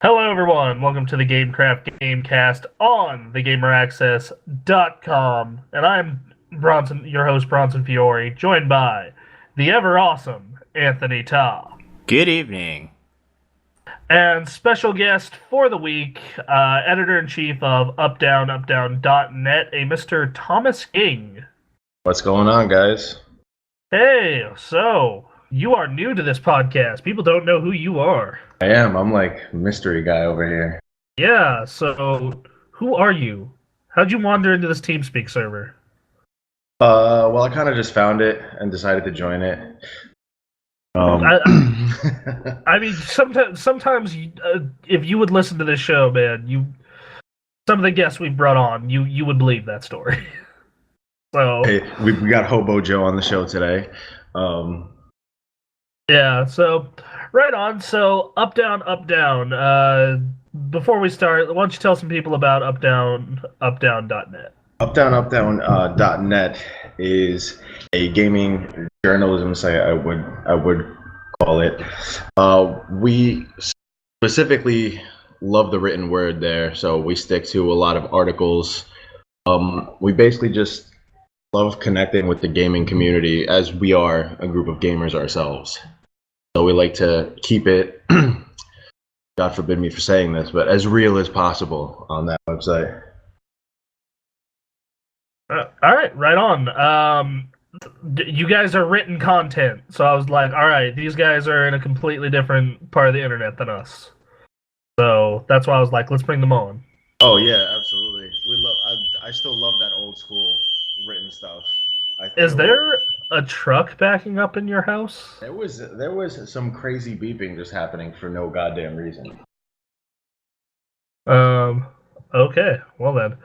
Hello, everyone. Welcome to the GameKraft GameKast on the GamerAccess.com. And I'm Bronson, your host, Bronson Fiore, joined by the ever awesome Anthony Ta. Good evening. And special guest for the week, editor in chief of UpDownUpDown.net, a Mr. Thomas King. What's going on, guys? Hey, so you are new to this podcast. People don't know who you are. I am. I'm like mystery guy over here. Yeah, so who are you? How'd you wander into this TeamSpeak server? Well, I kind of just found it and decided to join it. I mean, sometimes if you would listen to this show, man, some of the guests we brought on, you would believe that story. So Hey, we got Hobo Joe on the show today. Yeah, so right on. So up down. Before we start, why don't you tell some people about UpDownUpDown.net? UpDownUpDown.net is a gaming journalism site. I would call it. We specifically love the written word there, so we stick to a lot of articles. We basically just love connecting with the gaming community, as we are a group of gamers ourselves. So we like to keep it, God forbid me for saying this, but as real as possible on that website. All right, right on. You guys are written content, so I was like, all right, these guys are in a completely different part of the internet than us. So that's why I was like, let's bring them on. Oh yeah, absolutely. I still love that old school written stuff. Is there a truck backing up in your house? There was some crazy beeping just happening for no goddamn reason. Okay, well then.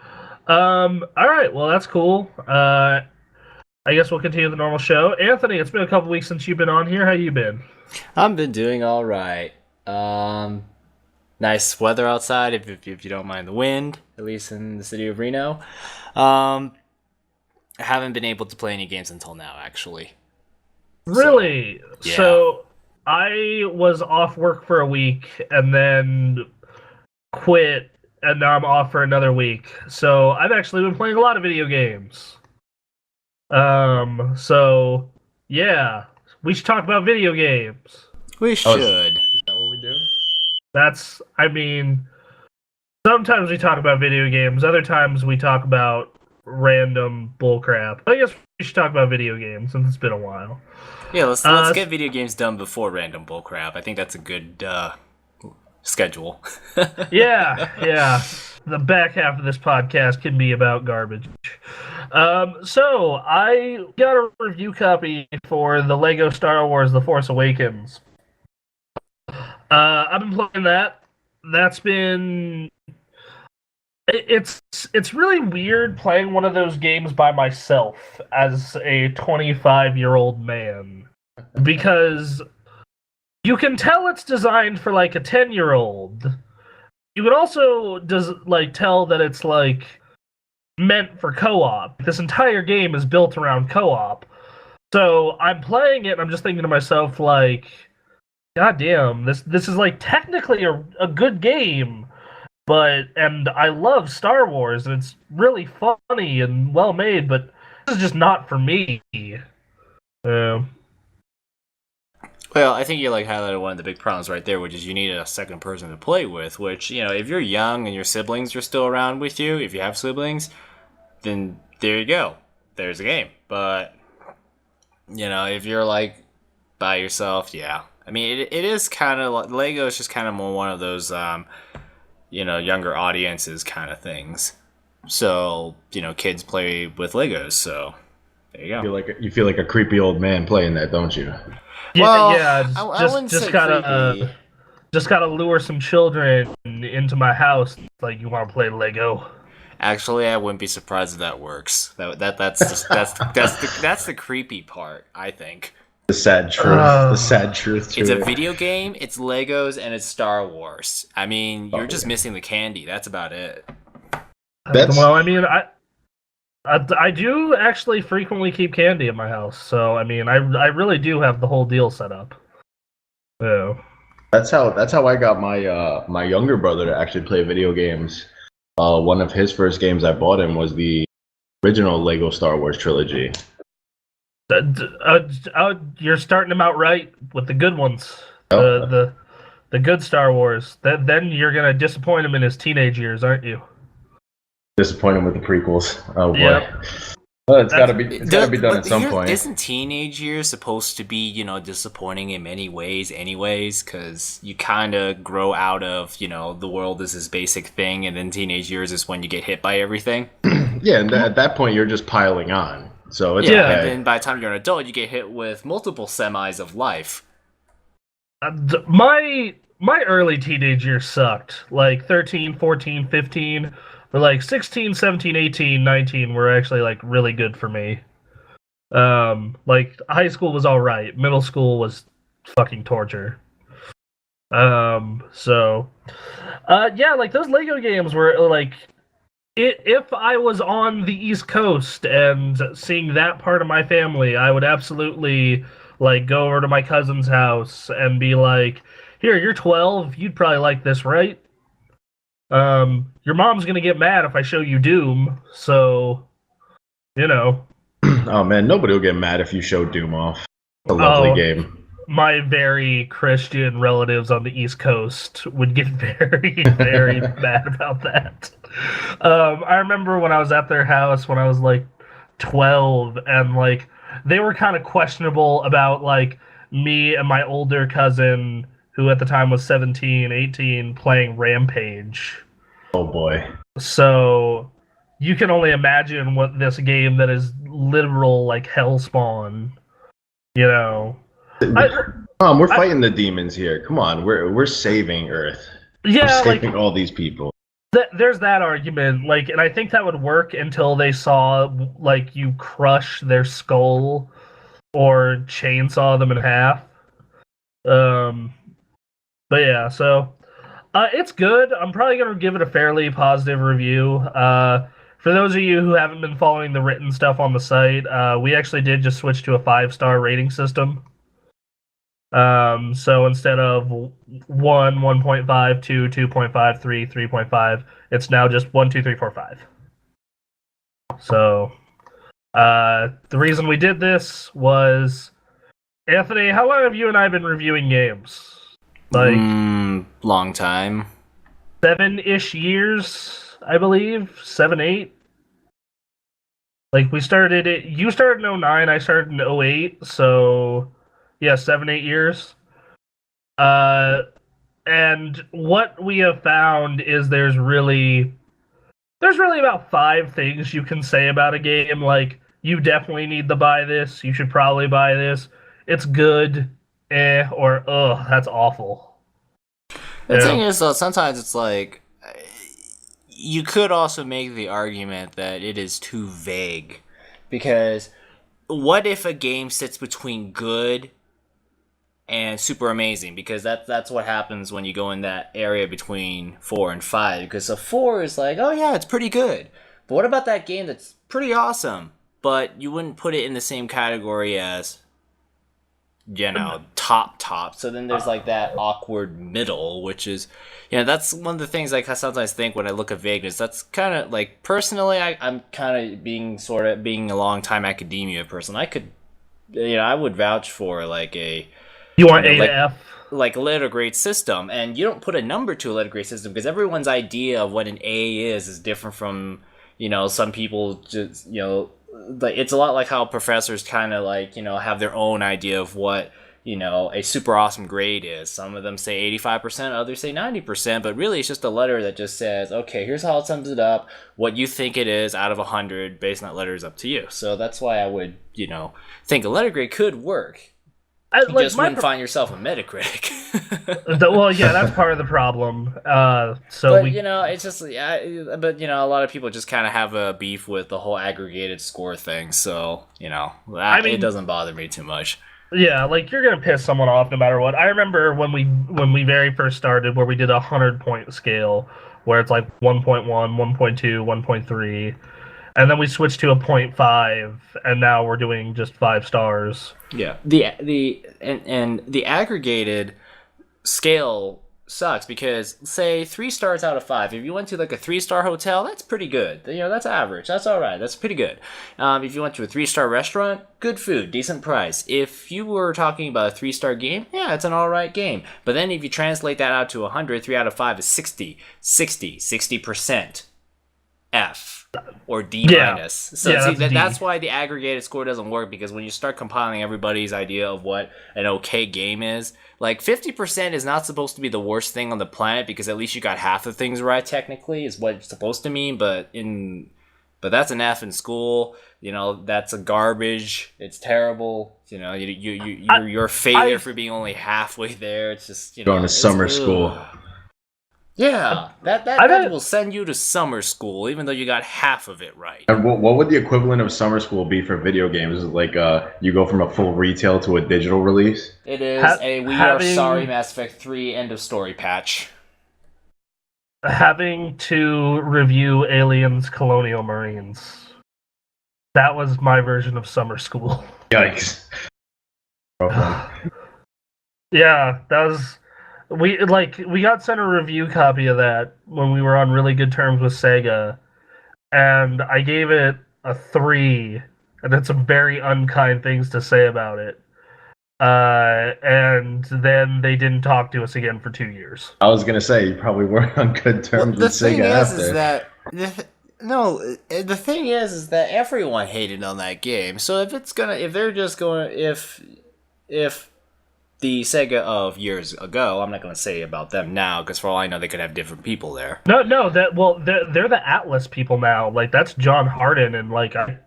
All right, well that's cool. I guess we'll continue the normal show. Anthony, it's been a couple weeks since you've been on here. How you been? I've been doing all right. Nice weather outside, if you don't mind the wind, at least in the city of Reno. I haven't been able to play any games until now, actually. Really? Yeah. So I was off work for a week and then quit, and now I'm off for another week. So I've actually been playing a lot of video games. So yeah, we should talk about video games. We should. Is that what we do? I mean, sometimes we talk about video games, other times we talk about random bullcrap. I guess we should talk about video games since it's been a while. Yeah, let's get video games done before random bullcrap. I think that's a good schedule. Yeah. The back half of this podcast can be about garbage. So I got a review copy for the Lego Star Wars: The Force Awakens. I've been playing that. That's been... It's really weird playing one of those games by myself as a 25-year-old man, because you can tell it's designed for like a 10-year-old. You can also tell that it's like meant for co-op. This entire game is built around co-op. So I'm playing it and I'm just thinking to myself like, God damn, this is like technically a good game. And I love Star Wars, and it's really funny and well made, but this is just not for me. Well, I think you highlighted one of the big problems right there, which is you need a second person to play with. Which, if you're young and your siblings are still around with you, if you have siblings, then there you go. There's a game. But if you're by yourself, yeah. I mean, it is kind of Lego is just kind of more one of those younger audiences kind of things. So, kids play with Legos, so there you go. You feel like a creepy old man playing that, don't you? Yeah, I wouldn't say creepy. Just gotta lure some children into my house. Like, you want to play Lego? Actually, I wouldn't be surprised if that works. That's the creepy part, I think. The sad truth. The sad truth to It's it. a video game, it's Legos, and it's Star Wars. I mean, you're just missing the candy. That's about it. Well, I mean, I do actually frequently keep candy in my house, so I mean, I really do have the whole deal set up. So That's how I got my younger brother to actually play video games. One of his first games I bought him was the original Lego Star Wars trilogy. You're starting them out right with the good ones. Oh, The good Star Wars. Then you're gonna disappoint him in his teenage years, aren't you? disappointed with the prequels. Oh boy. Yep. Well, it's gotta be done at some here, point. Isn't teenage years supposed to be, disappointing in many ways anyways? Because you kind of grow out of, the world is this basic thing, and then teenage years is when you get hit by everything. Yeah, and at that point you're just piling on. So it's Yeah, okay. and then by the time you're an adult, you get hit with multiple semis of life. My early teenage years sucked. Like 13, 14, 15, but like 16, 17, 18, 19 were actually like really good for me. Like high school was all right. Middle school was fucking torture. So yeah, like those Lego games were like if I was on the East Coast and seeing that part of my family, I would absolutely like go over to my cousin's house and be like, "Here, you're 12. You'd probably like this, right? Your mom's gonna get mad if I show you Doom, so you know." Oh man, nobody will get mad if you show Doom off. It's a lovely game. My very Christian relatives on the East Coast would get very, very mad about that. I remember when I was at their house when I was like 12, and like they were kind of questionable about like me and my older cousin, who at the time was 17, 18, playing Rampage. Oh boy. So you can only imagine what this game that is literal like hellspawn, you know. We're fighting the demons here. Come on, we're saving Earth. Yeah, we're saving like all these people. there's that argument, like, and I think that would work until they saw like you crush their skull or chainsaw them in half. But yeah, so it's good. I'm probably gonna give it a fairly positive review. For those of you who haven't been following the written stuff on the site, we actually did just switch to a 5-star rating system. So instead of 1, 1.5, 2, 2.5, 3, 3.5, it's now just 1, 2, 3, 4, 5. So, the reason we did this was, Anthony, how long have you and I been reviewing games? Like, Long time. 7-ish years, I believe. 7, 8. Like, we started it, you started in 09, I started in 08, so yeah, 7, 8 years. And what we have found is there's really about 5 things you can say about a game. Like, you definitely need to buy this. You should probably buy this. It's good, or that's awful. The thing is, though, sometimes it's like you could also make the argument that it is too vague, because what if a game sits between good and super amazing? Because that's what happens when you go in that area between 4 and 5. Because a 4 is like, oh yeah, it's pretty good. But what about that game that's pretty awesome, but you wouldn't put it in the same category as, top? So then there's like that awkward middle, which is, that's one of the things I sometimes think when I look at vagueness. That's kind of like, personally, I'm kind of being a long time academia person. I could, I would vouch for like a. You want A to F? Like a letter grade system, and you don't put a number to a letter grade system because everyone's idea of what an A is different from, some people just, like, it's a lot like how professors kind of like, have their own idea of what, a super awesome grade is. Some of them say 85%, others say 90%, but really it's just a letter that just says, okay, here's how it sums it up. What you think it is out of 100 based on that letter is up to you. So that's why I would, think a letter grade could work. You just wouldn't find yourself a Metacritic. Well, yeah, that's part of the problem. But it's just, but a lot of people just kind of have a beef with the whole aggregated score thing. So it doesn't bother me too much. Yeah, like, you're gonna piss someone off no matter what. I remember when we very first started, where we did a 100-point scale, where it's like 1.1, 1.2, 1.3. And then we switched to a 0.5, and now we're doing just 5 stars. Yeah. The aggregated scale sucks because say 3 stars out of 5. If you went to like a 3-star hotel, that's pretty good. That's average. That's all right. That's pretty good. If you went to a 3-star restaurant, good food, decent price. If you were talking about a 3-star game, yeah, it's an all right game. But then if you translate that out to 100, 3 out of 5 is 60% F. Or D minus. So that's why the aggregated score doesn't work, because when you start compiling everybody's idea of what an okay game is, like 50% is not supposed to be the worst thing on the planet, because at least you got half the things right technically is what it's supposed to mean, but that's an F in school. That's a garbage. It's terrible. You're a failure for being only halfway there. It's just going to summer school. Yeah, that will send you to summer school, even though you got half of it right. And what would the equivalent of summer school be for video games? Is it like you go from a full retail to a digital release? It is we are sorry Mass Effect 3 end of story patch. Having to review Aliens Colonial Marines. That was my version of summer school. Yikes. Yeah, that was... We got sent a review copy of that when we were on really good terms with Sega, and I gave it a 3, and had some very unkind things to say about it. And then they didn't talk to us again for 2 years. I was gonna say, you probably weren't on good terms with Sega after. The thing is that everyone hated on that game. So if the Sega of years ago, I'm not going to say about them now, because for all I know, they could have different people there. No, they're the Atlas people now. Like, that's John Harden, and like I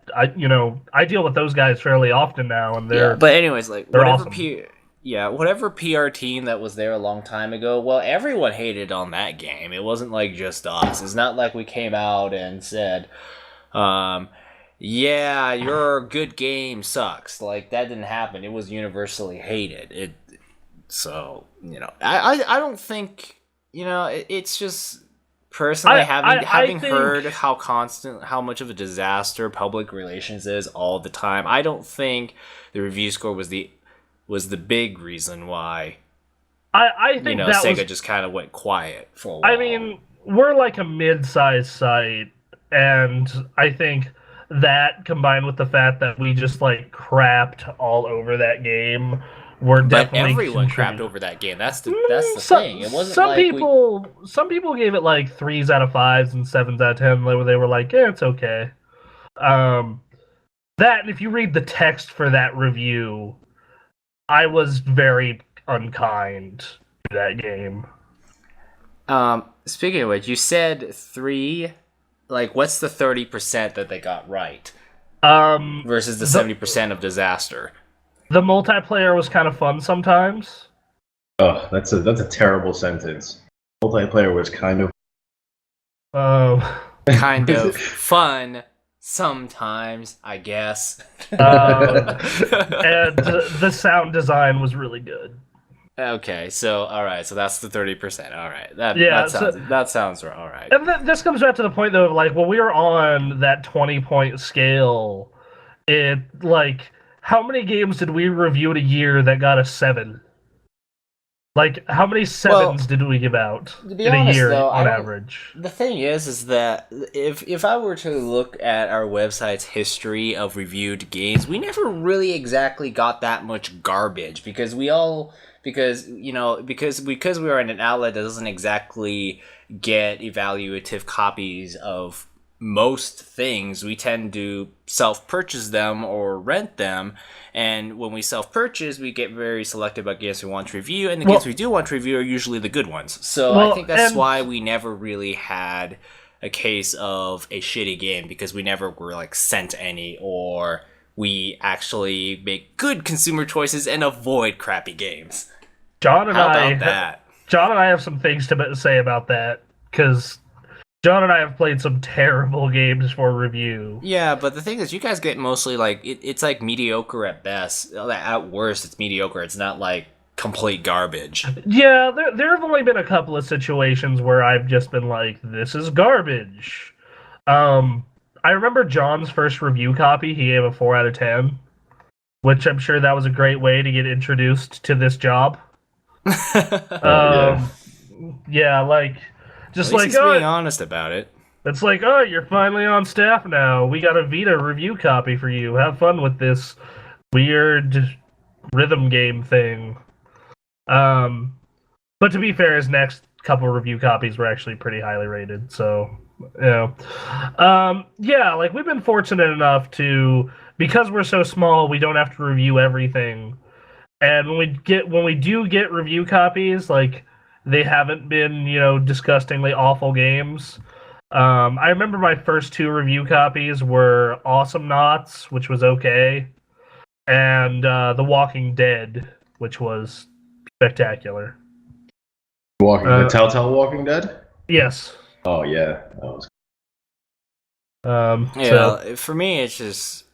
deal with those guys fairly often now, and they're... Yeah, but anyways, like, they're whatever awesome. Whatever PR team that was there a long time ago, well, everyone hated on that game. It wasn't like just us. It's not like we came out and said, yeah, your good game sucks. Like, that didn't happen. It was universally hated. I don't think, it's just personally having heard how much of a disaster public relations is all the time. I don't think the review score was the big reason why. I think that Sega just kind of went quiet for a while. I mean, we're like a mid-sized site, and I think that combined with the fact that we just like crapped all over that game, but everyone crapped over that game. That's the thing. It wasn't some people gave it like 3s out of 5s and 7s out of 10. Where they were like, yeah, it's okay. That, and if you read the text for that review, I was very unkind to that game. Speaking of which, you said 3. Like, what's the 30% that they got right? Versus the 70% of disaster. The multiplayer was kind of fun sometimes. Oh, that's a terrible sentence. Multiplayer was kind of... kind of fun sometimes, I guess. And the sound design was really good. Okay, so all right, so that's the 30%. All right, that sounds all right. And this comes back to the point though, of like, when we were on that 20-point scale, it like, how many games did we review in a year that got a 7? Like, how many 7s did we give out in a year on average? The thing is that if I were to look at our website's history of reviewed games, we never really exactly got that much garbage, because we are in an outlet that doesn't exactly get evaluative copies of most things. We tend to self-purchase them or rent them, and when we self-purchase, we get very selective about games we want to review, and the games we do want to review are usually the good ones. So I think that's why we never really had a case of a shitty game, because we never were like sent any, or we actually make good consumer choices and avoid crappy games. John and How about that? John and I have some things to say about that, because John and I have played some terrible games for review. Yeah, but the thing is, you guys get mostly like it's like mediocre at best. At worst, it's mediocre. It's not like complete garbage. Yeah, there have only been a couple of situations where I've just been like, this is garbage. I remember John's first review copy, he gave a 4 out of 10, which I'm sure that was a great way to get introduced to this job. Yeah. Yeah, like At just least like he's being honest about it. it's like, oh, you're finally on staff now. We got a Vita review copy for you. Have fun with this weird rhythm game thing. Um, but to be fair, his next couple review copies were actually pretty highly rated. So, yeah, like we've been fortunate enough to, because we're so small, we don't have to review everything. And when we do get review copies, like they haven't been, disgustingly awful games. I remember my first two review copies were Awesome Knots, which was okay, and The Walking Dead, which was spectacular. The Uh, Telltale Walking Dead. yes. Oh yeah, that was. So For me, it's just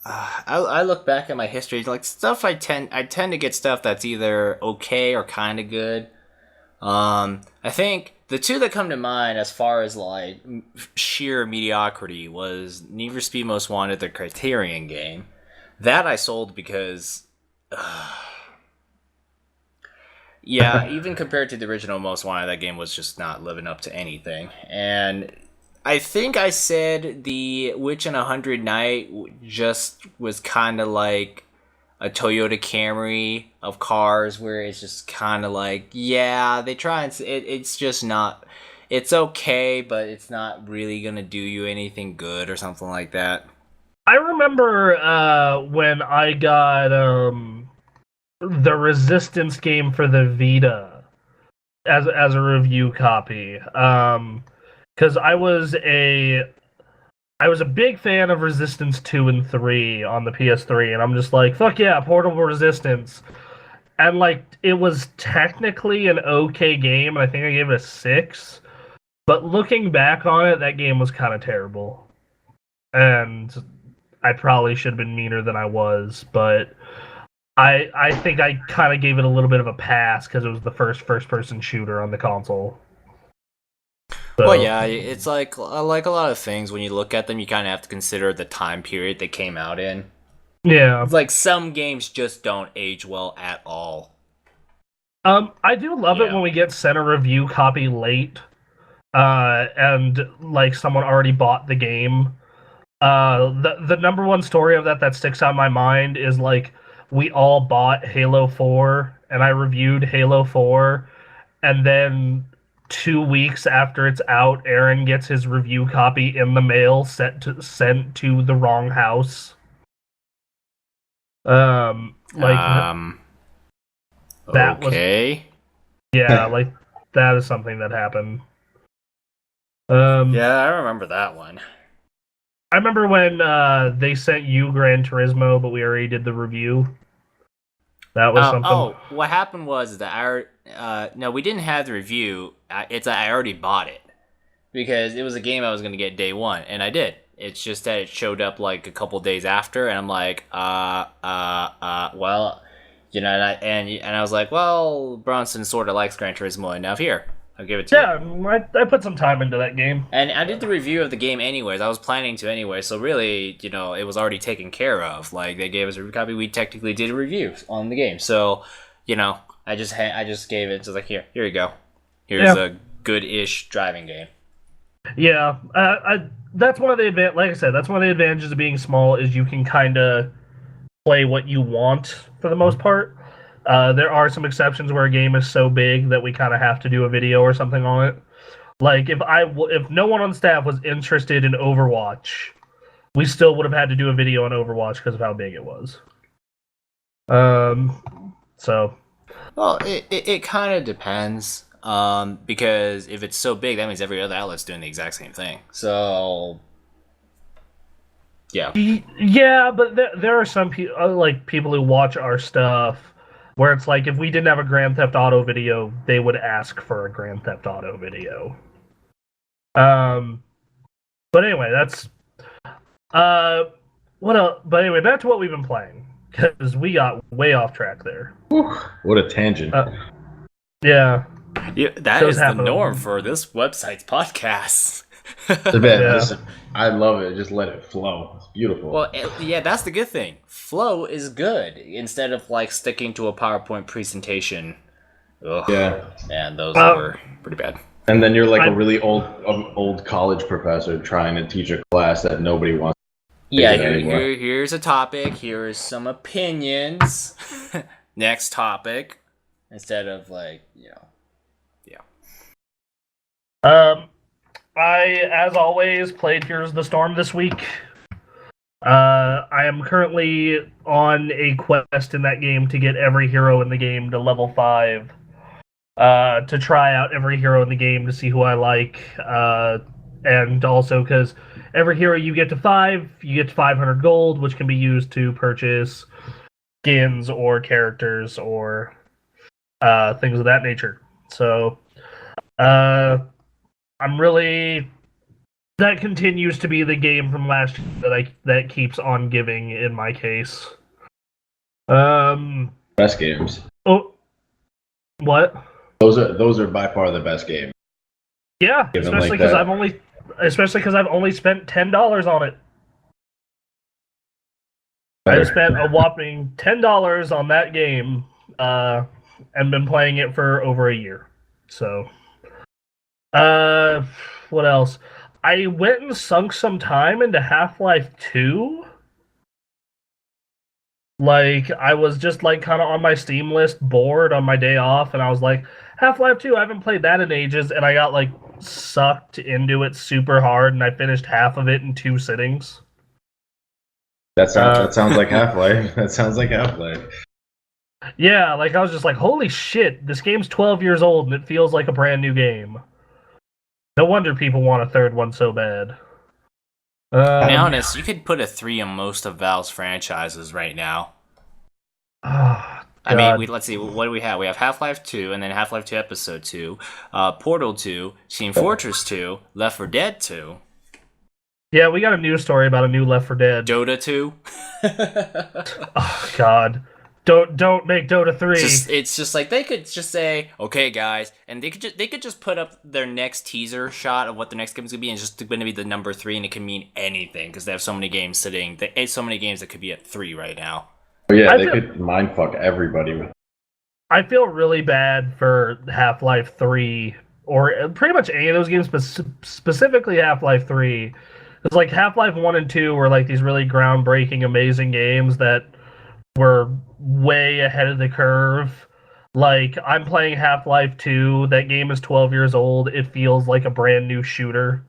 I look back at my history, like stuff I tend to get stuff that's either okay or kind of good. I think the two that come to mind as far as like sheer mediocrity was Need for Speed Most Wanted, the Criterion game. That I sold because, yeah, even compared to the original Most Wanted, that game was just not living up to anything. And I think I said the Witch in 100 Night just was kind of like a Toyota Camry of cars, where it's just kind of like, yeah, they try and it's just not. It's okay, but it's not really gonna do you anything good or something like that. I remember when I got the Resistance game for the Vita as a review copy. Because I was a big fan of Resistance 2 and 3 on the PS3, and I'm just like, fuck yeah, Portable Resistance. And like it was technically an okay game, and I think I gave it a 6. But looking back on it, that game was kind of terrible. And I probably should have been meaner than I was, but I think I kind of gave it a little bit of a pass because it was the first person shooter on the console. So, Well, yeah, it's like a lot of things. When you look at them, you kind of have to consider the time period they came out in. yeah. It's like some games just don't age well at all. I do love it when we get sent a review copy late, and like someone already bought the game. The number one story of that sticks out in my mind is like we all bought Halo 4, and I reviewed Halo 4, and then 2 weeks after it's out, Aaron gets his review copy in the mail sent to the wrong house. Like that Okay. was yeah, like that is something that happened. Yeah, I remember that one. I remember when they sent you Gran Turismo, but we already did the review. That was something. Oh, what happened was that no, we didn't have the review. I already bought it because it was a game I was going to get day one, and I did. It's just that it showed up like a couple days after, and I'm like, well, and I was like, well, Bronson sort of likes Gran Turismo enough. Here, I'll give it to you. Yeah, I put some time into that game. And I did the review of the game anyways. I was planning to anyway, so really, it was already taken care of. Like, they gave us a review copy. We technically did a review on the game. So, I just gave it. So like, here you go. Here's a good-ish driving game. Yeah, that's one of the like I said, that's one of the advantages of being small is you can kind of play what you want for the most part. There are some exceptions where a game is so big that we kind of have to do a video or something on it. Like if no one on staff was interested in Overwatch, we still would have had to do a video on Overwatch because of how big it was. So. Well, it kind of depends. Because if it's so big, that means every other outlet's doing the exact same thing. So, yeah. Yeah, but there are some people who watch our stuff where it's like if we didn't have a Grand Theft Auto video, they would ask for a Grand Theft Auto video. But anyway, that's what else? But anyway, back to what we've been playing because we got way off track there. What a tangent! Yeah, that is the norm for this website's podcast. Listen, I love it. Just let it flow. It's beautiful. Well, yeah, that's the good thing. Flow is good instead of like sticking to a PowerPoint presentation Ugh. Yeah. Man, those Um, were pretty bad. And then you're like I- a really old college professor trying to teach a class that nobody wants Yeah, it anymore. here's a topic. Here's some opinions. Next topic. Instead of like, yeah. I, as always, played Heroes of the Storm this week. I am currently on a quest in that game to get every hero in the game to level 5. To try out every hero in the game to see who I like. And also because every hero you get to 5, you get to 500 gold, which can be used to purchase skins or characters or things of that nature. So, I'm really... That continues to be the game from last year that keeps on giving in my case. Best games. Oh, what? Those are by far the best games. Yeah, Given especially like because that. I've only spent $10 on it. Better. I've spent a whopping $10 on that game, and been playing it for over a year. So, what else? I went and sunk some time into Half-Life 2. Like, I was just, like, kind of on my Steam list, bored on my day off, and I was like, Half-Life 2, I haven't played that in ages, and I got, like, sucked into it super hard, and I finished half of it in 2 sittings. That sounds like Half-Life. That sounds like Half-Life. Yeah, like, I was just like, holy shit, this game's 12 years old, and it feels like a brand new game. No wonder people want a third one so bad. To be honest, you could put a 3 on most of Valve's franchises right now. Oh, I mean, let's see. What do we have? We have Half-Life 2, and then Half-Life 2 Episode 2, Portal 2, Team Fortress 2, Left 4 Dead 2. Yeah, we got a news story about a new Left 4 Dead. Dota 2. Oh God, don't make Dota 3. It's just like they could just say, okay, guys, and they could just put up their next teaser shot of what the next game is gonna be, and it's just going to be the number 3, and it can mean anything because they have so many games sitting. So many games that could be at 3 right now. But yeah, they could mindfuck everybody with. I feel really bad for Half-Life 3, or pretty much any of those games, but specifically Half-Life 3. It's like Half-Life 1 and 2 were like these really groundbreaking, amazing games that were way ahead of the curve. Like, I'm playing Half-Life 2, that game is 12 years old, it feels like a brand new shooter.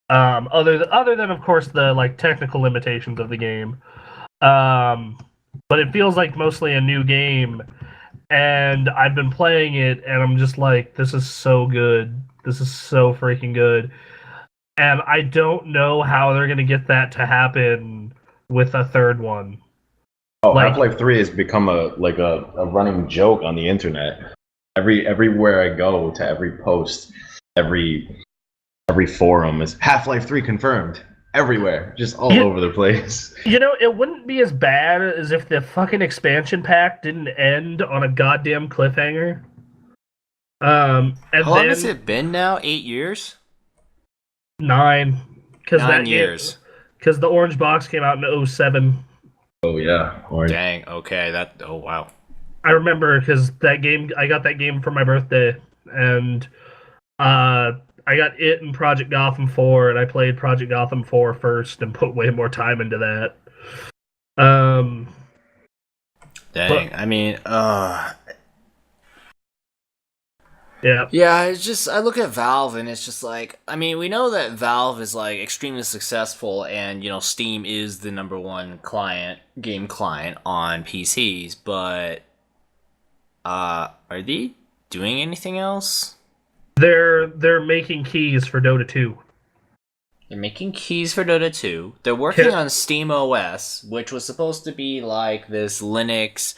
Other than, of course, the like technical limitations of the game. But it feels like mostly a new game, and I've been playing it, and I'm just like, this is so good. This is so freaking good. And I don't know how they're going to get that to happen with a third one. Oh, Like- Half-Life 3 has become a running joke on the internet. Everywhere I go, to every post, every forum is Half-Life 3 confirmed. Everywhere, just all over the place. You know, it wouldn't be as bad as if the fucking expansion pack didn't end on a goddamn cliffhanger. And How long has it been now? 8 years? 9. 9 years. Because the orange box came out in 2007. Oh yeah. Dang. Okay. Oh wow. I remember because I got that game for my birthday, and I got it in Project Gotham 4, and I played Project Gotham 4 first and put way more time into that. Dang. I mean, yeah. Yeah, it's just, I look at Valve and it's just like, I mean, we know that Valve is like extremely successful and, Steam is the number one game client on PCs, but are they doing anything else? They're making keys for Dota 2. They're making keys for Dota 2. They're working on Steam OS, which was supposed to be like this Linux,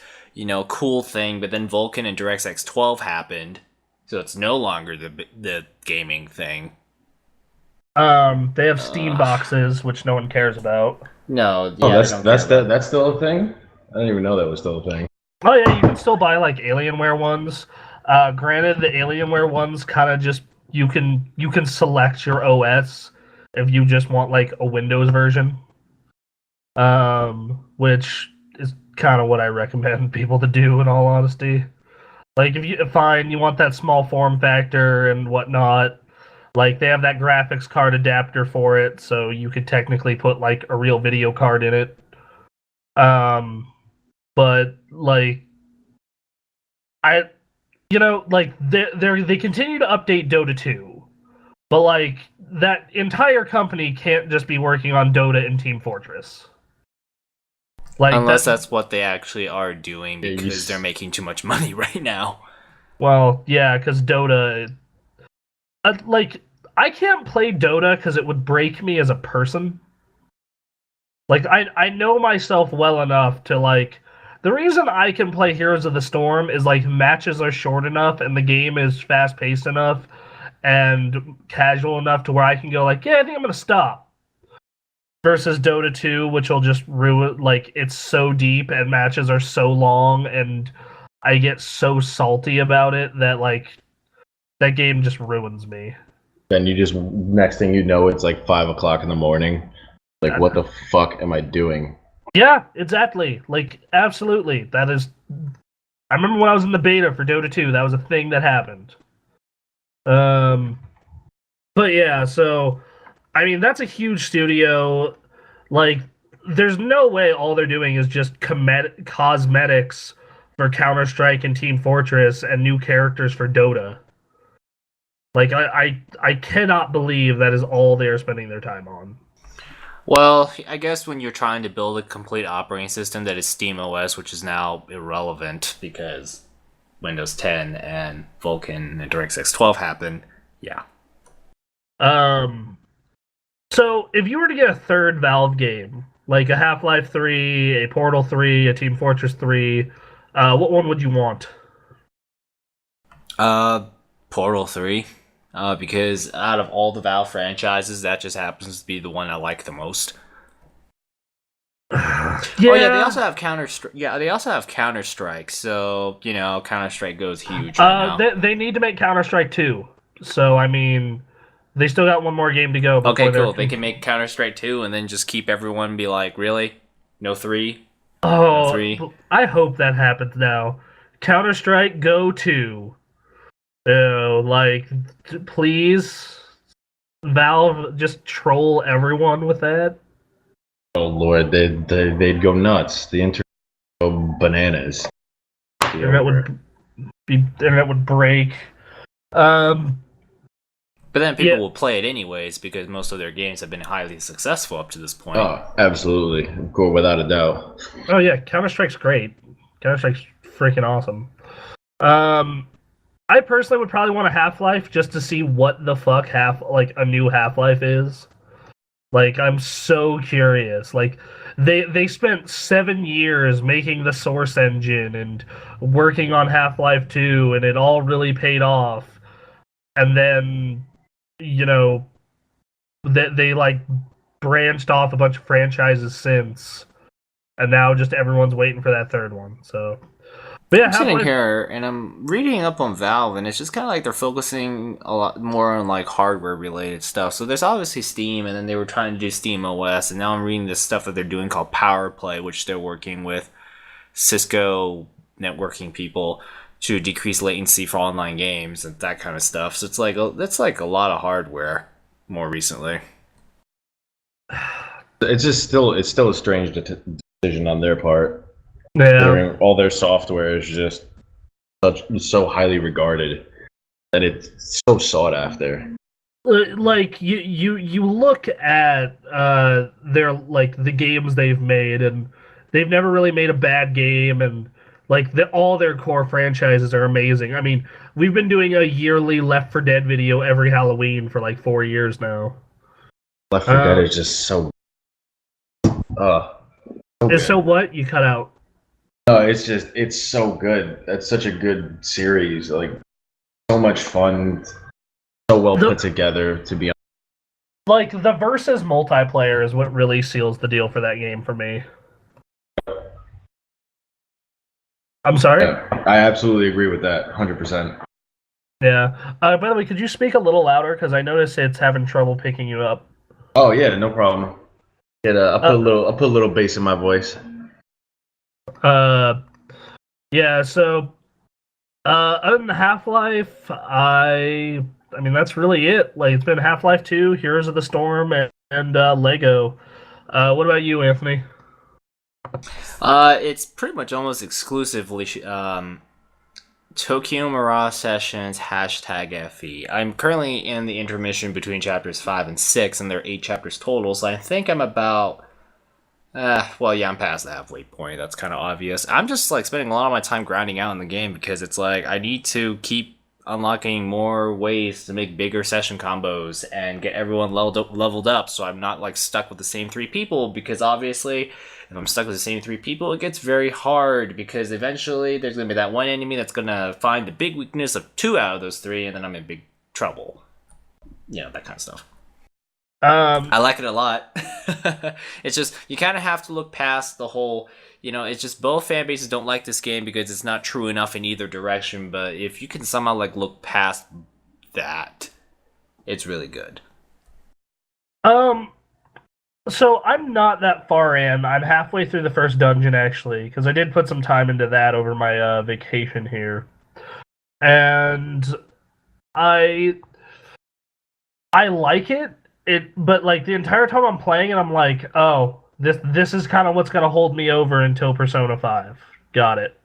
cool thing, but then Vulkan and DirectX 12 happened. So it's no longer the gaming thing. They have Steam boxes, which no one cares about. No, that's still a thing. I didn't even know that was still a thing. Oh yeah, you can still buy like Alienware ones. Granted, the Alienware ones kind of just you can select your OS if you just want like a Windows version, which is kind of what I recommend people to do in all honesty. Like, if you find you want that small form factor and whatnot, like they have that graphics card adapter for it, so you could technically put like a real video card in it. But like I, like they continue to update Dota 2, but like that entire company can't just be working on Dota and Team Fortress. Like Unless that. that's what they actually are doing Yeah, because they're making too much money right now. Well, yeah, because Dota, like I can't play Dota because it would break me as a person. Like I know myself well enough to like. The reason I can play Heroes of the Storm is like matches are short enough and the game is fast paced enough and casual enough to where I can go like, yeah, I think I'm gonna stop. Versus Dota 2, which will just ruin, like, it's so deep and matches are so long and I get so salty about it that like that game just ruins me. Then you just next thing you know, it's like 5 o'clock in the morning. Like, what the fuck am I doing? Yeah, exactly. Like, absolutely. That is. I remember when I was in the beta for Dota 2, that was a thing that happened. But yeah, so I mean that's a huge studio. Like, there's no way all they're doing is just cosmetics for Counter Strike and Team Fortress and new characters for Dota. Like, I cannot believe that is all they are spending their time on. Well, I guess when you're trying to build a complete operating system that is SteamOS, which is now irrelevant because Windows 10 and Vulkan and DirectX 12 happened, yeah. Um, so if you were to get a third Valve game, like a Half-Life 3, a Portal 3, a Team Fortress 3, what one would you want? Portal 3. Because out of all the Valve franchises, that just happens to be the one I like the most. Yeah. Oh yeah, they also have Counter Strike. So Counter Strike goes huge right now. They need to make Counter Strike 2. So I mean, they still got one more game to go. Okay, cool. They can make Counter Strike 2 and then just keep everyone be like, really? No 3? Oh, No 3? I hope that happens now. Counter Strike Go 2. Like, please, Valve, just troll everyone with that. Oh lord, they'd go nuts. The internet would go bananas. The internet would break. But then people Yeah. will play it anyways because most of their games have been highly successful up to this point. Oh, absolutely, go without a doubt. Oh yeah, Counter Strike's great. Counter Strike's freaking awesome. I personally would probably want a Half-Life just to see what the fuck a new Half-Life is. Like, I'm so curious. Like, they spent 7 years making the Source engine and working on Half-Life 2, and it all really paid off. And then, they like branched off a bunch of franchises since, and now just everyone's waiting for that third one. So, but yeah, I'm sitting here and I'm reading up on Valve, and it's just kind of like they're focusing a lot more on like hardware related stuff. So there's obviously Steam, and then they were trying to do Steam OS, and now I'm reading this stuff that they're doing called Power Play, which they're working with Cisco networking people to decrease latency for online games and that kind of stuff. So that's like a lot of hardware more recently. It's still a strange decision on their part. Yeah. All their software is just so highly regarded that it's so sought after. Like you look at their like the games they've made, and they've never really made a bad game, and like all their core franchises are amazing. I mean, we've been doing a yearly Left 4 Dead video every Halloween for like 4 years now. Left 4 Dead is just so so what? You cut out. No, it's so good. That's such a good series. Like, so much fun, so well put together. To be honest, like the versus multiplayer is what really seals the deal for that game for me. I'm sorry. Yeah, I absolutely agree with that, 100%. Yeah. By the way, could you speak a little louder because I notice it's having trouble picking you up. Oh yeah, no problem. Yeah, I'll put a little bass in my voice. Yeah, so Other than Half-Life, I mean that's really it. Like it's been Half-Life 2, Heroes of the Storm, and Lego. What about you, Anthony? It's pretty much almost exclusively Tokyo Mirage Sessions hashtag FE. I'm currently in the intermission between chapters 5 and 6, and there are 8 chapters total, so I think I'm about. Well, yeah, I'm past the halfway point. That's kind of obvious. I'm just like spending a lot of my time grinding out in the game because it's like I need to keep unlocking more ways to make bigger session combos and get everyone leveled up so I'm not like stuck with the same 3 people, because obviously if I'm stuck with the same 3 people, it gets very hard because eventually there's going to be that one enemy that's going to find the big weakness of 2 out of those 3, and then I'm in big trouble. You know, that kind of stuff. I like it a lot. It's just, you kind of have to look past the whole, it's just both fan bases don't like this game because it's not true enough in either direction, but if you can somehow like look past that, it's really good. So I'm not that far in. I'm halfway through the first dungeon actually, because I did put some time into that over my vacation here, and I I like it. But like the entire time I'm playing it, I'm like, oh, this is kind of what's gonna hold me over until Persona 5. Got it.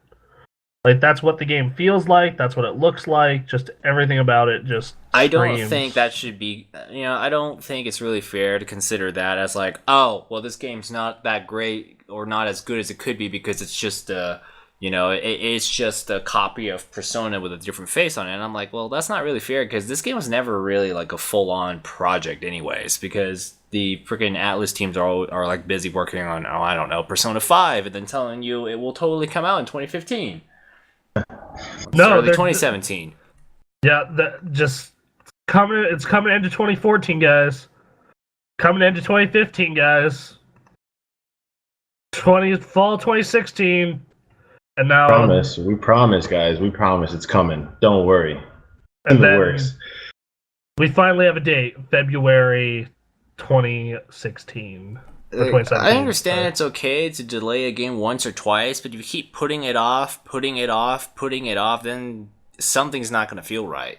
Like that's what the game feels like. That's what it looks like. Just everything about it just. I don't screams. think that should be. I don't think it's really fair to consider that as like, oh, well, this game's not that great or not as good as it could be because it's just it's just a copy of Persona with a different face on it. And I'm like, well, that's not really fair because this game was never really like a full-on project anyways, because the freaking Atlas teams are like busy working on, I don't know, Persona 5 and then telling you it will totally come out in 2015. No, early 2017. Yeah, that just coming. It's coming into 2014, guys. Coming into 2015, guys. Fall 2016. And now We promise, guys. We promise it's coming. Don't worry. And the then works. We finally have a date, February 2016. Or 2017. I understand it's okay to delay a game once or twice, but if you keep putting it off, then something's not going to feel right.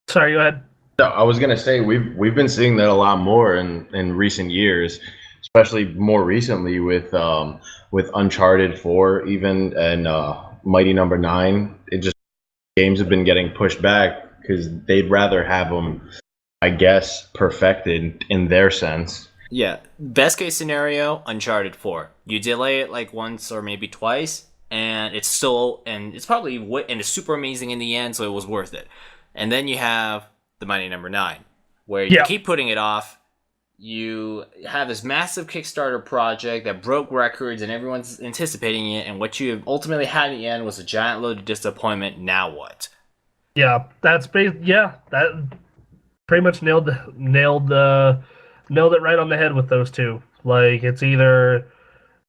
Sorry, go ahead. No, I was gonna say we've been seeing that a lot more in recent years, especially more recently with Uncharted 4 even, and Mighty Number 9. It just, games have been getting pushed back because they'd rather have them, I guess, perfected in their sense. Yeah, best case scenario, Uncharted 4. You delay it like once or maybe twice, and it's probably and it's super amazing in the end, so it was worth it. And then you have the Mighty Number 9, where you keep putting it off. You have this massive Kickstarter project that broke records and everyone's anticipating it, and what you ultimately had in the end was a giant load of disappointment. Now what? Yeah, that pretty much nailed it right on the head with those two. Like it's either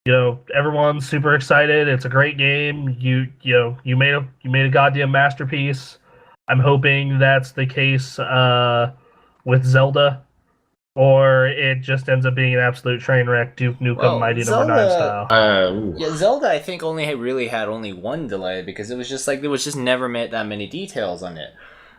everyone's super excited, it's a great game, you made a goddamn masterpiece. I'm hoping that's the case with Zelda, or it just ends up being an absolute train wreck, Duke Nukem Mighty Number 9 style. Yeah, Zelda I think really had one delay because it was just never that many details on it.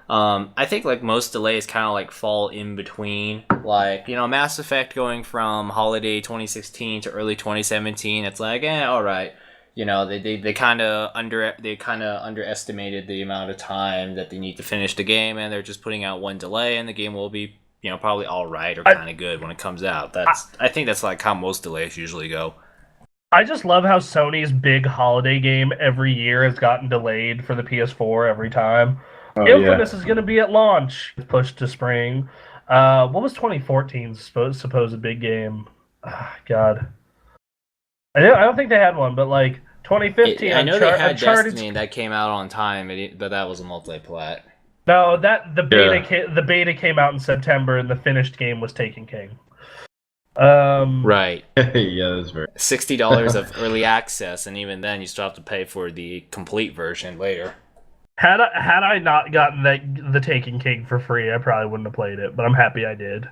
I think like most delays kind of like fall in between, like Mass Effect going from holiday 2016 to early 2017. It's like all right. They kind of underestimated the amount of time that they need to finish the game, and they're just putting out one delay, and the game will be probably all right or kind of good when it comes out. I think that's like how most delays usually go. I just love how Sony's big holiday game every year has gotten delayed for the PS4 every time. Infamous is going to be at launch, pushed to spring. What was 2014's supposed big game? God. I don't think they had one, but like 2015. I know they had Uncharted... Destiny that came out on time, but that was a multi-plat. No, the beta came out in September, and the finished game was Taken King. Right. Yeah, that's very $60 of early access, and even then, you still have to pay for the complete version later. Had I not gotten the Taken King for free, I probably wouldn't have played it. But I'm happy I did.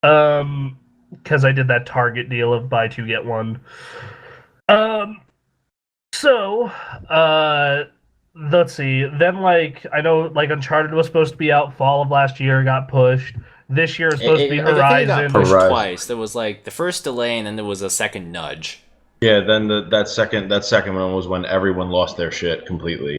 Because I did that Target deal of buy two get one. So, let's see. Then, like, I know, like, Uncharted was supposed to be out fall of last year, got pushed. This year is supposed to be I think it got Horizon. pushed Horizon. twice. There was like the first delay, and then there was a second nudge. Yeah, then that second one was when everyone lost their shit completely.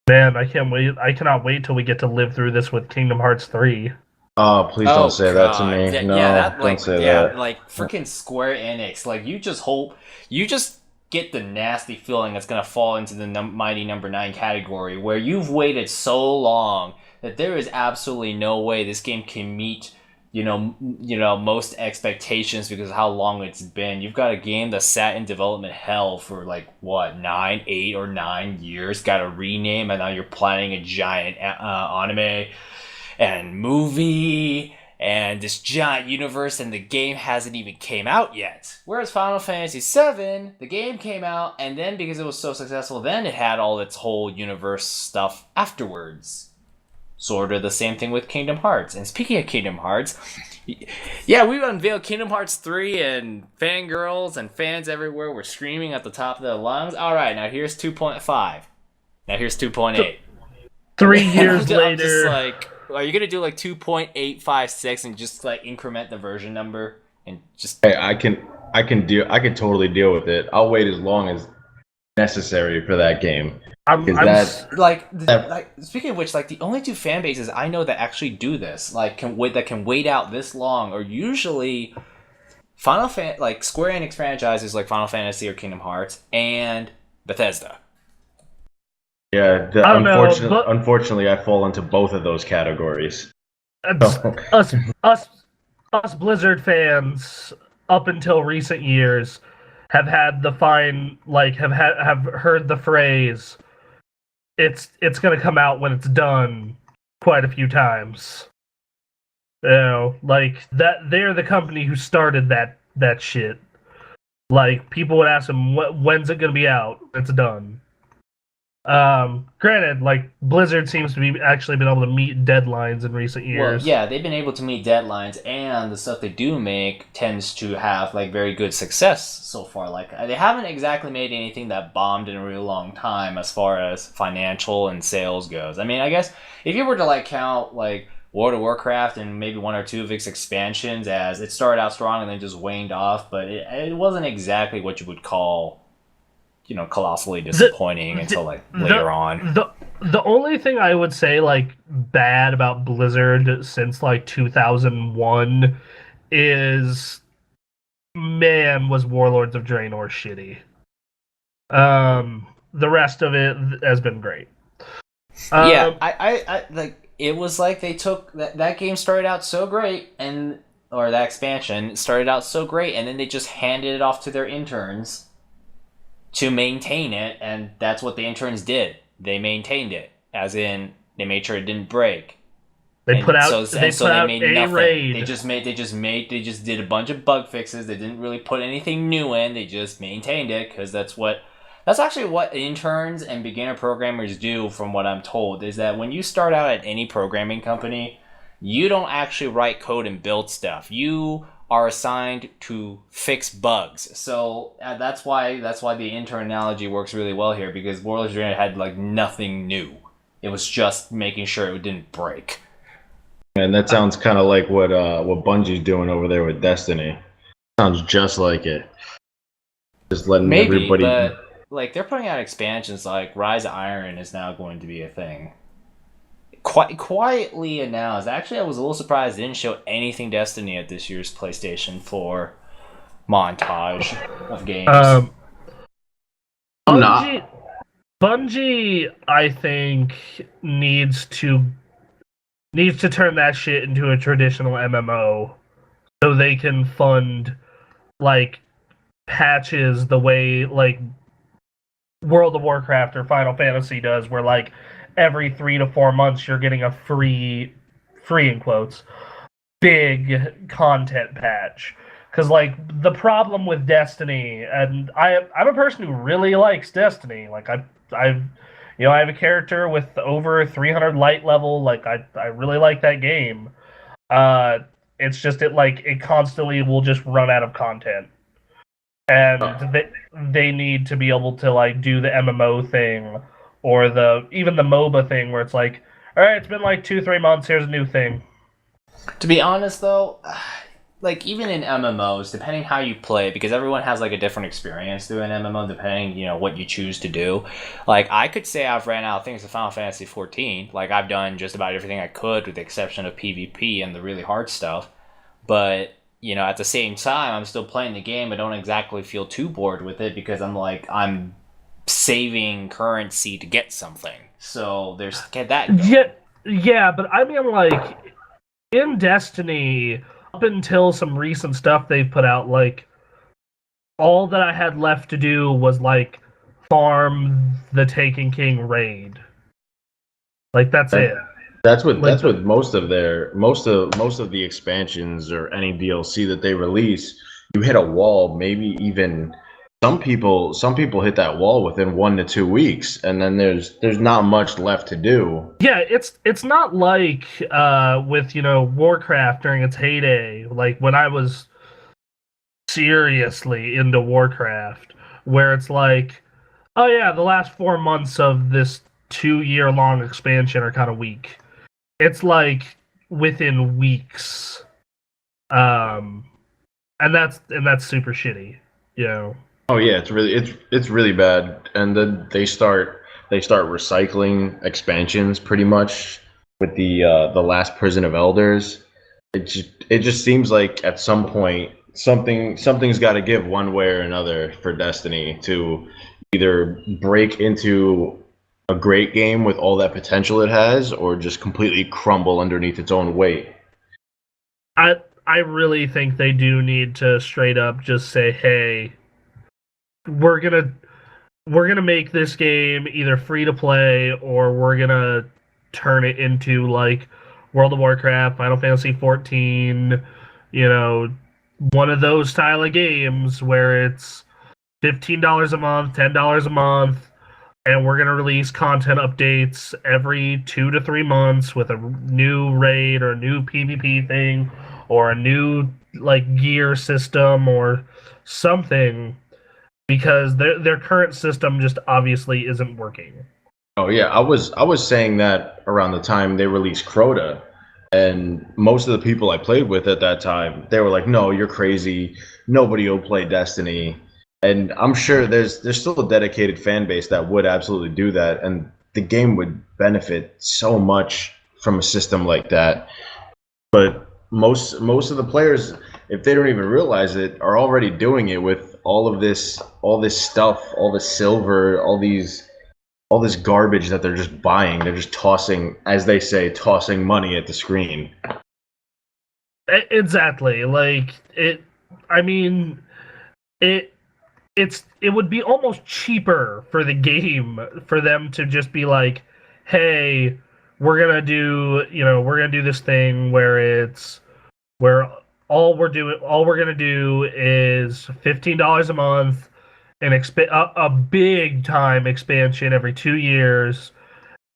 Man, I can't wait. I cannot wait till we get to live through this with Kingdom Hearts 3. Oh, please don't Oh say that to god, me. yeah, No, don't say that. like freaking Square Enix. Like you just hope, you just get the nasty feeling that's gonna fall into the mighty number 9 category, where you've waited so long that there is absolutely no way this game can meet, most expectations because of how long it's been. You've got a game that sat in development hell for like what 8 or 9 years, got a rename, and now you're planning a giant anime and movie and this giant universe, and the game hasn't even came out yet. Whereas Final Fantasy VII, the game came out, and then because it was so successful, then it had all its whole universe stuff afterwards. Sort of the same thing with Kingdom Hearts. And speaking of Kingdom Hearts, yeah, we unveiled Kingdom Hearts 3, and fangirls and fans everywhere were screaming at the top of their lungs. All right, now here's 2.5. Now here's 2.8. 3 years I'm later, just like, are you gonna do like 2.856 and just like increment the version number and just? Hey, I can totally deal with it. I'll wait as long as necessary for that game. I'm, Because I'm that Like speaking of which, like the only two fan bases I know that actually do this, like can wait out this long, are usually like Square Enix franchises like Final Fantasy or Kingdom Hearts and Bethesda. yeah, I don't know, but unfortunately, I fall into both of those categories. us, us, us Blizzard fans, up until recent years, have had the have heard the phrase, "It's gonna come out when it's done," quite a few times. Like that. They're the company who started that shit. Like people would ask them, "When's it gonna be out?" It's done. Granted, like Blizzard seems to be actually been able to meet deadlines in recent Well, years. yeah, they've been able to meet deadlines, and the stuff they do make tends to have like very good success so far. Like they haven't exactly made anything that bombed in a really long time as far as financial and sales goes. I mean, I guess if you were to like count like World of Warcraft and maybe one or two of its expansions, as it started out strong and then just waned off, but it wasn't exactly what you would call, colossally disappointing until like later on. The only thing I would say like bad about Blizzard since like 2001 is, man, was Warlords of Draenor shitty. The rest of it has been great. Yeah, I like it was like they took that game started out so great, or that expansion started out so great, and then they just handed it off to their interns to maintain it, and that's what the interns did. They maintained it, as in they made sure it didn't break. They put out Made a nothing. raid. They just did a bunch of bug fixes. They didn't really put anything new in. They just maintained it because that's actually what interns and beginner programmers do, from what I'm told, is that when you start out at any programming company, you don't actually write code and build stuff. You are assigned to fix bugs. So that's why the intern analogy works really well here, because Warlords of Draenor had like nothing new. It was just making sure it didn't break. And that sounds kind of like what Bungie's doing over there with Destiny. Sounds just like it. Just letting everybody. But like they're putting out expansions, like Rise of Iron is now going to be a thing. Quite quietly announced. Actually, I was a little surprised they didn't show anything Destiny at this year's PlayStation 4 montage of games. Bungie, I think, needs to turn that shit into a traditional MMO so they can fund like patches the way like World of Warcraft or Final Fantasy does, where like every 3 to 4 months you're getting a free in quotes big content patch. Because like the problem with Destiny, and I'm a person who really likes Destiny. Like I have a character with over 300 light level. Like I really like that game. It's just it constantly will just run out of content, and they need to be able to like do the MMO thing or even the MOBA thing where it's like, all right, it's been like 2-3 months. Here's a new thing. To be honest, though, like even in MMOs, depending how you play, because everyone has like a different experience through an MMO, depending what you choose to do. Like I could say I've ran out of things to Final Fantasy 14. Like I've done just about everything I could, with the exception of PvP and the really hard stuff. But at the same time, I'm still playing the game. I don't exactly feel too bored with it because I'm saving currency to get something. So get that going. Yeah, but I mean like in Destiny, up until some recent stuff they've put out, like all that I had left to do was like farm the Taken King raid. Like that's it. That's what most of the expansions or any DLC that they release, you hit a wall, maybe even some people hit that wall within 1 to 2 weeks, and then there's not much left to do. Yeah, it's not like with Warcraft during its heyday, like when I was seriously into Warcraft, where it's like, oh yeah, the last 4 months of this 2-year long expansion are kind of weak. It's like within weeks, and that's super shitty, Oh yeah, it's really bad, and then they start recycling expansions pretty much with the last Prison of Elders. It just seems like at some point something's got to give one way or another for Destiny to either break into a great game with all that potential it has, or just completely crumble underneath its own weight. I really think they do need to straight up just say, hey, we're gonna make this game either free to play or we're gonna turn it into like World of Warcraft, Final Fantasy 14, one of those style of games where it's $15 a month, $10 a month, and we're gonna release content updates every 2 to 3 months with a new raid or a new PvP thing or a new like gear system or something, because their current system just obviously isn't working. Oh yeah, I was saying that around the time they released Crota, and most of the people I played with at that time, they were like, "No, you're crazy. Nobody will play Destiny." And I'm sure there's still a dedicated fan base that would absolutely do that, and the game would benefit so much from a system like that. But most of the players, if they don't even realize it, are already doing it with all this stuff, all this silver, all this garbage that they're just buying. They're just tossing, as they say, tossing money at the screen. Exactly. Like it. I mean, it would be almost cheaper for the game for them to just be like, hey, we're gonna do this thing where all we're gonna do is $15 a month and a big time expansion every 2 years,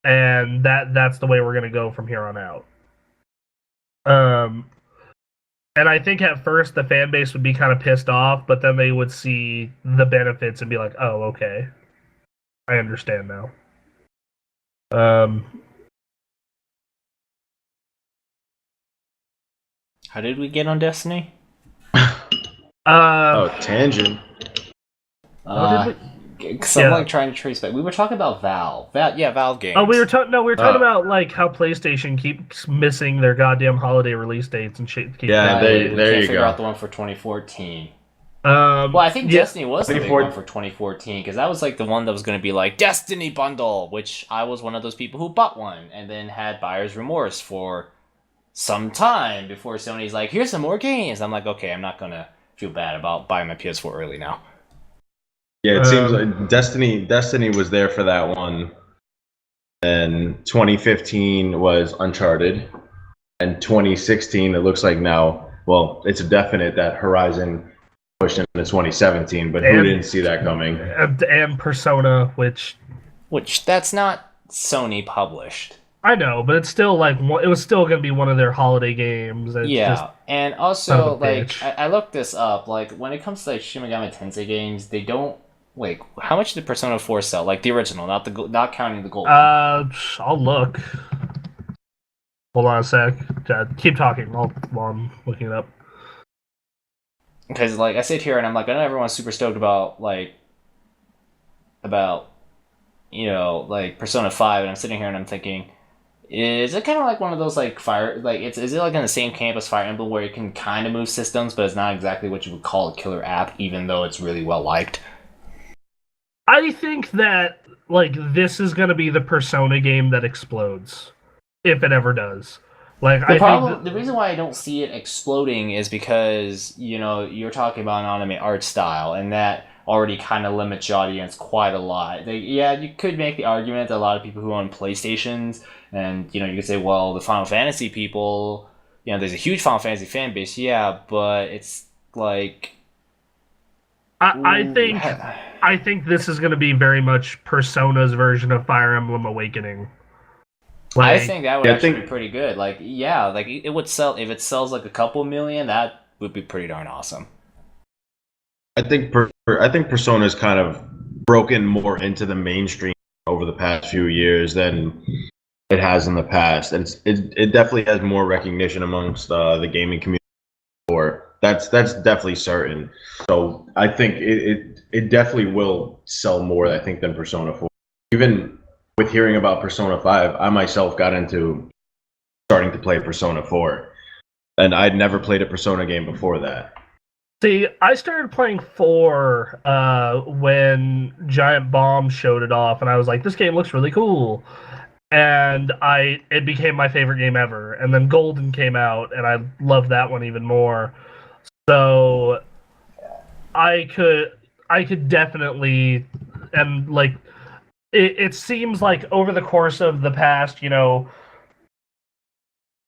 and that's the way we're gonna go from here on out. And I think at first the fan base would be kind of pissed off, but then they would see the benefits and be like, "Oh, okay, I understand now." How did we get on Destiny? Tangent. Because I'm like trying to trace back. We were talking about Valve. Valve games. Oh, we were talking about like how PlayStation keeps missing their goddamn holiday release dates and shit. Yeah, there you go. Figure out the one for 2014. Well, I think Destiny was the big one for 2014, because that was like the one that was going to be like Destiny bundle, which I was one of those people who bought one and then had buyer's remorse for some time before Sony's like, here's some more games. I'm like, okay, I'm not going to feel bad about buying my PS4 early now. Yeah, it seems like Destiny was there for that one. And 2015 was Uncharted. And 2016, it looks like now, well, it's a definite that Horizon pushed into 2017, but who didn't see that coming? And Persona, which that's not Sony published. I know, but it's still like it was still going to be one of their holiday games. And also like I looked this up. Like when it comes to like Shin Megami Tensei games, they don't Wait, how much did Persona 4 sell? Like the original, not counting the gold. I'll look. Hold on a sec. Keep talking while I'm looking it up. Because like I sit here and I'm like, I know everyone's super stoked about about like Persona 5, and I'm sitting here and I'm thinking, is it kind of like one of those like fire like is it like in the same camp as Fire Emblem where it can kind of move systems, but it's not exactly what you would call a killer app, even though it's really well liked? I think that like this is going to be the Persona game that explodes, if it ever does. Like The reason why I don't see it exploding is because you're talking about an anime art style, and that already kind of limits your audience quite a lot. Yeah, you could make the argument that a lot of people who own PlayStations, and you could say, well, the Final Fantasy people, there's a huge Final Fantasy fan base, yeah, but it's like. I think this is going to be very much Persona's version of Fire Emblem Awakening. I think that would actually be pretty good. Like, yeah, like it would sell if it sells like a couple million. That would be pretty darn awesome. I think Persona is kind of broken more into the mainstream over the past few years than it has in the past, and it definitely has more recognition amongst the gaming community. That's definitely certain. So I think it definitely will sell more, I think, than Persona 4. Even with hearing about Persona 5, I myself got into starting to play Persona 4, and I'd never played a Persona game before that. See, I started playing 4 when Giant Bomb showed it off, and I was like, this game looks really cool. And it became my favorite game ever. And then Golden came out, and I loved that one even more. So I could definitely, and like it seems like over the course of the past,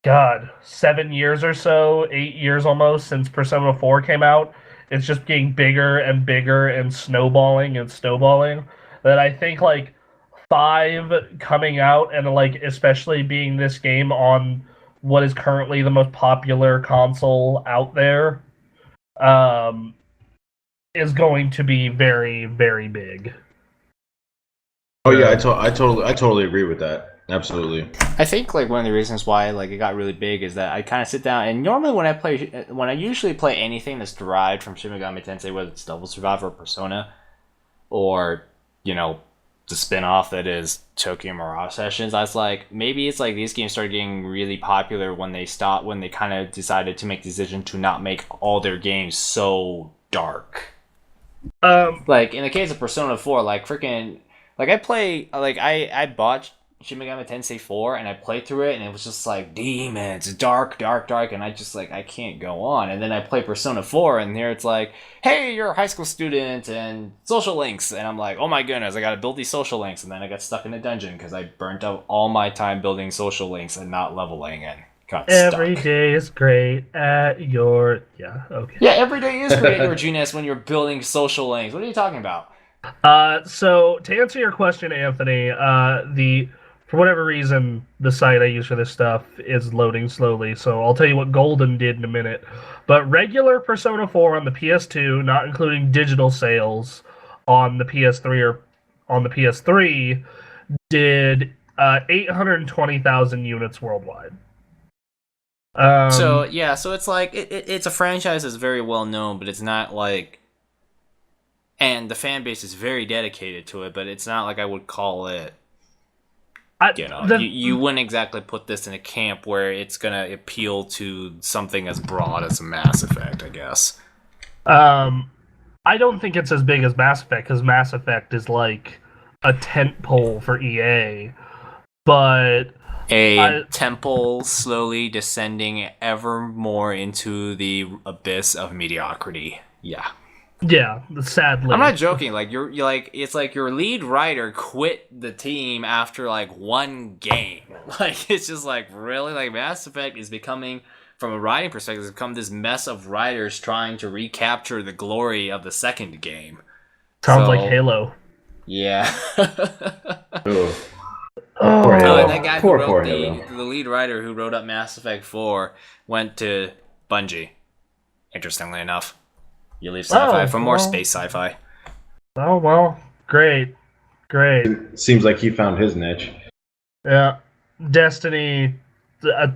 God, 7 years or so, 8 years almost since Persona 4 came out, it's just getting bigger and bigger and snowballing and snowballing. That I think like 5 coming out and like especially being this game on what is currently the most popular console out there, um, is going to be very, very big. Oh yeah, I totally agree with that. Absolutely. I think like one of the reasons why like it got really big is that I kind of sit down, and normally when I usually play anything that's derived from Shin Megami Tensei, whether it's Devil Survivor or Persona, or the spin-off that is Tokyo Mirage Sessions, I was like, maybe it's like these games started getting really popular when they kind of decided to make the decision to not make all their games so dark. Like in the case of Persona 4, like freaking, like I bought Shin Megami Tensei 4 and I played through it, and it was just like demons, dark, dark, dark, and I just like I can't go on. And then I play Persona 4, and here it's like, hey, you're a high school student and social links, and I'm like, oh my goodness, I gotta build these social links, and then I got stuck in a dungeon because I burnt out all my time building social links and not leveling, and got Every stuck. day is great at your okay. Yeah, every day is great at your Genius when you're building social links. What are you talking about? So to answer your question, Anthony, for whatever reason, the site I use for this stuff is loading slowly, so I'll tell you what Golden did in a minute. But regular Persona 4 on the PS2, not including digital sales on the PS3 or on the PS3, did 820,000 units worldwide. So it's like it's a franchise that's very well known, but it's not like, and the fan base is very dedicated to it, but it's not like I would call it. You wouldn't exactly put this in a camp where it's gonna appeal to something as broad as a Mass Effect, I guess. I don't think it's as big as Mass Effect, because Mass Effect is like a tent pole for EA, but a temple slowly descending ever more into the abyss of mediocrity. Yeah, sadly. I'm not joking. Like you're like, it's like your lead writer quit the team after like one game. Like it's just like, really, like Mass Effect is becoming, from a writing perspective, has become this mess of writers trying to recapture the glory of the second game. Sounds like Halo. Yeah. And that guy who wrote the lead writer who wrote up Mass Effect 4 went to Bungie. Interestingly enough. You leave sci-fi for more space sci-fi. Oh well, great, great. Seems like he found his niche. Yeah, Destiny. Uh,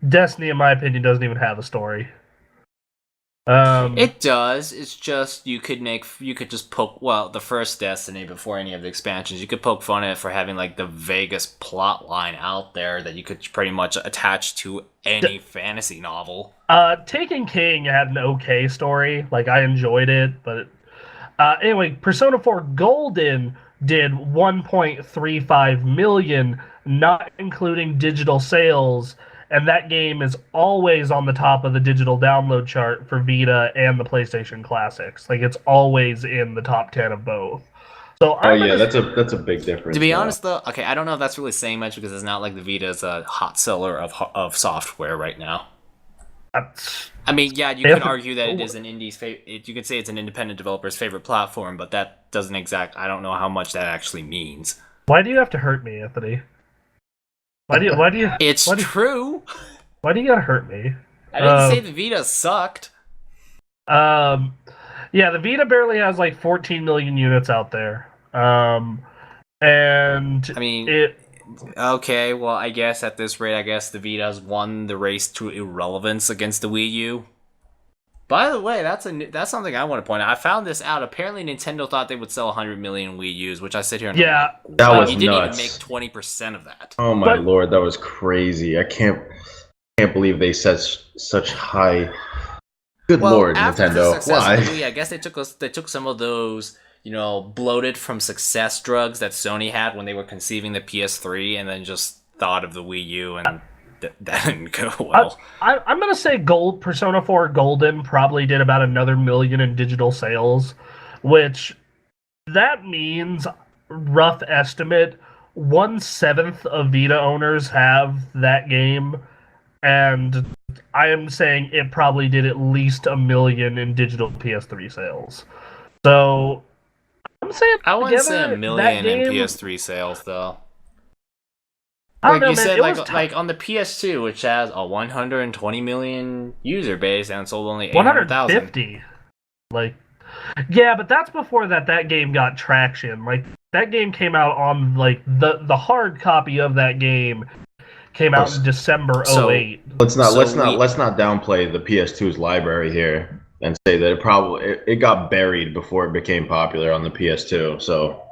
Destiny, in my opinion, doesn't even have a story. It does. It's just you could just poke the first Destiny before any of the expansions. You could poke fun at it for having like the vaguest plot line out there that you could pretty much attach to any fantasy novel. Taken King had an okay story. Like I enjoyed it, but anyway, Persona 4 Golden did 1.35 million, not including digital sales, and that game is always on the top of the digital download chart for Vita and the PlayStation Classics. Like it's always in the top 10 of both. So Oh I'm yeah, gonna that's a big difference. To be honest, though, okay, I don't know if that's really saying much because it's not like the Vita is a hot seller of software right now. I mean, yeah, you could argue that it is an indie's you could say it's an independent developer's favorite platform, but that doesn't I don't know how much that actually means. Why do you have to hurt me, Anthony? It's true. Why do you gotta hurt me? I didn't say the Vita sucked. Yeah, the Vita barely has like 14 million units out there. And I mean, okay, well, I guess at this rate, I guess the Vita's won the race to irrelevance against the Wii U. By the way, that's something I want to point out. I found this out. Apparently, Nintendo thought they would sell 100 million Wii U's, which I sit here and yeah, I'm like, that was you didn't nuts. even make 20% of that. Oh my lord, that was crazy. I can't believe they set such high. Good lord, after Nintendo. the success Why? of the Wii, I guess they took some of those, bloated from success drugs that Sony had when they were conceiving the PS3, and then just thought of the Wii U, and that didn't go well. I'm gonna say Persona 4 Golden probably did about another million in digital sales, which that means, rough estimate, 1/7 of Vita owners have that game, and I am saying it probably did at least a million in digital PS3 sales. So I'm saying I wouldn't say together, a million that game, in PS3 sales though. I don't Like know, you man, said, it was like on the PS2, which has a 120 million user base and sold only 800,000. 150. Like, yeah, but that's before that game got traction. Like that game came out on like the hard copy of that game came out in December 08. Let's not downplay the PS2's library here and say that it got buried before it became popular on the PS2. So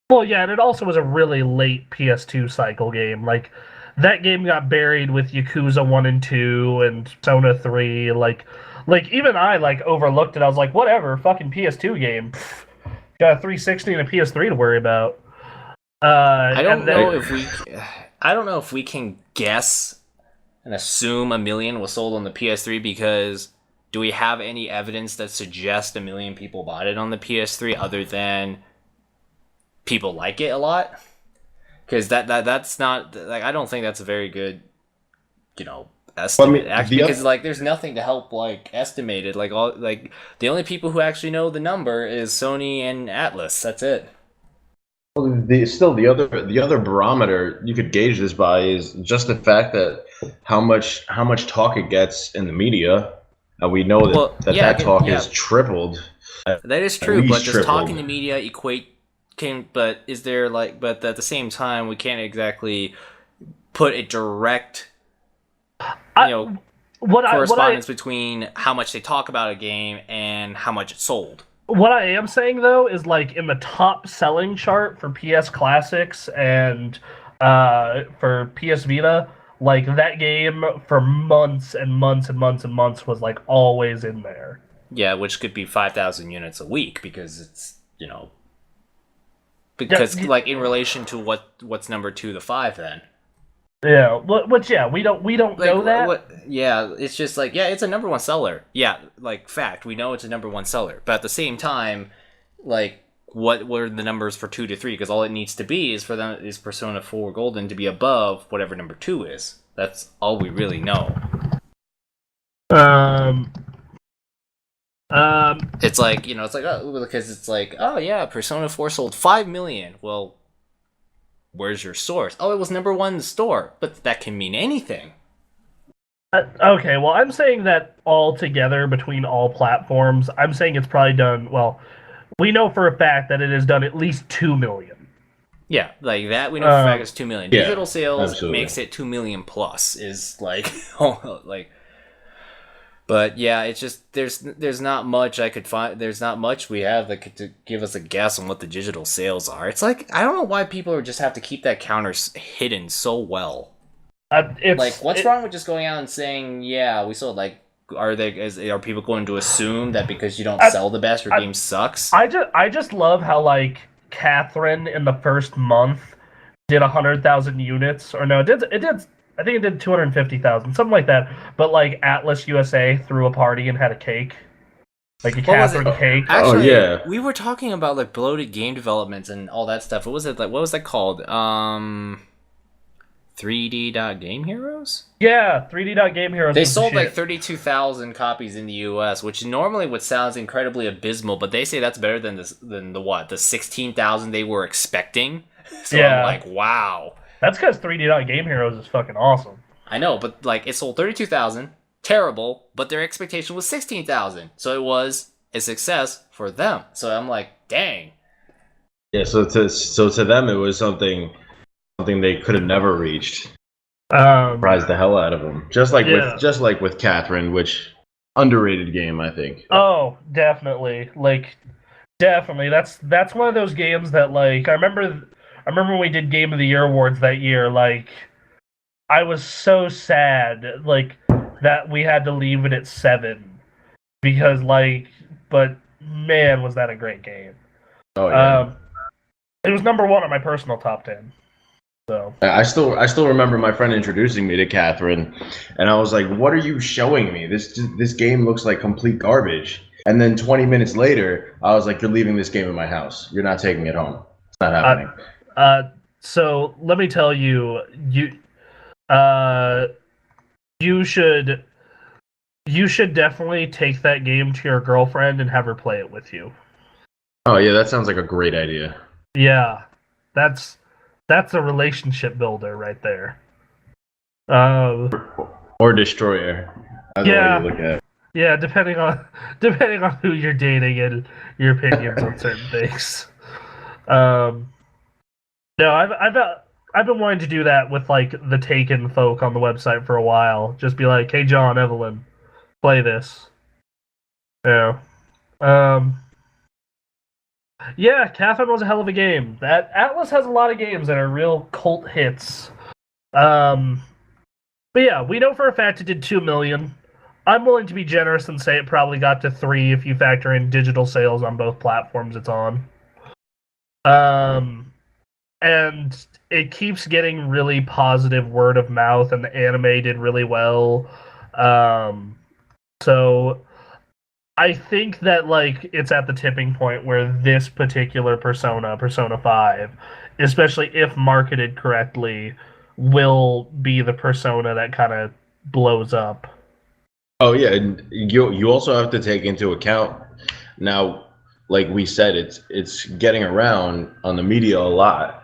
well, yeah, and it also was a really late PS2 cycle game. Like that game got buried with Yakuza 1 and 2 and Persona 3. Like even I like overlooked it. I was like, whatever, fucking PS2 game. Pfft, got a 360 and a PS3 to worry about. I don't know if we can guess and assume a million was sold on the PS3 because do we have any evidence that suggests a million people bought it on the PS3 other than people like it a lot? Because that's not like I don't think that's a very good estimate. Because like there's nothing to help like estimate it. Like the only people who actually know the number is Sony and Atlas. That's it. The other barometer you could gauge this by is just the fact that how much talk it gets in the media. We know that talk is tripled. That is true, but does talk in the media but is there but at the same time we can't exactly put a direct correspondence between how much they talk about a game and how much it sold. What I am saying though is like in the top selling chart for PS Classics and for PS Vita, like that game for months and months and months and months was like always in there. Yeah, which could be 5,000 units a week because it's like in relation to what's number 2 to 5 then. Yeah, which we don't know that. Yeah, it's just like it's a number 1 seller. Yeah, like fact, we know it's a number 1 seller. But at the same time, like what are the numbers for 2 to 3? Because all it needs to be is is Persona 4 Golden to be above whatever number 2 is. That's all we really know. It's like because it's like Persona 4 sold 5 million. Well, where's your source? Oh, it was number 1 in the store, but that can mean anything. Okay, well, I'm saying that all together between all platforms, I'm saying it's probably done, well, We know for a fact that it has done at least 2 million. Yeah, like that we know for a fact it's 2 million. Yeah, Digital sales absolutely. makes it 2 million plus is like like. But yeah, it's just there's not much I could find. There's not much we have that could to give us a guess on what the digital sales are. It's like I don't know why people just have to keep that counter hidden so well. Like, what's wrong with just going out and saying, "Yeah, we sold"? Like, are people going to assume that because you don't sell the best, your game sucks? I just love how like Catherine in the first month did 100,000 units, or no, it did. I think it did 250,000, something like that. But like Atlas USA threw a party and had a cake, like a Catherine cake. Actually, yeah. We were talking about like bloated game developments and all that stuff. What was it like? What was that called? 3D Game Heroes? Yeah, 3D Game Heroes. They sold like 32,000 copies in the U.S., which normally would sound incredibly abysmal, but they say that's better than the 16,000 they were expecting. So yeah. I'm like, wow. That's because 3D Game Heroes is fucking awesome. I know, but like it sold 32,000, terrible, but their expectation was 16,000, so it was a success for them. So I'm like, dang. Yeah, so to them it was something they could have never reached. Surprised the hell out of them. Just like with Catherine, which underrated game, I think. Oh, definitely. Like, definitely. That's one of those games that like I remember when we did Game of the Year awards that year. Like, I was so sad like that we had to leave it at 7 because like, but man, was that a great game. Oh yeah. It was number 1 on my personal top 10. So I still remember my friend introducing me to Catherine, and I was like, "What are you showing me? This game looks like complete garbage." And then 20 minutes later, I was like, "You're leaving this game in my house. You're not taking it home. It's not happening." So let me tell you, you should definitely take that game to your girlfriend and have her play it with you. Oh yeah, that sounds like a great idea. Yeah, that's a relationship builder right there. Or destroyer. Either way you look at it. Yeah, depending on who you're dating and your opinions on certain things. No, I've been wanting to do that with like the Taken folk on the website for a while. Just be like, "Hey, John, Evelyn, play this." Yeah. Yeah, Catherine was a hell of a game. That Atlas has a lot of games that are real cult hits. But yeah, we know for a fact it did 2 million. I'm willing to be generous and say it probably got to 3 if you factor in digital sales on both platforms it's on. And it keeps getting really positive word of mouth, and the anime did really well. So I think that like it's at the tipping point where this particular Persona 5, especially if marketed correctly, will be the Persona that kind of blows up. Oh yeah, and you also have to take into account now, like we said, it's getting around on the media a lot.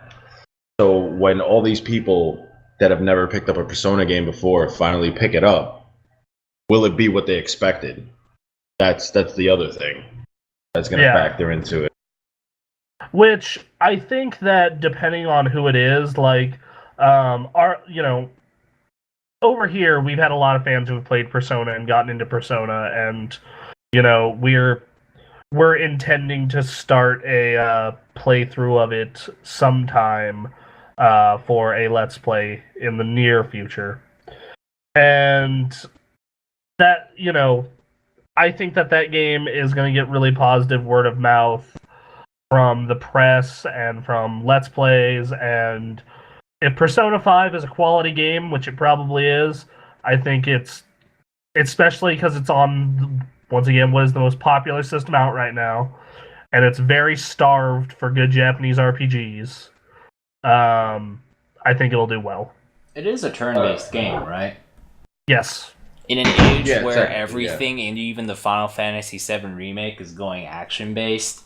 So when all these people that have never picked up a Persona game before finally pick it up, will it be what they expected? That's the other thing that's going to factor into it. Which I think that depending on who it is, like over here we've had a lot of fans who have played Persona and gotten into Persona, and we're intending to start a playthrough of it sometime for a Let's Play in the near future. And that, I think that game is going to get really positive word of mouth from the press and from Let's Plays, and if Persona 5 is a quality game, which it probably is, I think it's, especially because it's on, once again, what is the most popular system out right now, and it's very starved for good Japanese RPGs, I think it'll do well. It is a turn-based game, right? Yes. In an age where everything, and even the Final Fantasy VII Remake, is going action-based,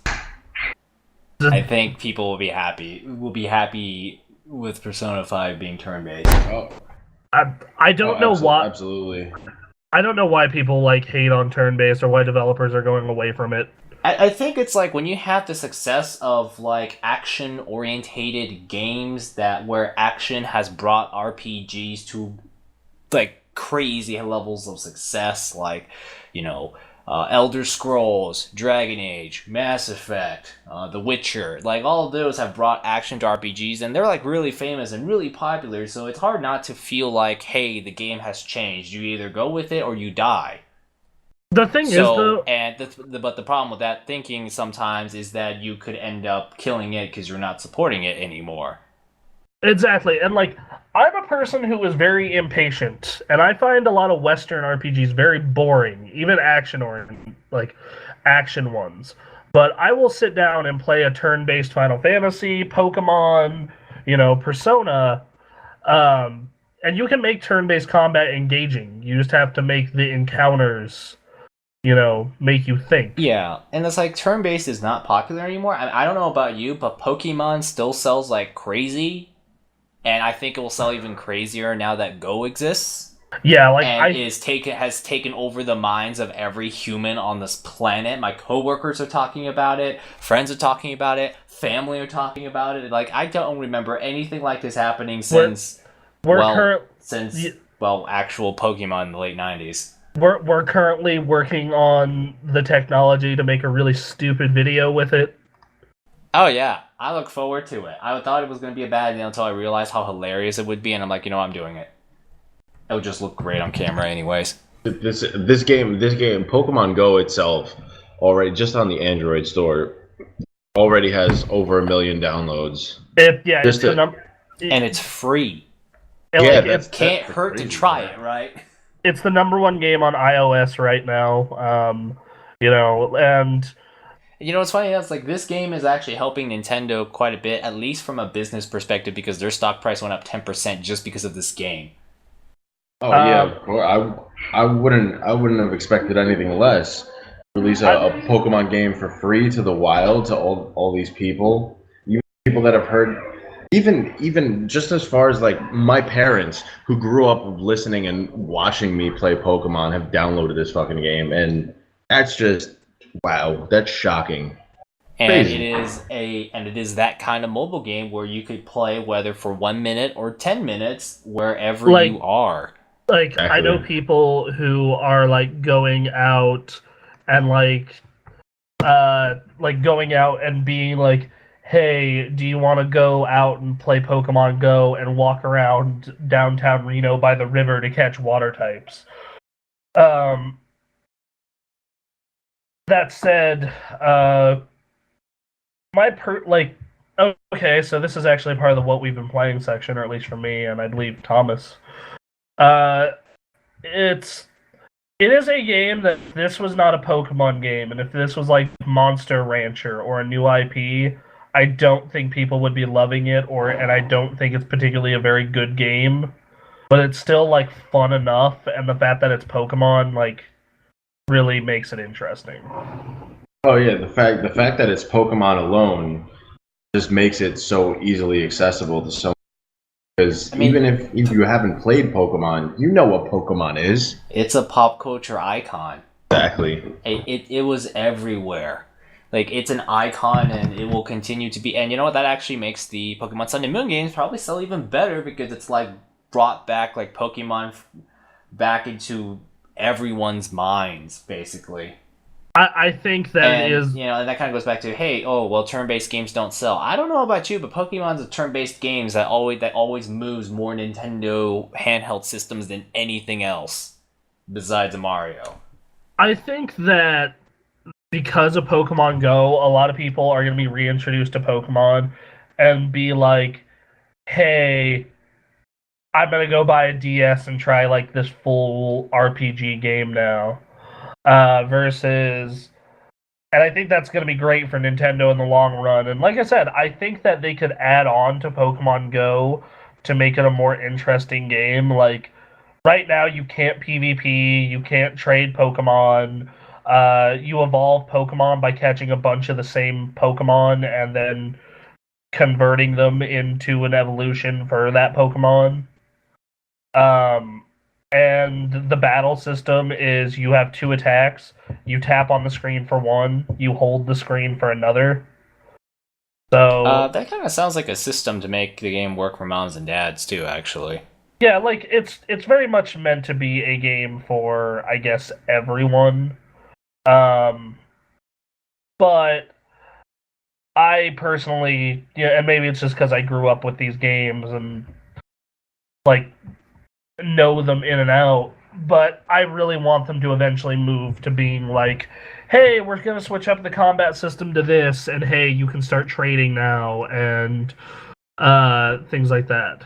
I think people will be happy. Will be happy with Persona 5 being turn-based. Oh. I don't know why. Absolutely. I don't know why people like hate on turn-based or why developers are going away from it. I think it's like when you have the success of like action orientated games that where action has brought RPGs to like crazy levels of success, like you know, Elder Scrolls, Dragon Age, Mass Effect, The Witcher. Like all of those have brought action to RPGs, and they're like really famous and really popular. So it's hard not to feel like, hey, the game has changed. You either go with it or you die. The thing is, So, though, and but the problem with that thinking sometimes is that you could end up killing it because you're not supporting it anymore. exactly, and like I'm a person who is very impatient, and I find a lot of Western RPGs very boring, even action or like action ones. But I will sit down and play a turn-based Final Fantasy, Pokemon, Persona, um, and you can make turn-based combat engaging. You just have to make the encounters, make you think. Yeah, and it's like turn based is not popular anymore. I don't know about you, but Pokemon still sells like crazy, and I think it will sell even crazier now that Go exists Yeah, like and has taken over the minds of every human on this planet. My coworkers are talking about it, friends are talking about it, family are talking about it. Like I don't remember anything like this happening since we're current. actual Pokemon in the late 90s. We're currently working on the technology to make a really stupid video with it. Oh yeah, I look forward to it. I thought it was going to be a bad idea until I realized how hilarious it would be, and I'm like, I'm doing it. It would just look great on camera, anyways. This game, Pokemon Go itself, already just on the Android store, already has over 1 million downloads. It's the number, and it's free. Yeah, it can't hurt to try it, right? It's the number one game on iOS right now. And What's funny? That's like this game is actually helping Nintendo quite a bit, at least from a business perspective, because their stock price went up 10% just because of this game. Oh yeah, well, I wouldn't have expected anything less. Release a Pokemon game for free to the wild to all these people, even people that have heard, even just as far as like my parents who grew up listening and watching me play Pokemon have downloaded this fucking game, and that's just wow, that's shocking. And Crazy. it is that kind of mobile game where you could play whether for 1 minute or 10 minutes wherever you are. Like exactly. I know people who are like going out and like going out and being like, hey, do you want to go out and play Pokemon Go and walk around downtown Reno by the river to catch water types? That said, okay, so this is actually part of the what we've been playing section, or at least for me, and I'd leave Thomas. It is a game that this was not a Pokemon game, and if this was like Monster Rancher or a new IP, I don't think people would be loving it, and I don't think it's particularly a very good game. But it's still like fun enough, and the fact that it's Pokemon like really makes it interesting. Oh yeah, the fact that it's Pokemon alone just makes it so easily accessible to so. Because even if you haven't played Pokemon, you know what Pokemon is. It's a pop culture icon. Exactly. It was everywhere. Like, it's an icon, and it will continue to be. And you know what? That actually makes the Pokemon Sun and Moon games probably sell even better because it's, like, brought back, like, Pokemon back into everyone's minds, basically. I think that and that kind of goes back to, hey, turn-based games don't sell. I don't know about you, but Pokemon's a turn-based games that always moves more Nintendo handheld systems than anything else besides Mario. I think that because of Pokemon Go, a lot of people are going to be reintroduced to Pokemon and be like, hey, I'm going to go buy a DS and try like this full RPG game now. Versus, and I think that's going to be great for Nintendo in the long run. And like I said, I think that they could add on to Pokemon Go to make it a more interesting game. Like, right now, you can't PvP, you can't trade Pokemon. You evolve Pokemon by catching a bunch of the same Pokemon and then converting them into an evolution for that Pokemon. and the battle system is you have 2 attacks. You tap on the screen for one, you hold the screen for another. So that kind of sounds like a system to make the game work for moms and dads too, actually. yeah, like it's very much meant to be a game for, I guess, everyone. But I personally, yeah, and maybe it's just because I grew up with these games and like know them in and out, but I really want them to eventually move to being like, hey, we're gonna switch up the combat system to this, and hey, you can start trading now, and things like that.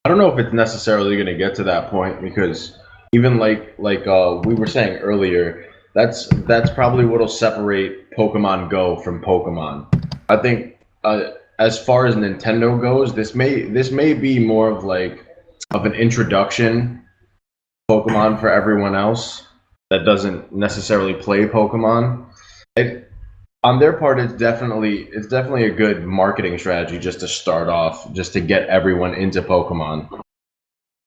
I don't know if it's necessarily going to get to that point because even like we were saying earlier, that's probably what'll separate Pokemon Go from Pokemon. I think as far as Nintendo goes, this may be more of like of an introduction Pokemon for everyone else that doesn't necessarily play Pokemon. On their part, it's definitely a good marketing strategy just to start off, just to get everyone into Pokemon.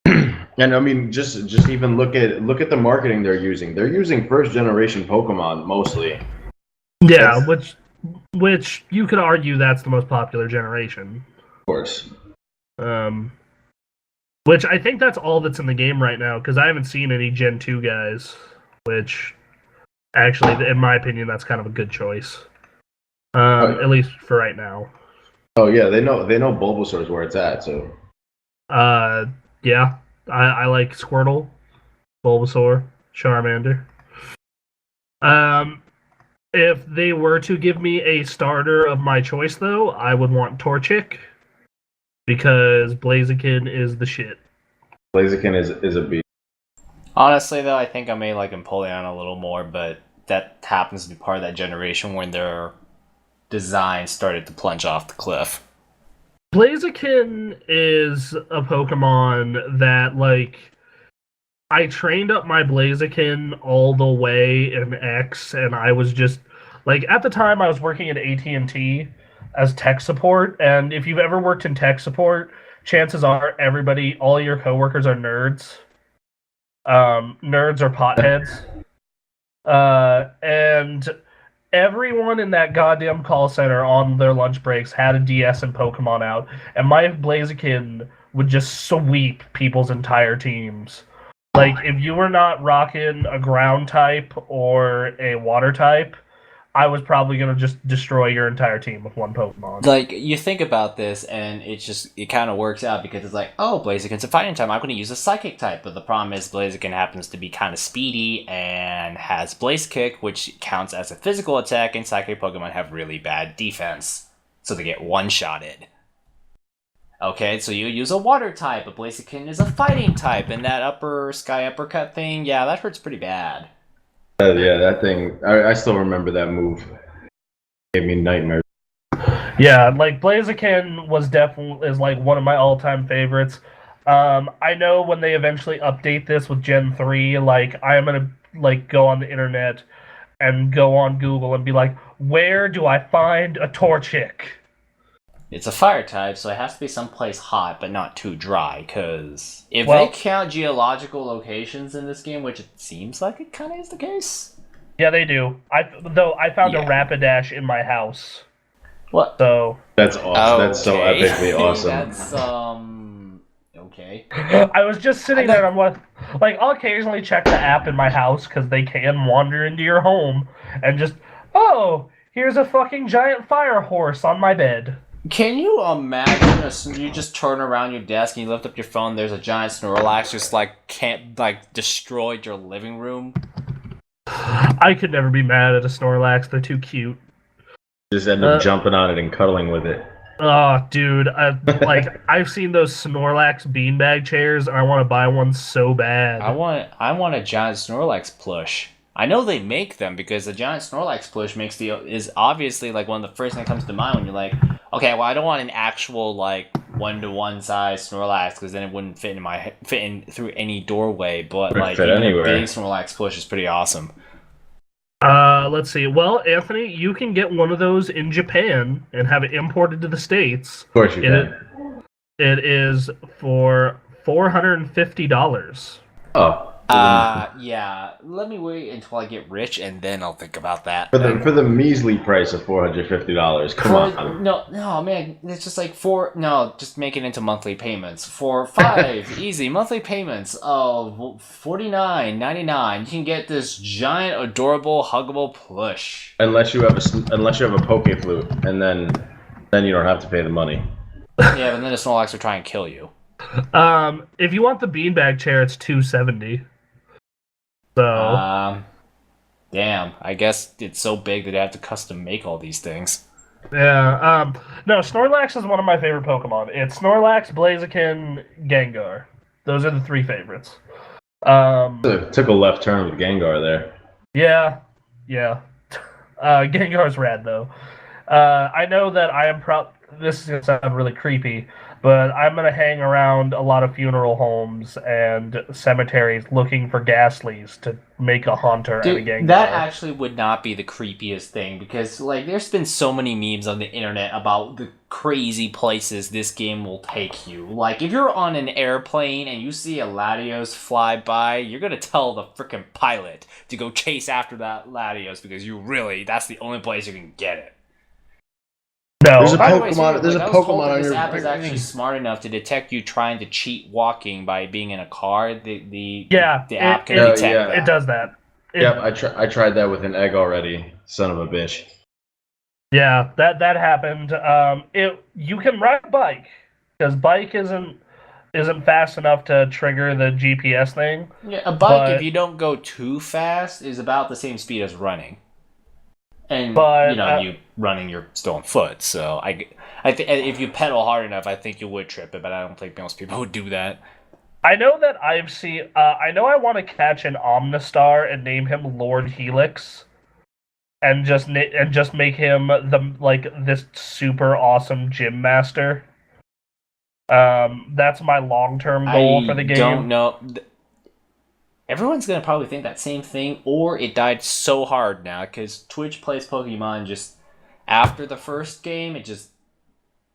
And I mean, just even look at the marketing they're using. They're using first generation Pokemon mostly. Yeah, Of which you could argue that's the most popular generation. course. Which I think that's all that's in the game right now because I haven't seen any Gen 2 guys, which actually, in my opinion, that's kind of a good choice. At least for right now. Oh yeah, they know Bulbasaur's where it's at. So Yeah, I like Squirtle, Bulbasaur, Charmander. If they were to give me a starter of my choice, though, I would want Torchic because Blaziken is the shit. Blaziken is a beast. Honestly, though, I think I may like Empoleon a little more, but that happens to be part of that generation when their design started to plunge off the cliff. Blaziken is a Pokemon that, like, I trained up my Blaziken all the way in X, and I was just, like, at the time I was working at AT&T as tech support, and if you've ever worked in tech support, chances are all your coworkers are nerds. Nerds or potheads. And everyone in that goddamn call center on their lunch breaks had a DS and Pokemon out, and my Blaziken would just sweep people's entire teams. Like, if you were not rocking a ground type or a water type, I was probably going to just destroy your entire team with one Pokemon. Like, you think about this, and it kind of works out because it's like, oh, Blaziken's a fighting type, I'm going to use a Psychic type. But the problem is Blaziken happens to be kind of speedy and has Blaze Kick, which counts as a physical attack, and Psychic Pokemon have really bad defense. So they get one-shotted. Okay, so you use a water type, but Blaziken is a fighting type, and that upper Sky Uppercut thing, yeah, that hurts pretty bad. Yeah, that thing. I still remember that move. Gave me nightmares. Yeah, like Blaziken is like one of my all-time favorites. I know when they eventually update this with Gen 3, like I am gonna like go on the internet and go on Google and be like, where do I find a Torchic? It's a fire type, so it has to be someplace hot, but not too dry, because if Well- they count geological locations in this game, which it seems like it kind of is the case. Yeah, they do. I found a Yeah. Rapidash in my house. What? So That's awesome. That's so Okay. epically awesome. That's, okay. I was just sitting there and I'll occasionally check the app in my house because they can wander into your home and just, oh, here's a fucking giant fire horse on my bed. Can you imagine you just turn around your desk and you lift up your phone, there's a giant Snorlax just destroyed your living room? I could never be mad at a Snorlax. They're too cute. Just end up jumping on it and cuddling with it. Oh, dude. I've seen those Snorlax beanbag chairs, and I want to buy one so bad. I want a giant Snorlax plush. I know they make them because the giant Snorlax plush is obviously like one of the first thing that comes to mind when you're like, okay, well I don't want an actual like 1-to-1 size Snorlax because then it wouldn't fit in through any doorway. But like even a big Snorlax plush is pretty awesome. Let's see. Well, Anthony, you can get one of those in Japan and have it imported to the States. Of course you can. It is for $450. Oh. Yeah. Let me wait until I get rich, and then I'll think about that. For the measly price of $450. Come on. No, man. It's just like just make it into monthly payments. For 5 easy monthly payments of $49.99, you can get this giant, adorable, huggable plush. Unless you have a Poke Flute, and then you don't have to pay the money. Yeah, but then the Snorlax will try and kill you. If you want the beanbag chair, it's $270. So. Damn. I guess it's so big that they have to custom make all these things. Yeah. No, Snorlax is one of my favorite Pokemon. It's Snorlax, Blaziken, Gengar. Those are the 3 favorites. Took a left turn with Gengar there. Yeah. Gengar's rad though. I know that I am this is gonna sound really creepy, but I'm gonna hang around a lot of funeral homes and cemeteries looking for Ghastlies to make a Haunter and a Gengar. That actually would not be the creepiest thing, because like there's been so many memes on the internet about the crazy places this game will take you. Like if you're on an airplane and you see a Latios fly by, you're gonna tell the freaking pilot to go chase after that Latios, because that's the only place you can get it. No, there's a Pokemon. There's a Pokemon on your. This app is actually smart enough to detect you trying to cheat walking by being in a car. The app can detect that. It does that. Yep, I tried that with an egg already. Son of a bitch. Yeah, that happened. You can ride a bike, because bike isn't fast enough to trigger the GPS thing. Yeah, a bike, if you don't go too fast, is about the same speed as running. And you running, you're still on foot. So I think if you pedal hard enough, I think you would trip it. But I don't think most people would do that. I know that I've seen. I know I want to catch an Omnistar and name him Lord Helix, and just make him this super awesome gym master. That's my long-term goal for the game. I don't know. Everyone's going to probably think that same thing, or it died so hard now, because Twitch Plays Pokemon just, after the first game,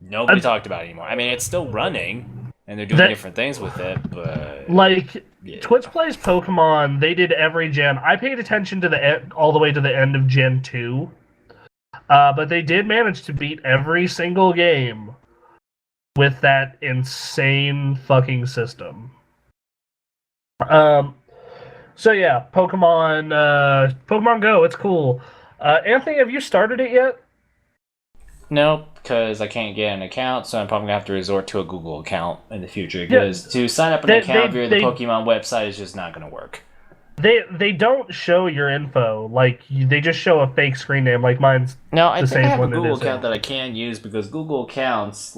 nobody talked about it anymore. I mean, it's still running, and they're doing different things with it, but... Twitch Plays Pokemon, they did every gen. I paid attention to all the way to the end of Gen 2, but they did manage to beat every single game with that insane fucking system. So yeah, Pokemon Go, it's cool. Anthony, have you started it yet? Nope, because I can't get an account, so I'm probably going to have to resort to a Google account in the future, because to sign up an account via the Pokemon website is just not going to work. They don't show your info, they just show a fake screen name, like mine's I think I have a Google account that I can use, because Google accounts,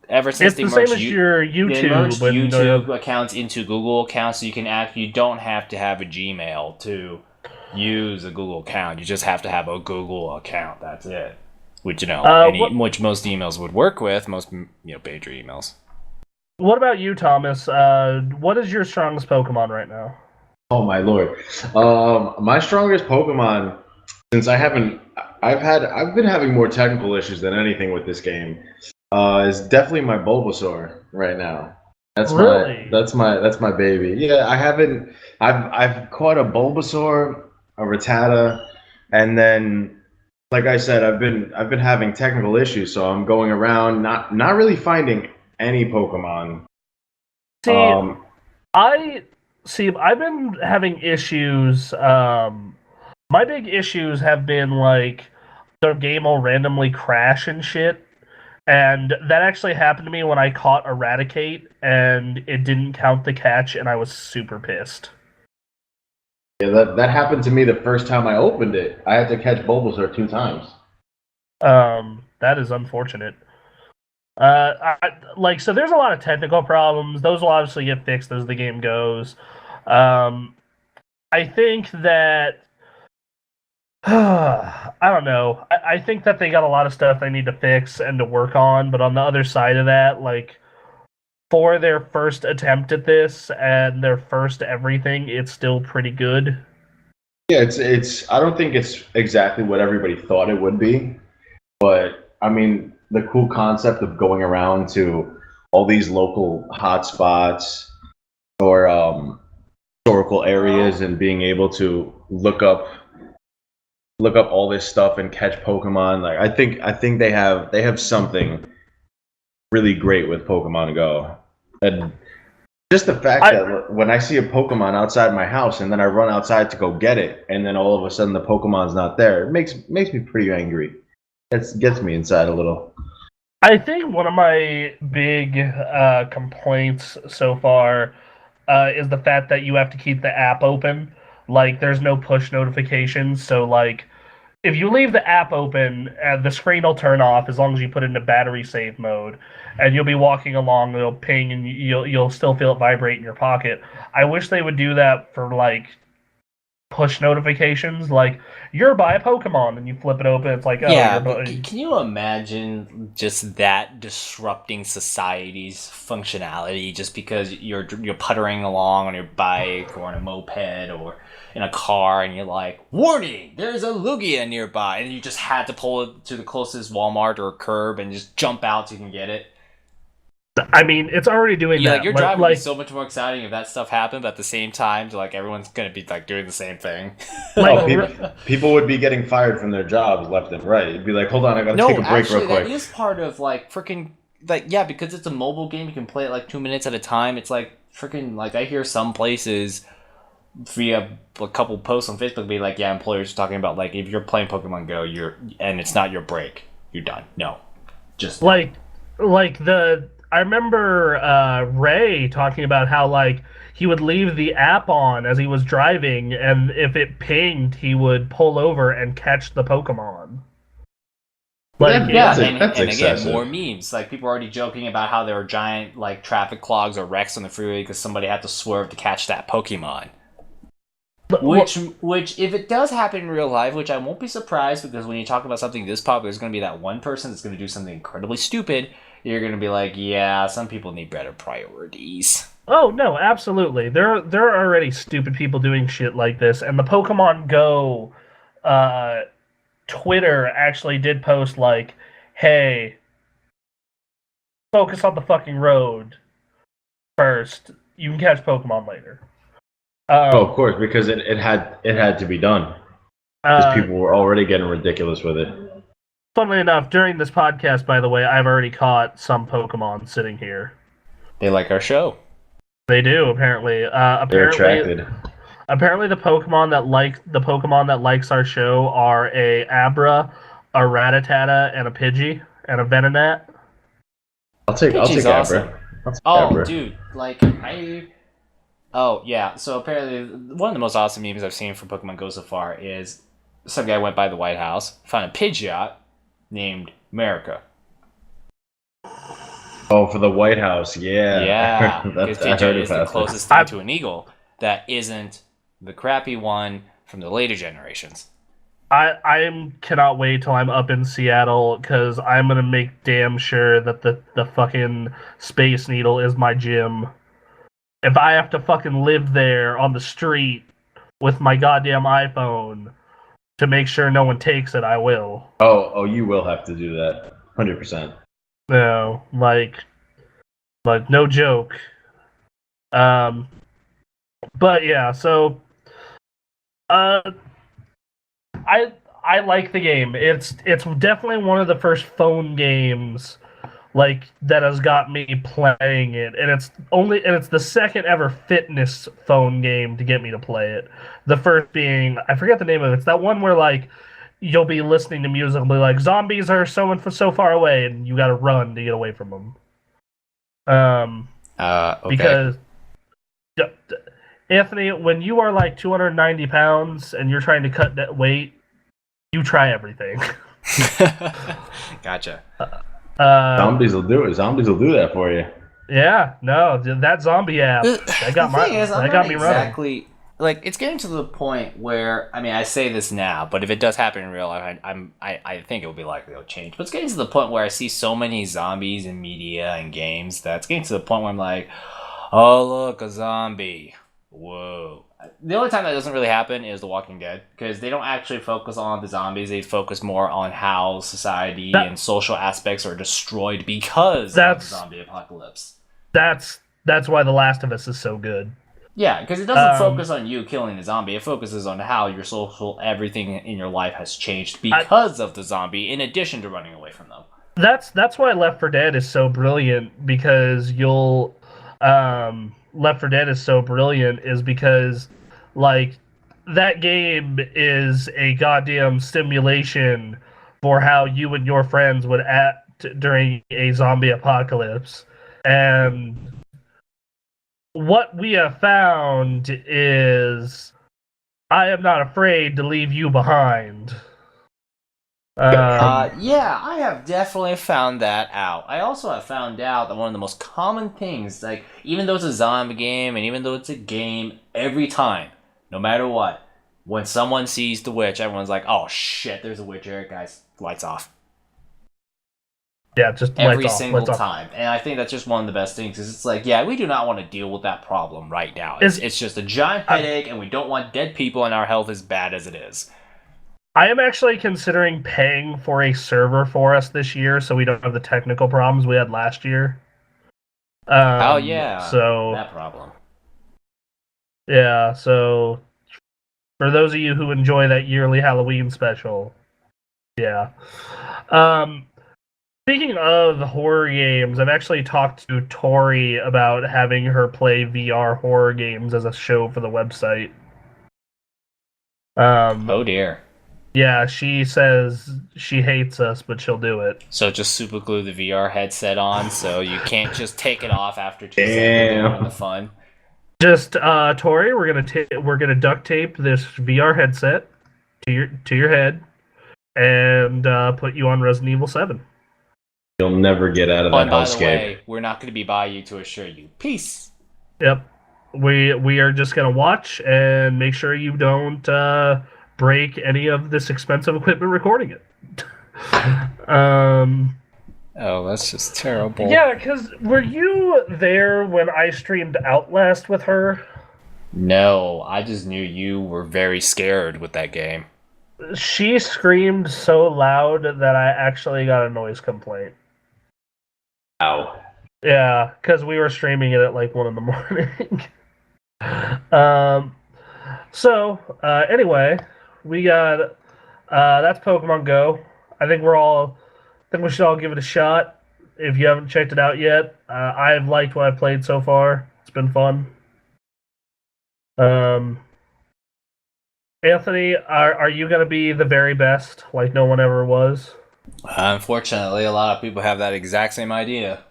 ever since it's the same as your YouTube. They merged YouTube accounts into Google accounts, so you don't have to have a Gmail to use a Google account. You just have to have a Google account. That's it. Which which most emails would work with, most pager emails. What about you, Thomas? What is your strongest Pokemon right now? Oh my lord! My strongest Pokemon, since I've been having more technical issues than anything with this game. Is definitely my Bulbasaur right now. That's my baby. Yeah, I've caught a Bulbasaur, a Rattata, and then like I said, I've been having technical issues, so I'm going around not really finding any Pokemon. I've been having issues. My big issues have been the game will randomly crash and shit. And that actually happened to me when I caught Eradicate, and it didn't count the catch, and I was super pissed. Yeah, that happened to me the first time I opened it. I had to catch Bulbasaur 2 times. That is unfortunate. So there's a lot of technical problems. Those will obviously get fixed as the game goes. I think that... I don't know. I think that they got a lot of stuff they need to fix and to work on, but on the other side of that, for their first attempt at this and their first everything, it's still pretty good. Yeah, it's. I don't think it's exactly what everybody thought it would be, but I mean, the cool concept of going around to all these local hotspots or historical areas and being able to look up all this stuff and catch Pokemon. Like I think they have something really great with Pokemon Go. And just the fact that when I see a Pokemon outside my house and then I run outside to go get it, and then all of a sudden the Pokemon's not there, it makes me pretty angry. It gets me inside a little. I think one of my big complaints so far is the fact that you have to keep the app open. Like, there's no push notifications, so like, if you leave the app open, the screen will turn off as long as you put it into battery save mode, and you'll be walking along, it'll ping, and you'll still feel it vibrate in your pocket. I wish they would do that for like push notifications, like you're by a Pokemon, and you flip it open, it's like, oh, yeah, you're but can you imagine just that disrupting society's functionality just because you're puttering along on your bike or on a moped or in a car and you're like, warning, there's a Lugia nearby, and you just had to pull it to the closest Walmart or curb and just jump out so you can get it? I mean, it's already doing that. Like, your drive would be so much more exciting if that stuff happened, but at the same time, like, everyone's gonna be like doing the same thing. People would be getting fired from their jobs left and right. It'd be like, hold on, I gotta take a break real quick. That is part of like freaking like, yeah, because it's a mobile game, you can play it like 2 minutes at a time. It's like freaking like, I hear some places via a couple posts on Facebook be like, yeah, employers are talking about like, if you're playing Pokemon Go, and it's not your break, you're done. No, just like I remember Ray talking about how like he would leave the app on as he was driving, and if it pinged, he would pull over and catch the Pokemon. Like, and again, more memes. Like, people are already joking about how there were giant like traffic clogs or wrecks on the freeway because somebody had to swerve to catch that Pokemon. Which, if it does happen in real life, which I won't be surprised, because when you talk about something this popular, there's going to be that one person that's going to do something incredibly stupid. You're going to be like, yeah, some people need better priorities. Oh, no, absolutely. There are already stupid people doing shit like this, and the Pokemon Go Twitter actually did post like, hey, focus on the fucking road first. You can catch Pokemon later. Of course, because it had to be done. Because people were already getting ridiculous with it. Funnily enough, during this podcast, by the way, I've already caught some Pokemon sitting here. They like our show. They do, apparently. They're attracted. Apparently, the Pokemon that likes our show are a Abra, a Rattata, and a Pidgey, and a Venonat. I'll take awesome. Abra. Abra. Dude, like Oh, yeah. So apparently, one of the most awesome memes I've seen from Pokemon Go so far is some guy went by the White House, found a Pidgeot named America. Oh, for the White House, yeah. Yeah, because Pidgeot is the closest thing to an eagle that isn't the crappy one from the later generations. I cannot wait till I'm up in Seattle, because I'm going to make damn sure that the fucking Space Needle is my gym. If I have to fucking live there on the street with my goddamn iPhone to make sure no one takes it, I will. Oh, you will have to do that. 100%. No, like no joke. But yeah, so I like the game. It's definitely one of the first phone games like that has got me playing it, and it's the second ever fitness phone game to get me to play it. The first being, I forget the name of it. It's that one where like you'll be listening to music and be like, zombies are so far away, and you got to run to get away from them. Okay. Because Anthony, when you are like 290 pounds and you're trying to cut that weight, you try everything. Gotcha. Zombies will do it. Zombies will do that for you. Yeah, no, that zombie app that got me running. Like, it's getting to the point where, I mean, I say this now, but if it does happen in real life, I think it will be likely to change. But it's getting to the point where I see so many zombies in media and games that it's getting to the point where I'm like, oh, look, a zombie. Whoa. The only time that doesn't really happen is The Walking Dead, because they don't actually focus on the zombies. They focus more on how society and social aspects are destroyed because of the zombie apocalypse. That's why The Last of Us is so good. Yeah, because it doesn't focus on you killing the zombie. It focuses on how your social, everything in your life has changed because of the zombie, in addition to running away from them. That's why Left 4 Dead is so brilliant, because Left 4 Dead is so brilliant is because, like, that game is a goddamn simulation for how you and your friends would act during a zombie apocalypse. And what we have found is I am not afraid to leave you behind. Yeah, I have definitely found that out. I also have found out that one of the most common things, like, even though it's a zombie game and even though it's a game, every time, no matter what, when someone sees the witch, everyone's like, oh shit, there's a witch here, guys, lights off. Yeah, just every single time. And I think that's just one of the best things, because it's like, yeah, we do not want to deal with that problem right now. It's just a giant headache, and we don't want dead people, and our health is bad as it is. I am actually considering paying for a server for us this year, so we don't have the technical problems we had last year. Oh yeah, so that problem. Yeah, so for those of you who enjoy that yearly Halloween special, yeah. Speaking of horror games, I've actually talked to Tori about having her play VR horror games as a show for the website. Oh dear. Yeah, she says she hates us, but she'll do it. So just super glue the VR headset on, so you can't just take it off after 2 seconds to ruin the fun. Just Tori, we're gonna duct tape this VR headset to your head, and put you on Resident Evil 7. You'll never get out of that hellscape. By the way, we're not going to be by you to assure you. Peace. Yep, we are just gonna watch and make sure you don't break any of this expensive equipment recording it. Oh, that's just terrible. Yeah, because were you there when I streamed Outlast with her? No, I just knew you were very scared with that game. She screamed so loud that I actually got a noise complaint. Ow. Yeah, because we were streaming it at like 1 a.m. Anyway, we got that's Pokemon Go. I think we should all give it a shot. If you haven't checked it out yet, I've liked what I've played so far. It's been fun. Anthony, are you going to be the very best, like no one ever was? Unfortunately, a lot of people have that exact same idea.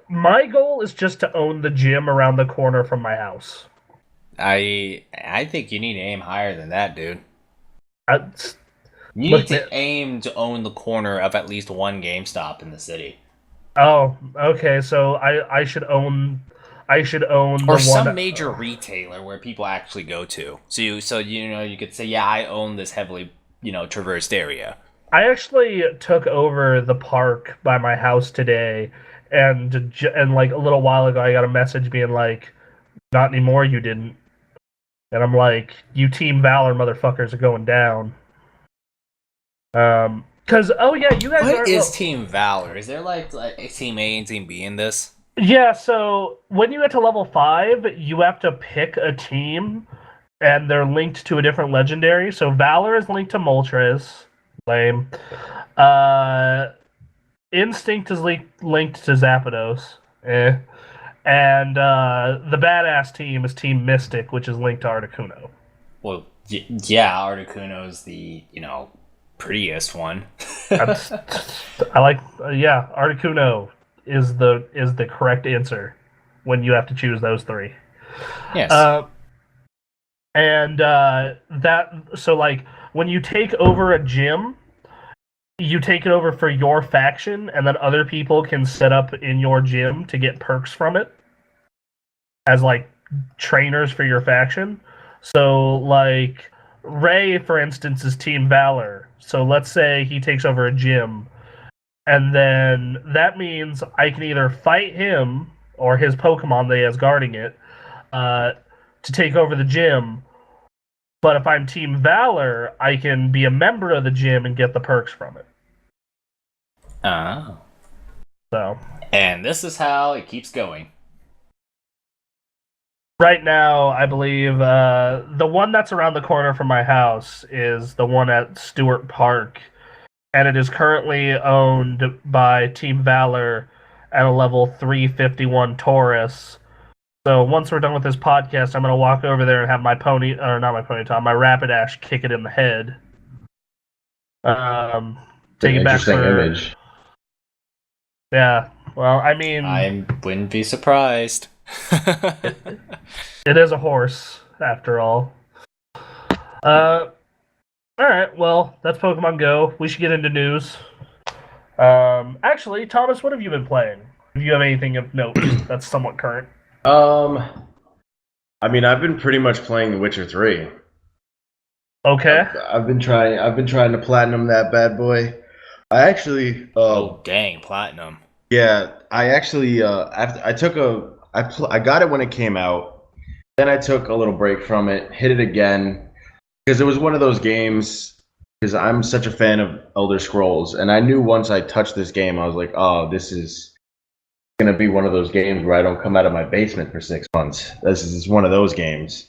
My goal is just to own the gym around the corner from my house. I think you need to aim higher than that, dude. You need to aim to own the corner of at least one GameStop in the city. Oh, okay. So I should own or some major retailer where people actually go to. So you could say, yeah, I own this heavily traversed area. I actually took over the park by my house today, and like a little while ago, I got a message being like, "Not anymore, you didn't." And I'm like, "You Team Valor motherfuckers are going down." Because you guys. What is Team Valor? Is there like a Team A and Team B in this? Yeah, so when you get to level 5, you have to pick a team, and they're linked to a different legendary. So Valor is linked to Moltres. Lame. Instinct is linked to Zapdos. And the badass team is Team Mystic, which is linked to Articuno. Well, yeah, Articuno is the, prettiest one. Articuno is the correct answer when you have to choose those 3. Yes. When you take over a gym, you take it over for your faction, and then other people can set up in your gym to get perks from it as like trainers for your faction. So like Ray, for instance, is Team Valor. So let's say he takes over a gym, and then that means I can either fight him or his Pokemon that he has guarding it, to take over the gym. But if I'm Team Valor, I can be a member of the gym and get the perks from it. Oh. So. And this is how it keeps going. Right now, I believe the one that's around the corner from my house is the one at Stewart Park, and it is currently owned by Team Valor at a level 351 Taurus. So once we're done with this podcast, I'm going to walk over there and have my my Rapidash kick it in the head. Take it back for... Interesting image. Yeah, well, I mean... I wouldn't be surprised. It is a horse, after all. Alright, well, that's Pokemon Go. We should get into news. Actually, Thomas, what have you been playing? If you have anything of note that's somewhat current. I mean, I've been pretty much playing The Witcher 3. Okay. I've been trying to platinum that bad boy. I actually oh dang, platinum. Yeah, I actually I got it when it came out. Then I took a little break from it, hit it again because it was one of those games, because I'm such a fan of Elder Scrolls, and I knew once I touched this game, I was like, oh, this is gonna be one of those games where I don't come out of my basement for 6 months. This is one of those games.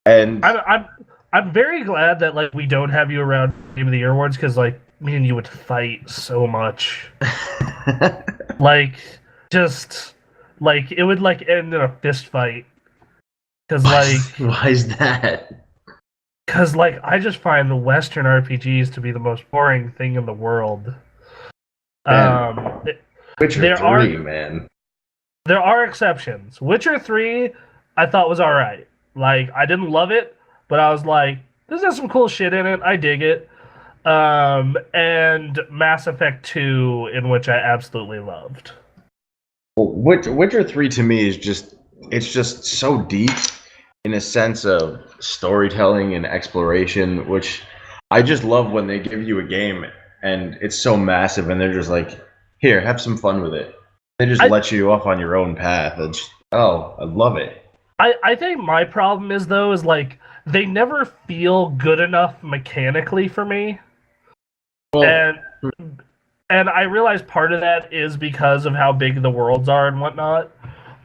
And I'm very glad that like we don't have you around Game of the Year awards, because like me and you would fight so much. Like just like it would like end in a fist fight. Because like why is that? Because like I just find the Western RPGs to be the most boring thing in the world. Witcher 3, man. There are exceptions. Witcher 3, I thought was alright. Like, I didn't love it, but I was like, this has some cool shit in it. I dig it. And Mass Effect 2, in which I absolutely loved. Well, Witcher 3 to me is just so deep in a sense of storytelling and exploration, which I just love when they give you a game and it's so massive and they're just like, here, have some fun with it. They just let you off on your own path. I love it. I think my problem is, though, is like, they never feel good enough mechanically for me. Well, and I realize part of that is because of how big the worlds are and whatnot.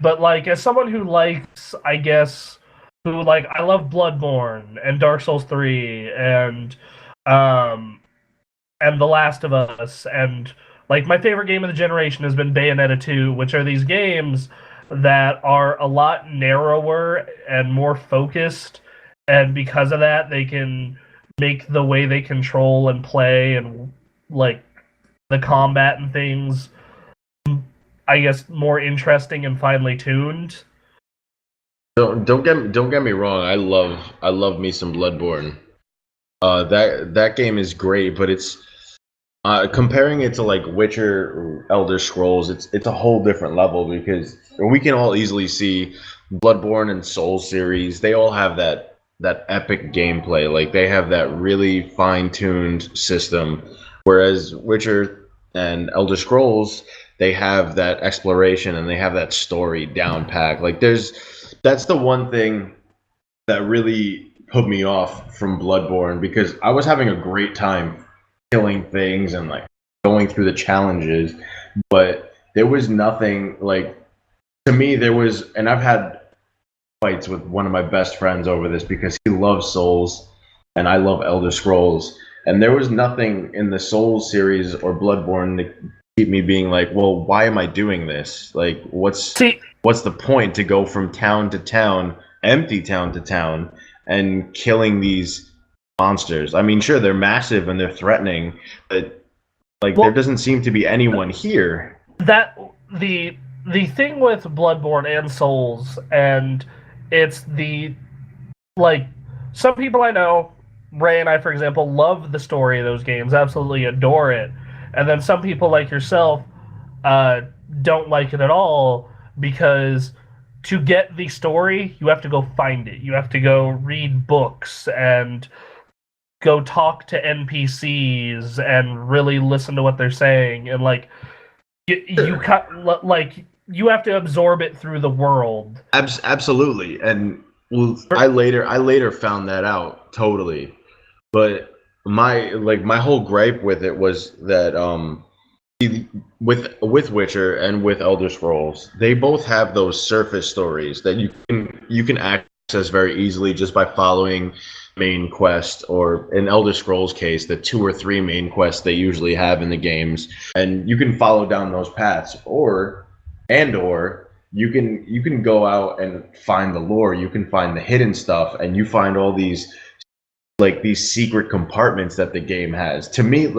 But like, as someone who likes, I guess, I love Bloodborne and Dark Souls 3 and The Last of Us, and like my favorite game of the generation has been Bayonetta 2, which are these games that are a lot narrower and more focused, and because of that, they can make the way they control and play and like the combat and things, I guess, more interesting and finely tuned. Don't get me wrong. I love me some Bloodborne. That game is great, but it's comparing it to like Witcher or Elder Scrolls, it's a whole different level, because we can all easily see Bloodborne and Souls series. They all have that epic gameplay. Like they have that really fine-tuned system, whereas Witcher and Elder Scrolls, they have that exploration and they have that story down packed. Like that's the one thing that really put me off from Bloodborne, because I was having a great time killing things and like going through the challenges, but there was nothing like, to me there was, and I've had fights with one of my best friends over this because he loves Souls and I love Elder Scrolls, and there was nothing in the Souls series or Bloodborne to keep me being like, well, why am I doing this? Like what's the point to go from town to town, empty town to town, and killing these monsters? I mean, sure, they're massive and they're threatening, but like there doesn't seem to be anyone here. That the thing with Bloodborne and Souls, and it's the like, some people I know, Ray and I, for example, love the story of those games, absolutely adore it, and then some people like yourself don't like it at all, because to get the story, you have to go find it. You have to go read books and go talk to NPCs and really listen to what they're saying, and like you have to absorb it through the world. Absolutely, and Well, I later found that out totally, but my whole gripe with it was that with Witcher and with Elder Scrolls, they both have those surface stories that you can access very easily just by following main quest, or in Elder Scrolls case, the 2 or 3 main quests they usually have in the games, and you can follow down those paths, or you can go out and find the lore, you can find the hidden stuff, and you find all these secret compartments that the game has. To me,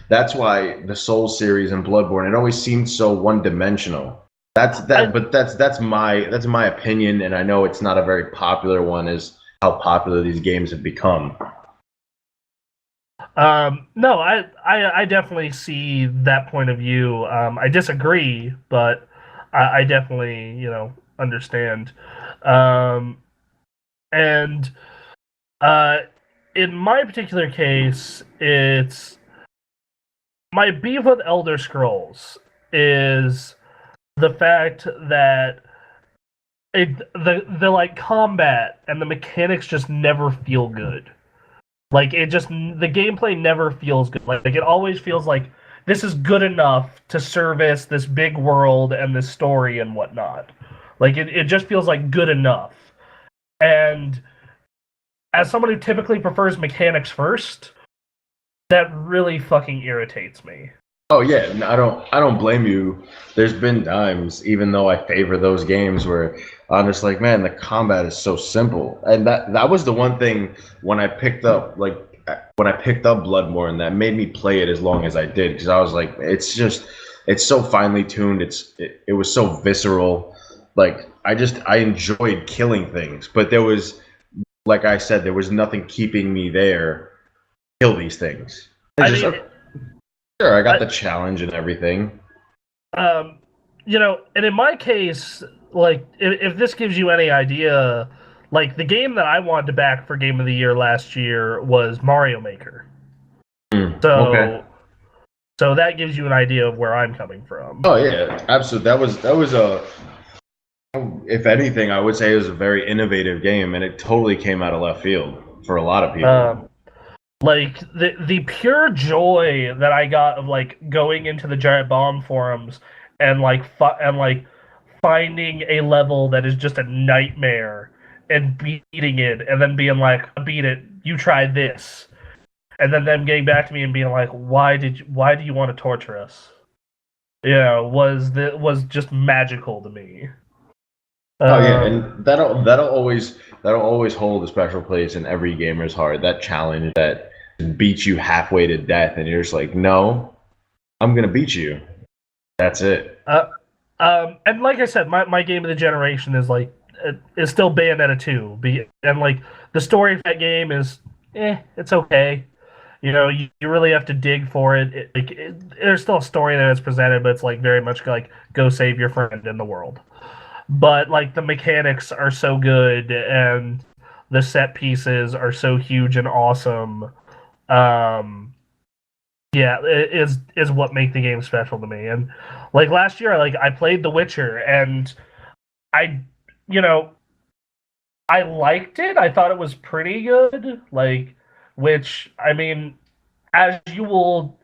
that's why the Souls series and Bloodborne, it always seemed so one-dimensional. That's my opinion, and I know it's not a very popular one, as how popular these games have become. No, I definitely see that point of view. I disagree, but I definitely, understand. Um, and uh, in my particular case, it's my beef with Elder Scrolls is the fact that the like combat and the mechanics just never feel good. Like the gameplay never feels good. Like it always feels like this is good enough to service this big world and this story and whatnot. Like it just feels like good enough. And as someone who typically prefers mechanics first, that really fucking irritates me. Oh yeah, and I don't blame you. There's been times, even though I favor those games, where I'm just like, man, the combat is so simple, and that was the one thing when I picked up Bloodborne that made me play it as long as I did, because I was like, it's so finely tuned. It was so visceral. Like I enjoyed killing things, but there was, like I said, there was nothing keeping me there. Kill these things. Sure, I got the challenge and everything. Um, and in my case, like, if this gives you any idea, like, the game that I wanted to back for Game of the Year last year was Mario Maker. Okay. So that gives you an idea of where I'm coming from. Oh yeah, absolutely. That was if anything, I would say it was a very innovative game, and it totally came out of left field for a lot of people. Like the pure joy that I got of like going into the Giant Bomb forums and like finding a level that is just a nightmare and beating it, and then being like, beat it, you try this, and then them getting back to me and being like, why do you want to torture us? Was just magical to me. Oh yeah, and that'll always hold a special place in every gamer's heart. That challenge that beats you halfway to death, and you're just like, no, I'm gonna beat you. That's it. And like I said, my game of the generation is still Bayonetta 2. And like the story of that game is, it's okay. You really have to dig for it. There's still a story that is presented, but it's like very much like go save your friend in the world. But like the mechanics are so good, and the set pieces are so huge and awesome. Um, yeah, it is what make the game special to me. And like last year, like I played The Witcher, and I, you know, I liked it. I thought it was pretty good. Like, which I mean, as you will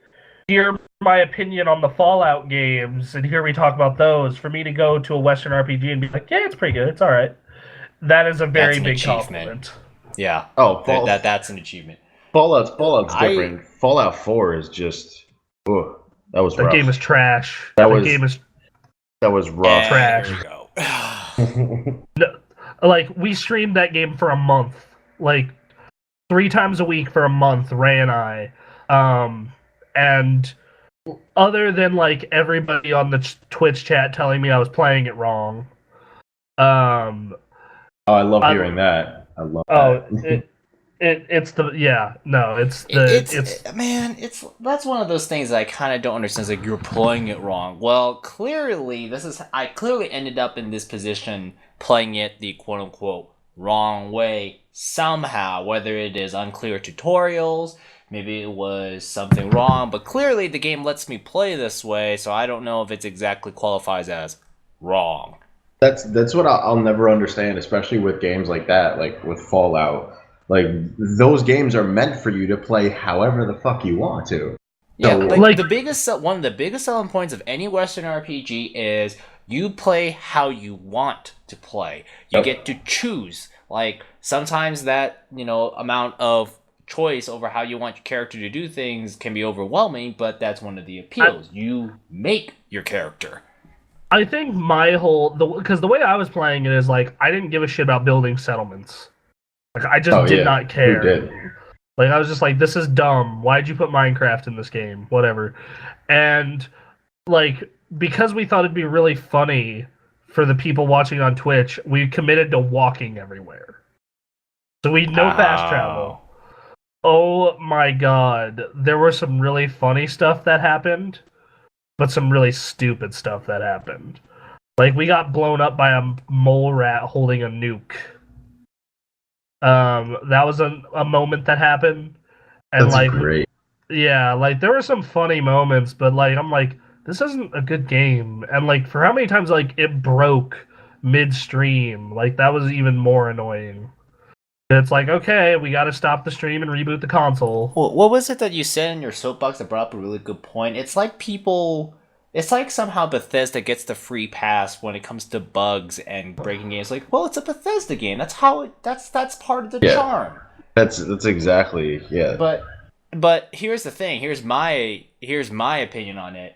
hear my opinion on the Fallout games and hear me talk about those, for me to go to a Western RPG and be like, yeah, it's pretty good, it's all right. That is a very big compliment. Yeah. Oh, that's an achievement. Fallout's different. Fallout 4 is just, that was rough. The game is trash. That was rough. Trash. There we go. No, like we streamed that game for a month, like 3 times a week for a month. Ray and I, and other than like everybody on the Twitch chat telling me I was playing it wrong. Oh, I love hearing that. I love that. It's that's one of those things that I kind of don't understand. It's like, you're playing it wrong. Well, clearly I clearly ended up in this position playing it the quote unquote wrong way somehow, whether it is unclear tutorials, maybe it was something wrong, but clearly the game lets me play this way, so I don't know if it exactly qualifies as wrong. That's what I'll never understand, especially with games like that, like with Fallout. Like those games are meant for you to play however the fuck you want to. Yeah, So like Like, one of the biggest selling points of any Western RPG is you play how you want to play. You get to choose. Like sometimes that, amount of choice over how you want your character to do things can be overwhelming, but that's one of the appeals. You make your character. I think my whole because the way I was playing it is like I didn't give a shit about building settlements. Like I just oh did yeah, not who care. did? Like I was just like, this is dumb. Why'd you put Minecraft in this game? Whatever. And like because we thought it'd be really funny for the people watching on Twitch, we committed to walking everywhere. So we no fast travel. Oh my god, there was some really funny stuff that happened, but some really stupid stuff that happened. Like we got blown up by a mole rat holding a nuke. That was a moment that happened, and That's like great. yeah, like there were some funny moments, but like I'm like this isn't a good game, and like for how many times like it broke midstream, like that was even more annoying. It's like okay, we got to stop the stream and reboot the console. Well, what was it that you said in your soapbox that brought up a really good point? It's like somehow Bethesda gets the free pass when it comes to bugs and breaking games. Like, well, it's a Bethesda game. That's part of the Yeah. charm. That's exactly But here's the thing. Here's my opinion on it.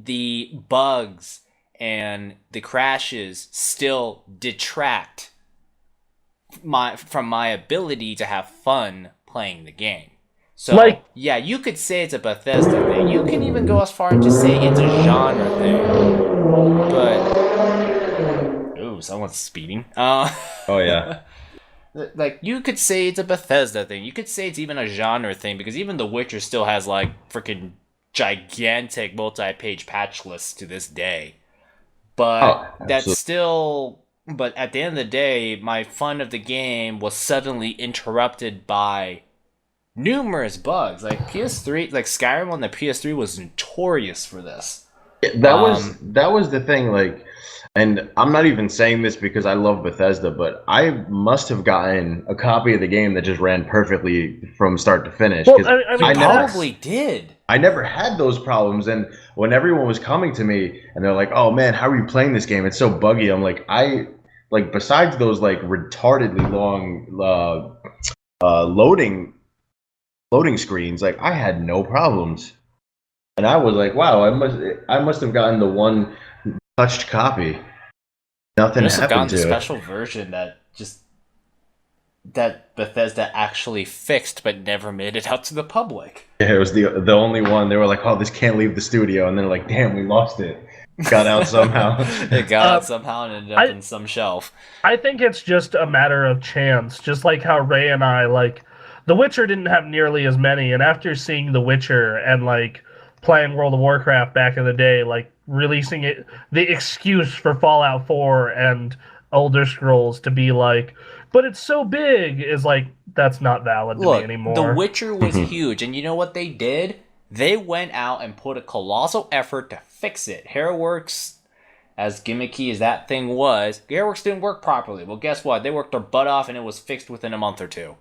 The bugs and the crashes still detract from my ability to have fun playing the game. So, Like- yeah, you could say it's a Bethesda thing. You can even go as far as to say it's a genre thing. But ooh, someone's speeding. Oh yeah. Like you could say it's a Bethesda thing. You could say it's even a genre thing because even The Witcher still has like freaking gigantic multi-page patch lists to this day. But that's still. But at the end of the day, my fun of the game was suddenly interrupted by numerous bugs. Like PS3, like Skyrim on the PS3 was notorious for this. That was the thing, like, and I'm not even saying this because I love Bethesda, but I must have gotten a copy of the game that just ran perfectly from start to finish. Well, 'Cause I mean, Probably did. I never had those problems, and when everyone was coming to me and they're like, "Oh man, how are you playing this game? It's so buggy." I'm like, besides those like retardedly long loading screens, like I had no problems, and I was like, "Wow, I must have gotten the one touched copy. Nothing You must have gotten happened the to it." special version that Bethesda actually fixed but never made it out to the public. Yeah, it was the only one. They were like, "Oh, this can't leave the studio," and they're like, "Damn, we lost it." Got out somehow. It got out somehow and ended up in some shelf. I think it's just a matter of chance, just like how Ray and I like The Witcher didn't have nearly as many, and after seeing The Witcher and like playing World of Warcraft back in the day, like releasing it, the excuse for Fallout 4 and Elder Scrolls to be like, but it's so big is like that's not valid to me anymore. The Witcher was huge, and you know what they did? They went out and put a colossal effort to fix it. Hairworks, as gimmicky as that thing was, Hairworks didn't work properly. Well, guess what? They worked their butt off, and it was fixed within a month or two.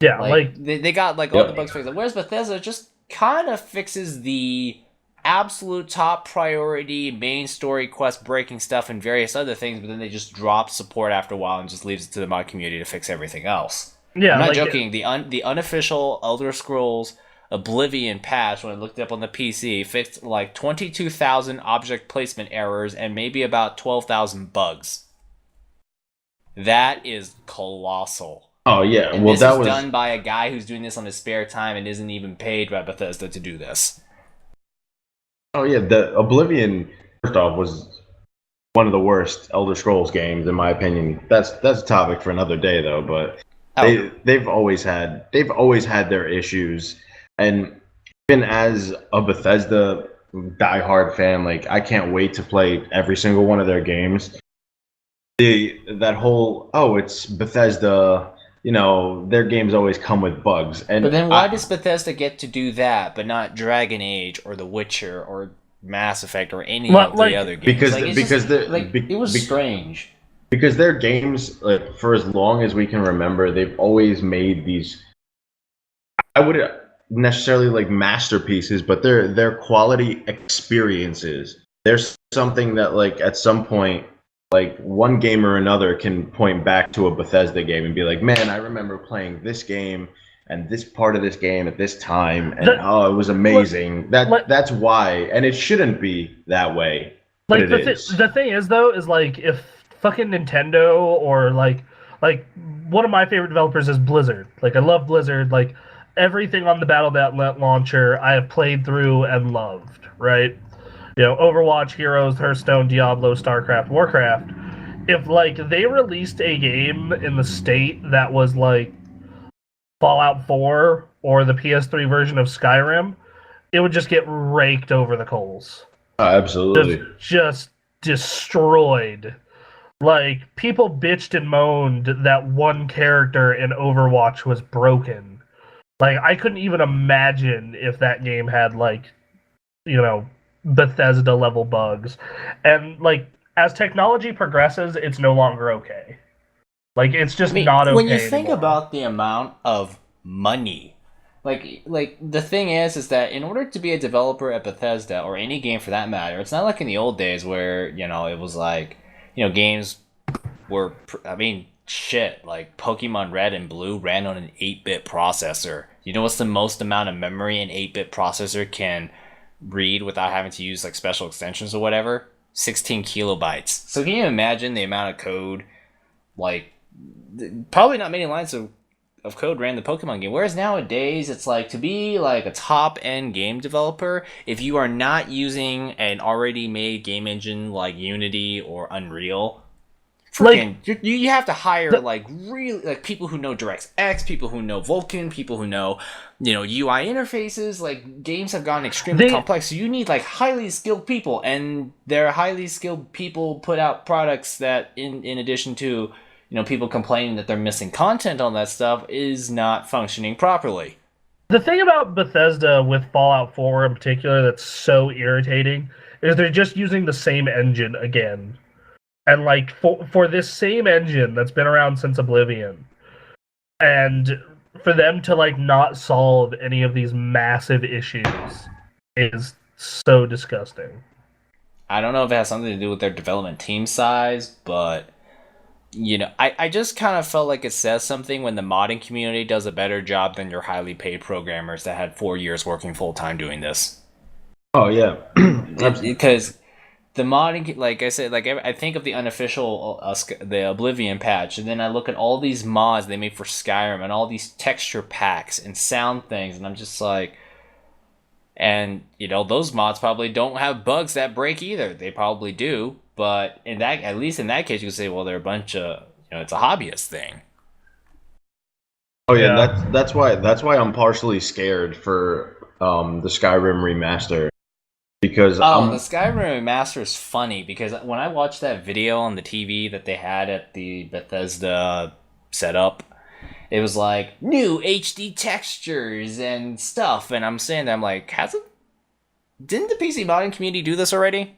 Yeah, they got like all the bugs fixed. Whereas Bethesda just kind of fixes the absolute top priority main story quest breaking stuff and various other things, but then they just drop support after a while and just leaves it to the mod community to fix everything else. Yeah, I'm not joking. The unofficial Elder Scrolls Oblivion patch, when I looked it up on the PC, fixed like 22,000 object placement errors and maybe about 12,000 bugs. That is colossal. Oh yeah, And well this that is was done by a guy who's doing this on his spare time and isn't even paid by Bethesda to do this. Oh yeah, the Oblivion first off was one of the worst Elder Scrolls games in my opinion. That's a topic for another day though, but they've always had their issues, and even as a Bethesda diehard fan, like I can't wait to play every single one of their games. That whole it's Bethesda, their games always come with bugs. And but then why does Bethesda get to do that, but not Dragon Age or The Witcher or Mass Effect or any Well, of like- the other games. Because Like, it's because just, the like, it was strange. because their games, like, for as long as we can remember, they've always made these. I wouldn't necessarily like masterpieces, but they're quality experiences. There's something that, like, at some point, like, one game or another can point back to a Bethesda game and be like, man, I remember playing this game and this part of this game at this time, and oh, it was amazing. That's why, and it shouldn't be that way, but Like it is. the thing is though is like if fucking Nintendo or like one of my favorite developers is Blizzard. Like I love Blizzard. Like everything on the Battle.net launcher I have played through and loved. Right? You know, Overwatch, Heroes, Hearthstone, Diablo, StarCraft, Warcraft. If like they released a game in the state that was like Fallout 4 or the PS3 version of Skyrim, it would just get raked over the coals. Absolutely. Just destroyed. Like people bitched and moaned that one character in Overwatch was broken. Like I couldn't even imagine if that game had like, you know, Bethesda level bugs. And like as technology progresses, it's no longer okay. Like it's just not okay when you think anymore. about the amount of money, like the thing is that in order to be a developer at Bethesda or any game for that matter, it's not like in the old days where, you know, it was like, you know, games were, I mean, shit, like Pokemon Red and Blue ran on an 8-bit processor. You know what's the most amount of memory an 8-bit processor can read without having to use like special extensions or whatever? 16 kilobytes. So can you imagine the amount of code? Like, probably not many lines of code ran the Pokemon game. Whereas nowadays, it's like, to be like a top-end game developer, if you are not using an already made game engine like Unity or Unreal, freaking, you have to hire like really like people who know DirectX, people who know Vulkan, people who know, you know, UI interfaces. Like, games have gotten extremely complex, so you need like highly skilled people, and their highly skilled people put out products that, in addition to, you know, people complaining that they're missing content on that stuff, is not functioning properly. The thing about Bethesda with Fallout 4 in particular that's so irritating is they're just using the same engine again. And like for this same engine that's been around since Oblivion, and for them to like not solve any of these massive issues is so disgusting. I don't know if it has something to do with their development team size, but, you know, I just kind of felt like it says something when the modding community does a better job than your highly paid programmers that had 4 years working full-time doing this. Oh, yeah. Because the modding, like I said, like I think of the unofficial, the Oblivion patch, and then I look at all these mods they made for Skyrim and all these texture packs and sound things, and I'm just like, and, you know, those mods probably don't have bugs that break either. They probably do, but in that, at least in that case, you could say, well, they're a bunch of, you know, it's a hobbyist thing. Oh yeah, that's why I'm partially scared for the Skyrim remaster, because the Skyrim remaster is funny because when I watched that video on the TV that they had at the Bethesda setup, it was like new HD textures and stuff, and I'm saying that, I'm like, didn't the PC modding community do this already?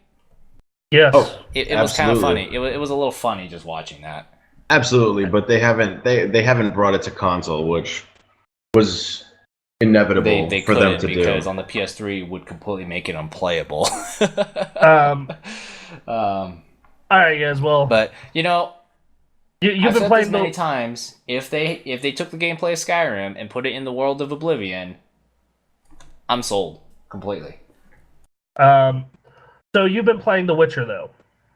Yes. Oh, it was kind of funny. It was a little funny just watching that. Absolutely, but they haven't brought it to console, which was inevitable They for them to because do. on the PS3 would completely make it unplayable. All right, guys. Well, but, you know, you've I've been said playing this many times. If they took the gameplay of Skyrim and put it in the world of Oblivion, I'm sold completely. So you've been playing The Witcher though.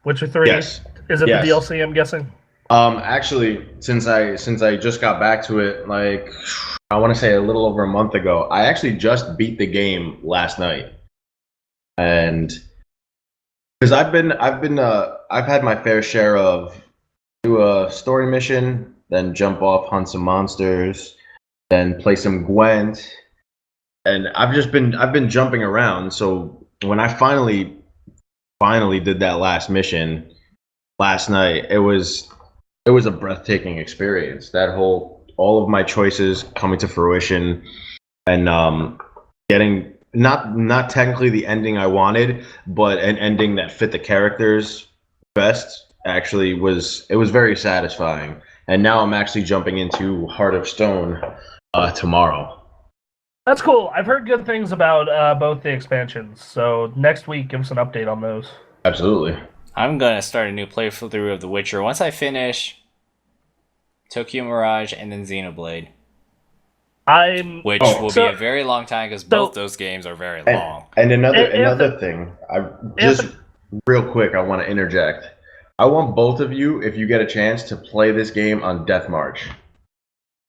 Witcher 3. Yes. Is it Yes. the DLC? I'm guessing. Actually, since I just got back to it, like, I want to say a little over a month ago, I actually just beat the game last night, and because I've had my fair share of do a story mission, then jump off, hunt some monsters, then play some Gwent, and I've been jumping around. So when I finally did that last mission last night, it was a breathtaking experience. All of my choices coming to fruition, and getting not technically the ending I wanted, but an ending that fit the characters best. Actually, it was very satisfying. And now I'm actually jumping into Heart of Stone tomorrow. That's cool. I've heard good things about both the expansions. So next week, give us an update on those. Absolutely. I'm gonna start a new playthrough of The Witcher once I finish Tokyo Mirage and then Xenoblade, which will be a very long time because both those games are very long. And another thing, real quick, I want to interject. I want both of you, if you get a chance, to play this game on Death March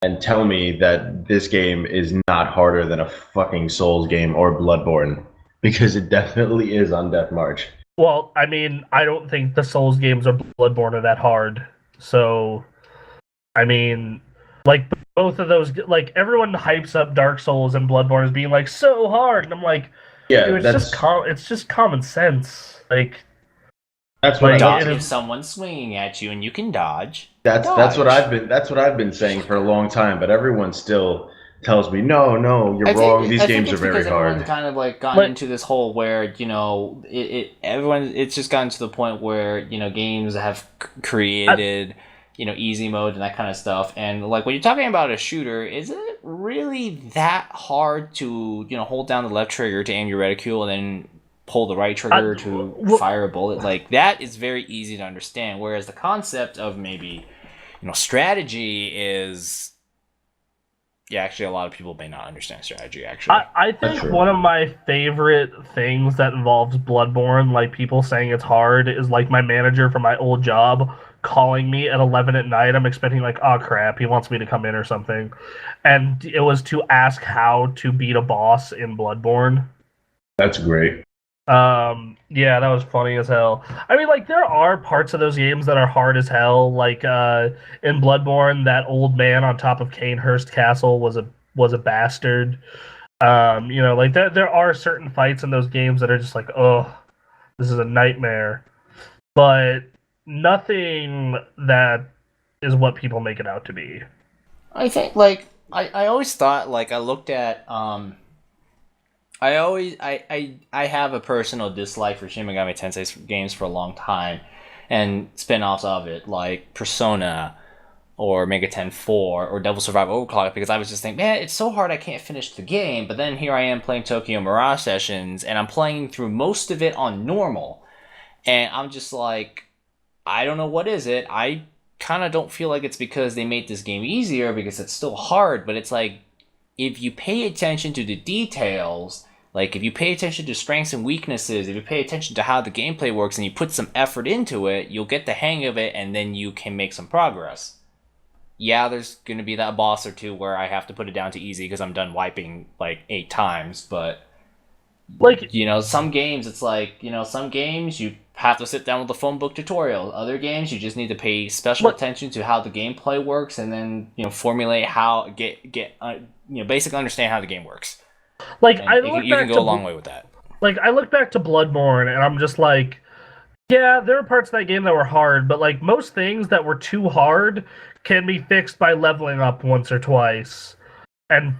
and tell me that this game is not harder than a fucking Souls game or Bloodborne, because it definitely is on Death March. Well, I mean, I don't think the Souls games or Bloodborne are that hard. So, I mean, like, both of those, like, everyone hypes up Dark Souls and Bloodborne as being, like, so hard. And I'm like, yeah, dude, it's just common sense. Like, that's what dodge if someone's swinging at you and you can dodge. That's what I've been saying for a long time, but everyone still tells me, no, you're wrong. These games are very hard. Everyone's kind of like gotten into this hole where it's just gotten to the point where games have created easy mode and that kind of stuff. And like when you're talking about a shooter, is it really that hard to hold down the left trigger to aim your reticule and then pull the right trigger to fire a bullet? Like that is very easy to understand. Whereas the concept of maybe strategy is. Yeah, actually, a lot of people may not understand strategy, actually. I think one of my favorite things that involves Bloodborne, like people saying it's hard, is like my manager from my old job calling me at 11 at night. I'm expecting like, oh crap, he wants me to come in or something. And it was to ask how to beat a boss in Bloodborne. That's great. Yeah, that was funny as hell. I mean, like, there are parts of those games that are hard as hell. Like, in Bloodborne, that old man on top of Canehurst Castle was a bastard. Like there are certain fights in those games that are just like, oh, this is a nightmare. But nothing that is what people make it out to be. I think, like, I always thought, like, I looked at, I have a personal dislike for Shin Megami Tensei games for a long time, and spin-offs of it, like Persona, or Megaten 4, or Devil Survivor Overclock, because I was just thinking, man, it's so hard I can't finish the game, but then here I am playing Tokyo Mirage Sessions, and I'm playing through most of it on normal, and I'm just like, I don't know what is it. I kind of don't feel like it's because they made this game easier, because it's still hard, but it's like, if you pay attention to the details... Like, if you pay attention to strengths and weaknesses, if you pay attention to how the gameplay works and you put some effort into it, you'll get the hang of it and then you can make some progress. Yeah, there's going to be that boss or two where I have to put it down to easy because I'm done wiping, like, 8 times, but... Like, some games, it's like, some games you have to sit down with a phone book tutorial. Other games, you just need to pay special attention to how the gameplay works and then, formulate how... basically understand how the game works. Like, you can go a long way with that. Like, I look back to Bloodborne, and I'm just like, yeah, there are parts of that game that were hard, but, like, most things that were too hard can be fixed by leveling up once or twice and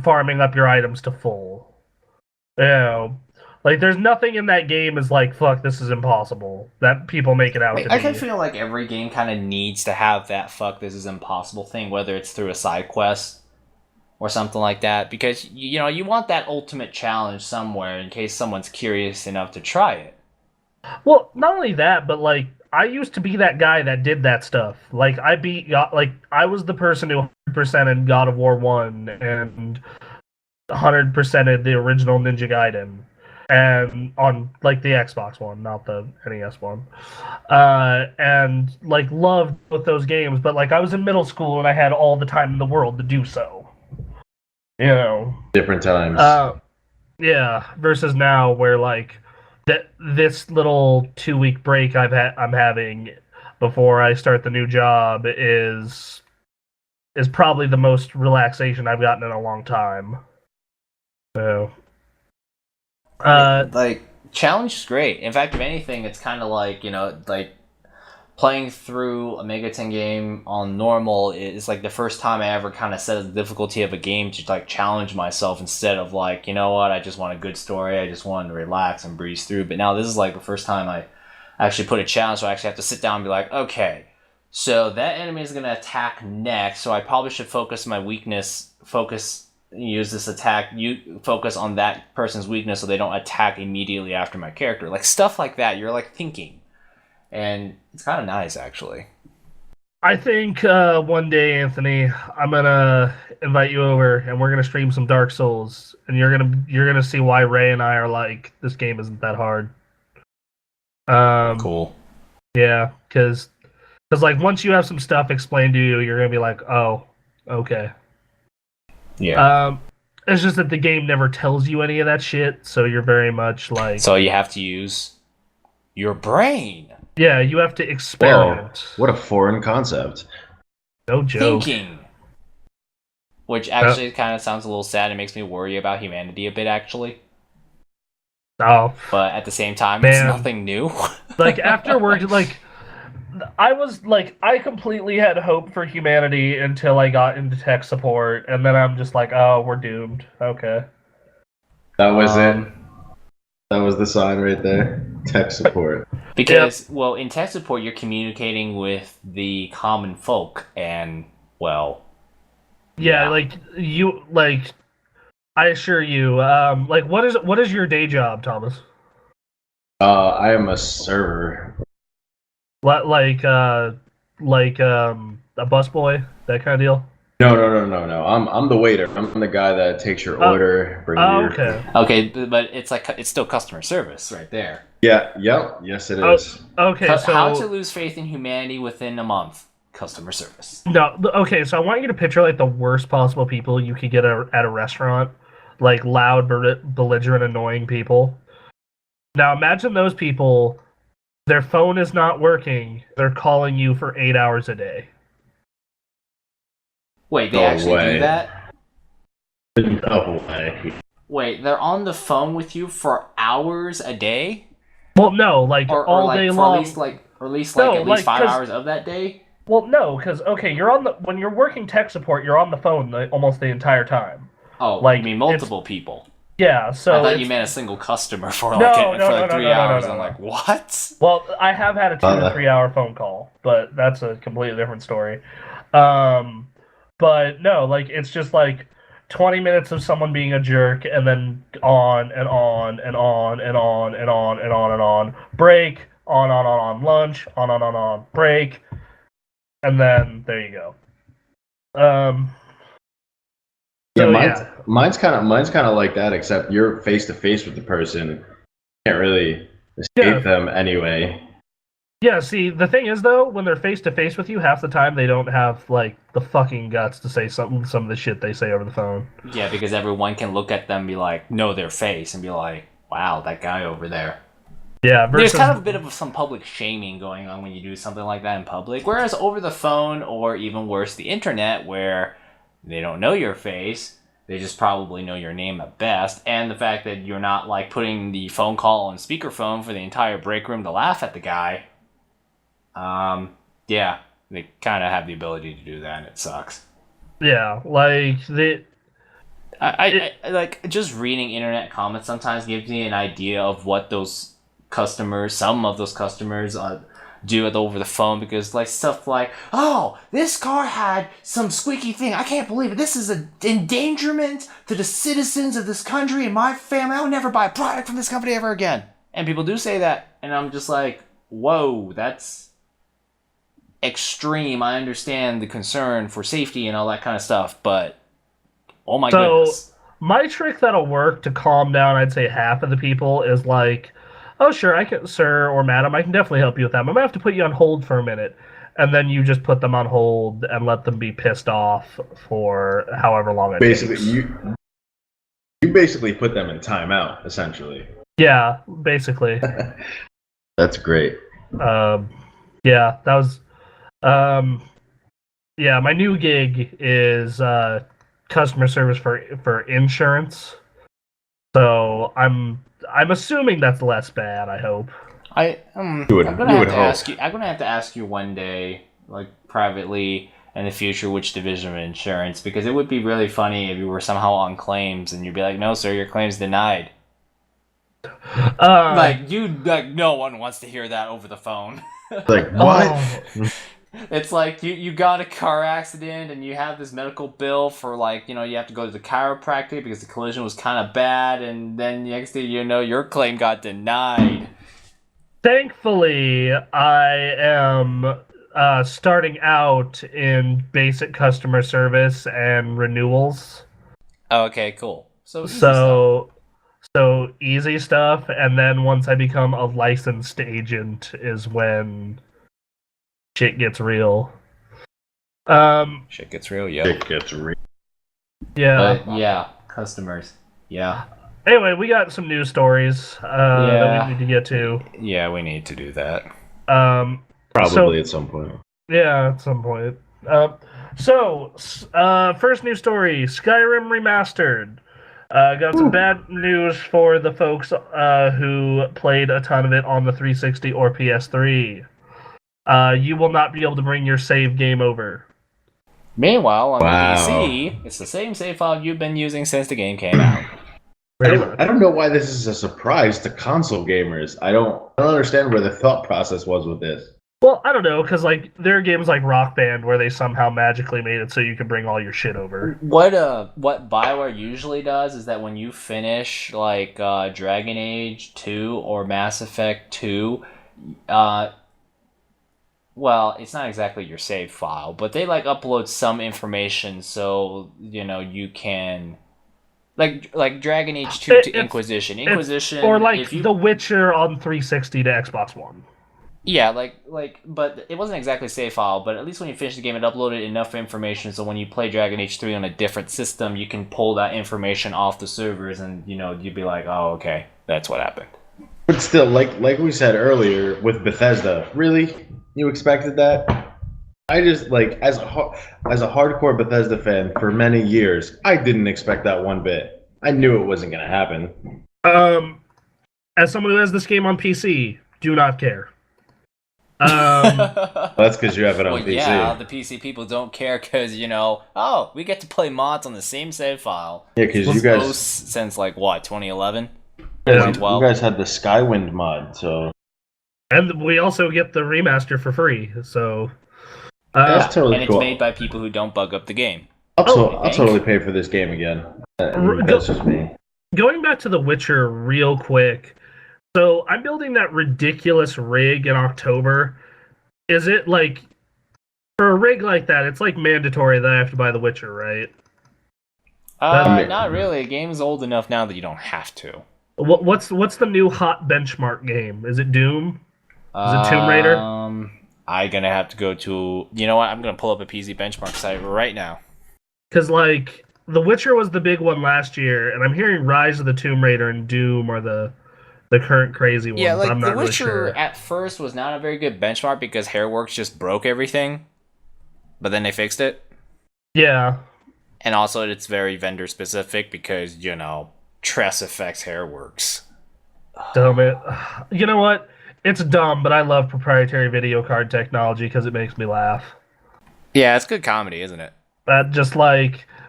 farming up your items to full. Like, there's nothing in that game is like, fuck, this is impossible, that people make it out to be. I can feel like every game kind of needs to have that fuck, this is impossible thing, whether it's through a side quest or something like that, because you want that ultimate challenge somewhere in case someone's curious enough to try it. Well, not only that, but like I used to be that guy that did that stuff. Like I was the person who 100%ed God of War 1 and 100%ed the original Ninja Gaiden, and on like the Xbox one, not the NES one, and like loved both those games. But like I was in middle school and I had all the time in the world to do so. Different times. Yeah, versus now where like this little 2-week break I'm having before I start the new job is probably the most relaxation I've gotten in a long time. So like challenge is great. In fact, if anything, it's kind of like, like playing through a Mega 10 game on normal is like the first time I ever kind of set the difficulty of a game to like challenge myself instead of like, you know what, I just want a good story, I just want to relax and breeze through. But now this is like the first time I actually put a challenge, so I actually have to sit down and be like, okay, so that enemy is going to attack next, so I probably should focus my weakness, use this attack, focus on that person's weakness so they don't attack immediately after my character. Like stuff like that, you're like thinking. And it's kind of nice, actually. I think one day, Anthony, I'm gonna invite you over, and we're gonna stream some Dark Souls, and you're gonna see why Ray and I are like, this game isn't that hard. Cool. Yeah, because like once you have some stuff explained to you, you're gonna be like, oh, okay. Yeah. It's just that the game never tells you any of that shit, so you're very much like. So you have to use your brain. Yeah, you have to experiment. Whoa, what a foreign concept. No joke. Thinking. Which actually kind of sounds a little sad. It makes me worry about humanity a bit, actually. Oh. But at the same time, Man. It's nothing new. Like, after work, like, I completely had hope for humanity until I got into tech support, and then I'm just like, oh, we're doomed. Okay. That was it. That was the sign right there. Tech support. Because, well, in tech support, you're communicating with the common folk, and, well... Yeah, like, I assure you, like, what is your day job, Thomas? I am a server. Like a busboy, that kind of deal? No. I'm the waiter. I'm the guy that takes your order. Okay. Okay, but it's still customer service right there. Yeah. Yep. Yes, it is. Okay. So how to lose faith in humanity within a month? Customer service. No. Okay. So I want you to picture like the worst possible people you could get at a restaurant, like loud, belligerent, annoying people. Now imagine those people. Their phone is not working. They're calling you for 8 hours a day. Wait, they actually do that? No way. Wait, they're on the phone with you for hours a day? Well, no, like all day long. At least 5 hours of that day? Well, no, because okay, when you're working tech support, you're on the phone almost the entire time. Oh, like you mean multiple people? Yeah, so I thought you meant a single customer for 3 hours. I'm like, what? Well, I have had a 2 to 3 hour phone call, but that's a completely different story. But no, like it's just like 20 minutes of someone being a jerk, and then on and on and on and on and on and on and on. Break, on, lunch, on, break, and then there you go. Mine's kind of like that, except you're face to face with the person. You can't really escape them anyway. Yeah, see, the thing is though, when they're face to face with you, half the time they don't have like the fucking guts to say some of the shit they say over the phone. Yeah, because everyone can look at them and be like, know their face and be like, wow, that guy over there. Yeah, there's kind of a bit of some public shaming going on when you do something like that in public. Whereas over the phone, or even worse, the internet, where they don't know your face, they just probably know your name at best, and the fact that you're not like putting the phone call on speakerphone for the entire break room to laugh at the guy. Yeah, they kind of have the ability to do that, and it sucks. Yeah, like I like just reading internet comments sometimes gives me an idea of what some of those customers do it over the phone, because like stuff like, oh, this car had some squeaky thing, I can't believe it, this is an endangerment to the citizens of this country and my family, I'll never buy a product from this company ever again. And people do say that, and I'm just like, whoa, that's extreme. I understand the concern for safety and all that kind of stuff, but oh my goodness. My trick that'll work to calm down, I'd say half of the people, is like, oh sure, I can, sir or madam, I can definitely help you with that. I'm gonna have to put you on hold for a minute, and then you just put them on hold and let them be pissed off for however long it takes. You basically put them in timeout, essentially. Yeah, basically. That's great. Yeah, that was. Yeah, my new gig is customer service for insurance. So I'm assuming that's less bad, I hope. I'm You would gonna have to hope. ask you. I'm gonna have to ask you one day, like privately in the future, which division of insurance, because it would be really funny if you were somehow on claims and you'd be like, "No, sir, your claim's denied." Like no one wants to hear that over the phone. Like, what? It's like you got a car accident and you have this medical bill for, like, you have to go to the chiropractor because the collision was kind of bad, and then next thing you know, your claim got denied. Thankfully, I am starting out in basic customer service and renewals. Okay, cool. So easy So easy stuff, and then once I become a licensed agent is when shit gets real. Shit gets real, yo. It gets real. Yeah. But yeah, customers. Yeah. Anyway, we got some news stories that we need to get to. Yeah, we need to do that. Probably at some point. Yeah, at some point. First news story: Skyrim remastered. Got some bad news for the folks who played a ton of it on the 360 or PS3. You will not be able to bring your save game over. Meanwhile, on the PC, it's the same save file you've been using since the game came out. I don't know why this is a surprise to console gamers. I don't understand where the thought process was with this. Well, I don't know, because like there are games like Rock Band where they somehow magically made it so you can bring all your shit over. What BioWare usually does is that when you finish like Dragon Age 2 or Mass Effect 2, well, it's not exactly your save file, but they like upload some information so you can. Like Dragon Age 2 to Inquisition. Or like The Witcher on 360 to Xbox One. Yeah, but it wasn't exactly a save file, but at least when you finish the game, it uploaded enough information so when you play Dragon Age 3 on a different system, you can pull that information off the servers and, you'd be like, oh, okay, that's what happened. But still, like we said earlier with Bethesda, really? You expected that? I just, as a hardcore Bethesda fan for many years, I didn't expect that one bit. I knew it wasn't going to happen. As someone who has this game on PC, do not care. That's because you have it on PC. Yeah, the PC people don't care because, we get to play mods on the same save file. Yeah, because you guys... Since, 2011? Yeah, you guys had the Skywind mod, so... And we also get the remaster for free, so... That's totally and it's made by people who don't bug up the game. I'll totally pay for this game again. That's just me. Going back to The Witcher real quick, so I'm building that ridiculous rig in October. Is it for a rig like that, it's mandatory that I have to buy The Witcher, right? Not really. The game's old enough now that you don't have to. What's the new hot benchmark game? Is it Doom? Is it Tomb Raider? I'm gonna have to go to. You know what? I'm gonna pull up a PC benchmark site right now. Because The Witcher was the big one last year, and I'm hearing Rise of the Tomb Raider and Doom are the current crazy ones. Yeah, I'm not The really Witcher sure. at first was not a very good benchmark because Hairworks just broke everything, but then they fixed it. Yeah, and also it's very vendor specific because Tress affects Hairworks. Dumb it. You know what? It's dumb, but I love proprietary video card technology because it makes me laugh. Yeah, it's good comedy, isn't it? That just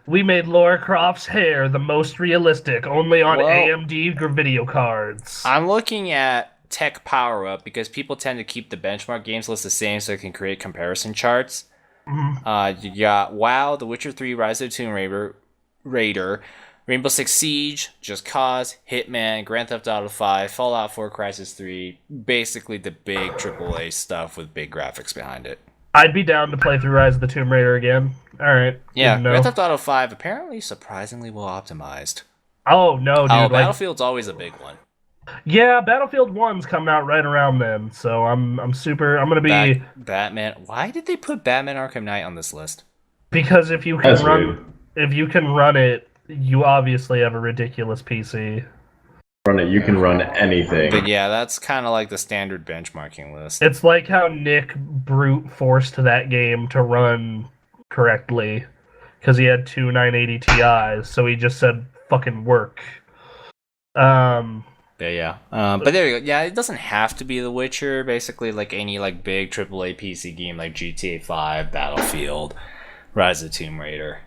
we made Lara Croft's hair the most realistic, only on AMD video cards. I'm looking at Tech Power Up because people tend to keep the benchmark games list the same so they can create comparison charts. Mm-hmm. You got WoW, The Witcher 3, Rise of the Tomb Raider, Rainbow Six Siege, Just Cause, Hitman, Grand Theft Auto 5, Fallout 4, Crysis 3, basically the big AAA stuff with big graphics behind it. I'd be down to play through Rise of the Tomb Raider again. Alright. Yeah, Grand Theft Auto 5 apparently surprisingly well optimized. Oh, no, dude. Battlefield's always a big one. Yeah, Battlefield 1's coming out right around then, so I'm gonna be... Batman... Why did they put Batman Arkham Knight on this list? Because if you can run it, you obviously have a ridiculous PC. You can run anything. But yeah, that's kind of like the standard benchmarking list. It's like how Nick brute forced that game to run correctly because he had 2 980 Ti's, so he just said fucking work. But yeah, that's kind of like the standard benchmarking list. It's like how Nick brute forced that game to run correctly because he had 2 980 Ti's, so he just said fucking work. But yeah, that's kind of like the standard benchmarking list. It's like how Nick brute forced that game to run correctly because he had 2 980 Ti's, so he just said fucking work. Yeah. But there you go. Yeah, it doesn't have to be The Witcher. Basically, like any like big AAA PC game like GTA 5, Battlefield, Rise of the Tomb Raider.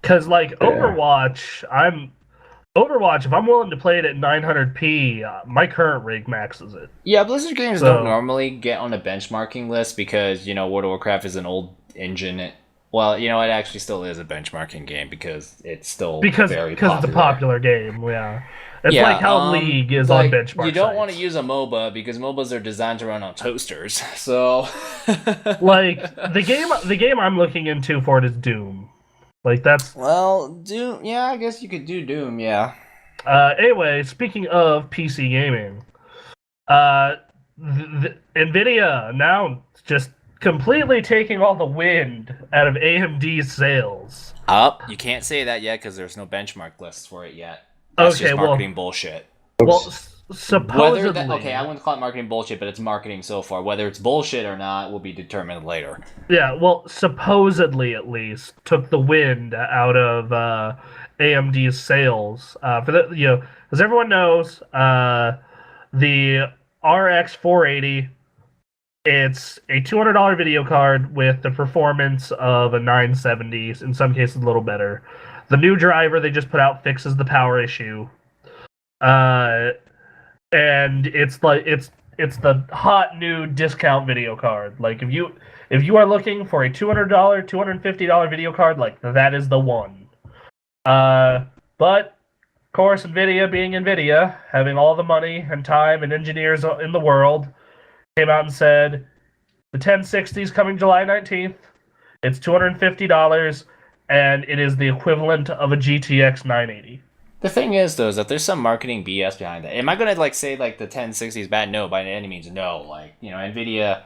Because like Overwatch, if I'm willing to play it at 900p, my current rig maxes it. Yeah, Blizzard games don't normally get on a benchmarking list because, World of Warcraft is an old engine. Well, it actually still is a benchmarking game because it's still very popular. Because it's a popular game, yeah. It's like how League is on benchmark. You don't want to use a MOBA because MOBAs are designed to run on toasters. So, like the game I'm looking into for it is Doom. Like that's Doom. Yeah, I guess you could do Doom. Yeah. Anyway, speaking of PC gaming, Nvidia now just completely taking all the wind out of AMD's sails. You can't say that yet because there's no benchmark lists for it yet. That's just marketing bullshit. Well, supposedly... I wouldn't call it marketing bullshit, but it's marketing so far. Whether it's bullshit or not will be determined later. Yeah, well, supposedly at least took the wind out of AMD's sails. As everyone knows, the RX 480, it's a $200 video card with the performance of a 970, in some cases a little better. The new driver they just put out fixes the power issue. And it's the hot new discount video card. Like if you are looking for a $200, $250 video card, like that is the one. But of course, Nvidia being Nvidia, having all the money and time and engineers in the world, came out and said the 1060 is coming July 19th. It's $250, and it is the equivalent of a GTX 980. The thing is, though, is that there's some marketing BS behind that. Am I gonna say the 1060 is bad? No, by any means, no. Nvidia,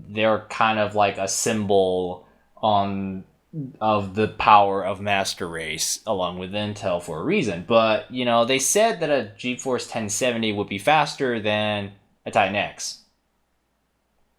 they're kind of like a symbol of the power of Master Race, along with Intel for a reason. But they said that a GeForce 1070 would be faster than a Titan X.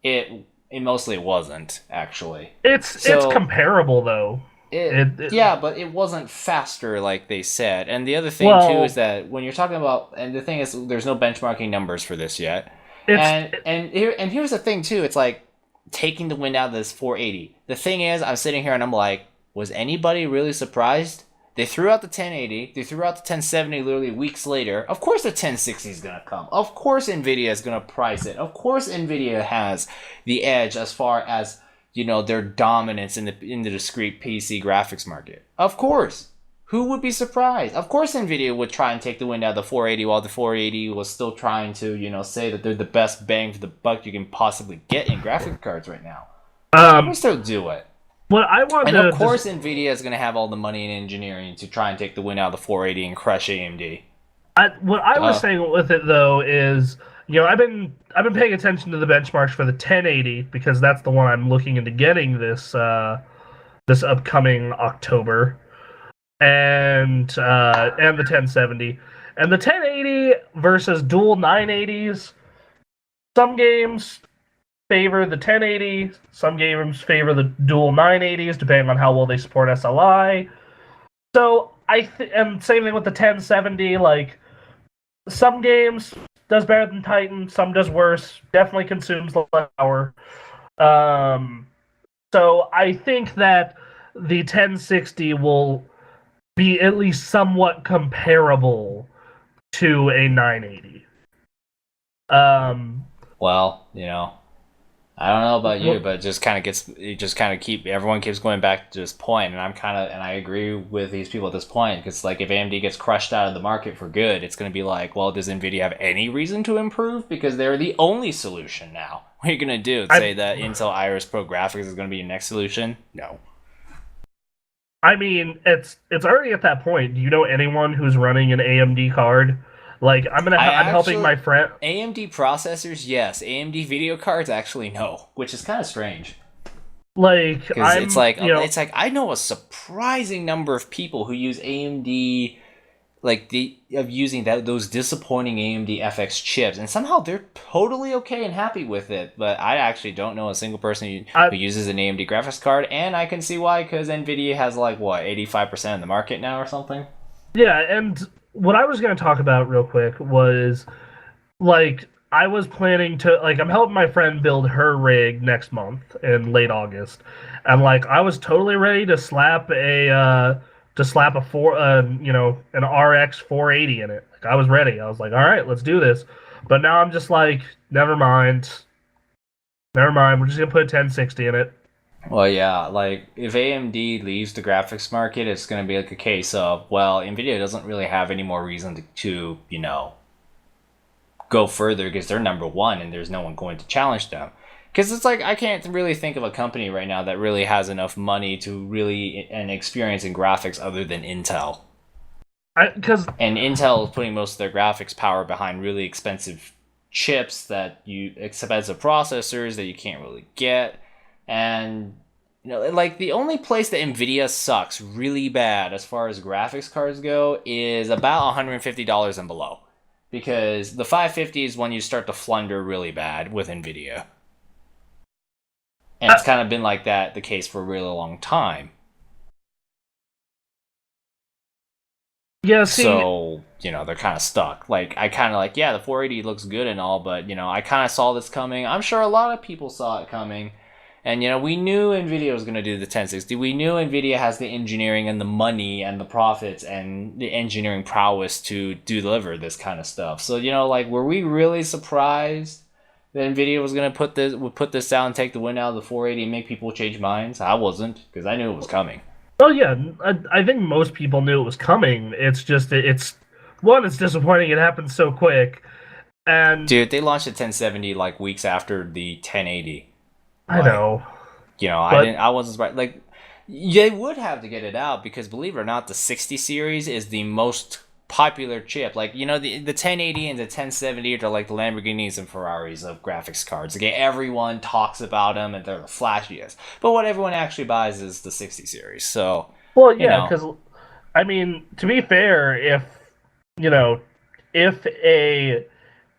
It mostly wasn't, actually. It's comparable, though. But it wasn't faster like they said. And the other thing, too, is that when you're talking about... And the thing is, there's no benchmarking numbers for this yet. And here's the thing, too. It's like taking the wind out of this 480. The thing is, I'm sitting here and I'm like, was anybody really surprised? They threw out the 1080. They threw out the 1070 literally weeks later. Of course the 1060 is going to come. Of course NVIDIA is going to price it. Of course NVIDIA has the edge as far as, their dominance in the discrete PC graphics market. Of course. Who would be surprised? Of course NVIDIA would try and take the wind out of the 480 while the 480 was still trying to, say that they're the best bang for the buck you can possibly get in graphics cards right now. They would still do it. And of course NVIDIA is going to have all the money in engineering to try and take the wind out of the 480 and crush AMD. What I was saying with it, though, is... I've been paying attention to the benchmarks for the 1080 because that's the one I'm looking into getting this upcoming October, and the 1070, and the 1080 versus dual 980s. Some games favor the 1080, some games favor the dual 980s, depending on how well they support SLI. So and same thing with the 1070. Like some games does better than Titan, some does worse, definitely consumes less power. So I think that the 1060 will be at least somewhat comparable to a 980. I don't know about you, but everyone keeps going back to this point, and I agree with these people at this point, because if AMD gets crushed out of the market for good, it's going to be like, well, does NVIDIA have any reason to improve? Because they're the only solution now. What are you going to do? Say that Intel Iris Pro Graphics is going to be your next solution? No. I mean, it's already at that point. Do you know anyone who's running an AMD card? I'm helping my friend. AMD processors, yes. AMD video cards, actually, no. Which is kind of strange. It's I know a surprising number of people who use AMD, using those disappointing AMD FX chips, and somehow they're totally okay and happy with it. But I actually don't know a single person who uses an AMD graphics card, and I can see why, because NVIDIA has 85% of the market now or something. Yeah, and what I was going to talk about real quick was like I was planning to like I'm helping my friend build her rig next month in late August, and like I was totally ready to slap a an RX 480 in it. Like I was ready. I was like, all right, let's do this. But now I'm just like, never mind, never mind. We're just gonna put a 1060 in it. Well, yeah, like if AMD leaves the graphics market, it's going to be like a case of, well, Nvidia doesn't really have any more reason to go further because they're number one and there's no one going to challenge them. Because it's like I can't really think of a company right now that really has enough money to really and experience in graphics other than Intel. And Intel is putting most of their graphics power behind really expensive chips expensive processors that you can't really get. And like the only place that Nvidia sucks really bad as far as graphics cards go is about $150 and below, because the 550 is when you start to flunder really bad with Nvidia, and it's kind of been like that the case for a really long time. Yeah, so they're kind of stuck. Like I kind of like, yeah, the 480 looks good and all, but I kind of saw this coming. I'm sure a lot of people saw it coming. And, we knew NVIDIA was going to do the 1060. We knew NVIDIA has the engineering and the money and the profits and the engineering prowess to deliver this kind of stuff. So, like, were we really surprised that NVIDIA was going to put this out and take the win out of the 480 and make people change minds? I wasn't, because I knew it was coming. Oh, yeah. I think most people knew it was coming. It's just, it's disappointing it happened so quick. And dude, they launched the 1070 like weeks after the 1080. I know. I wasn't surprised. Like, they would have to get it out because, believe it or not, the 60 series is the most popular chip. Like, the 1080 and the 1070 are like the Lamborghinis and Ferraris of graphics cards. Like, everyone talks about them and they're the flashiest. But what everyone actually buys is the 60 series. So, well, yeah, because I mean, to be fair, if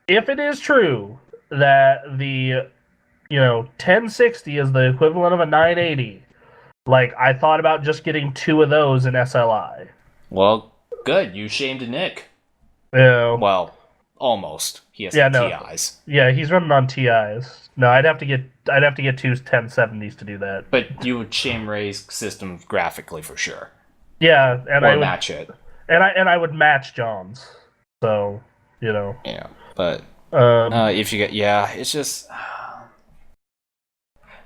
it is true that the 1060 is the equivalent of a 980. Like, I thought about just getting 2 of those in SLI. Well, good. You shamed Nick. Yeah. Well, almost. He has TIs. Yeah, he's running on TIs. No, I'd have to get 2 1070s to do that. But you would shame Ray's system graphically for sure. Yeah, and I would match it. And I would match John's. So, Yeah, but if you get it's just.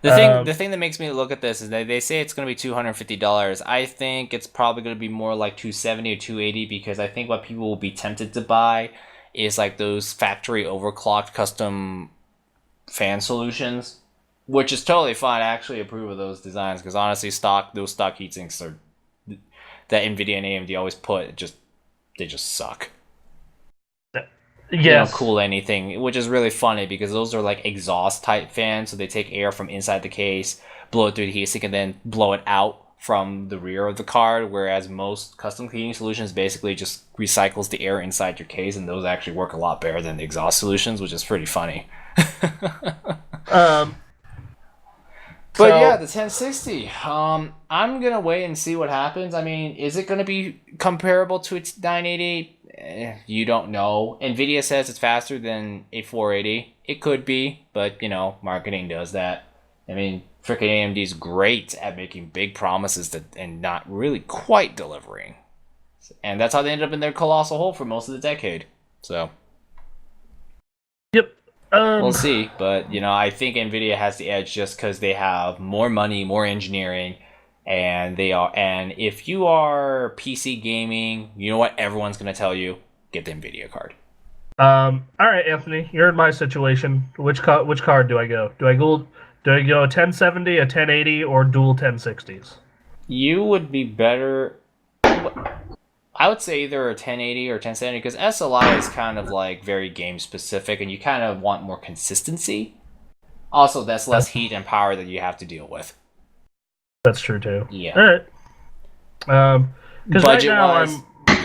The thing that makes me look at this is they say it's going to be $250. I think it's probably going to be more like $270 or $280 because I think what people will be tempted to buy is like those factory overclocked custom fan solutions, which is totally fine. I actually approve of those designs because honestly, those stock heatsinks are that NVIDIA and AMD always put they just suck. Yes. They don't cool anything, which is really funny because those are like exhaust type fans, so they take air from inside the case, blow it through the heatsink, and then blow it out from the rear of the card, whereas most custom heating solutions basically just recycles the air inside your case, and those actually work a lot better than the exhaust solutions, which is pretty funny. But yeah, the 1060. I'm gonna wait and see what happens. I mean, is it gonna be comparable to its 980? You don't know. Nvidia says it's faster than a 480. It could be, but marketing does that. I mean, freaking AMD's great at making big promises and not really quite delivering. And that's how they ended up in their colossal hole for most of the decade. So. Yep. We'll see, but I think Nvidia has the edge just because they have more money, more engineering, and if you are PC gaming, you know what everyone's gonna tell you: get the Nvidia card. All right, Anthony, you're in my situation. Which card do I go? Do I go a 1070, a 1080, or dual 1060s? You would be better. I would say either a 1080 or 1070 because SLI is kind of like very game specific and you kind of want more consistency. Also, that's less heat and power that you have to deal with. That's true too. Yeah. All right. Because budget right now wise,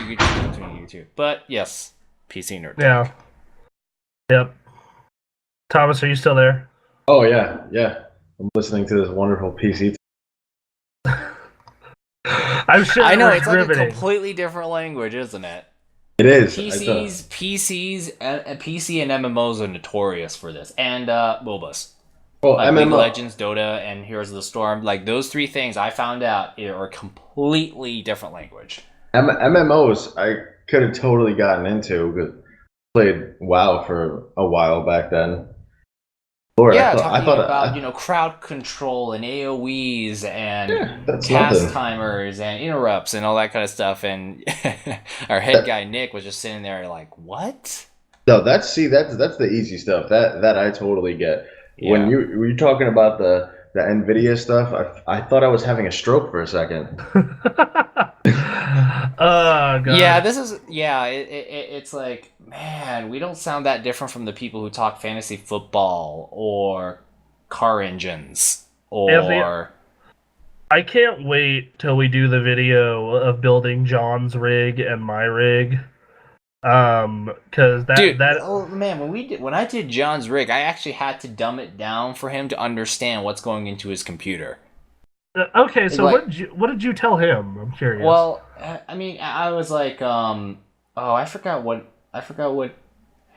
you could choose between you two. But yes, PC nerd. Yeah. Yep. Thomas, are you still there? Oh yeah. I'm listening to this wonderful PC. I'm sure. I know it's like a completely different language, isn't it? It is. PC and MMOs are notorious for this, and MOBAs. Well, Like League of MMO, Legends, Dota, and Heroes of the Storm, like those three things I found out are a completely different language. MMOs, I could have totally gotten into. Because played WoW for a while back then. Lord, Yeah, I talking thought, about crowd control and AOE's and yeah, that's cast nothing. timers and interrupts and all that kind of stuff, and our head That, guy Nick was just sitting there like, "What?" no, that's the easy stuff. That I totally get. When Yeah. you were you talking about the Nvidia stuff, I thought I was having a stroke for a second. Oh Yeah, god. it's like, man, we don't sound that different from the people who talk fantasy football or car engines Anthony, or I can't wait till we do the video of building John's rig and my rig. Cause that dude, that oh man, when I did John's rig, I actually had to dumb it down for him to understand what's going into his computer. okay, so Like, what did you tell him? I'm curious. well, I mean, I was like, oh, I forgot what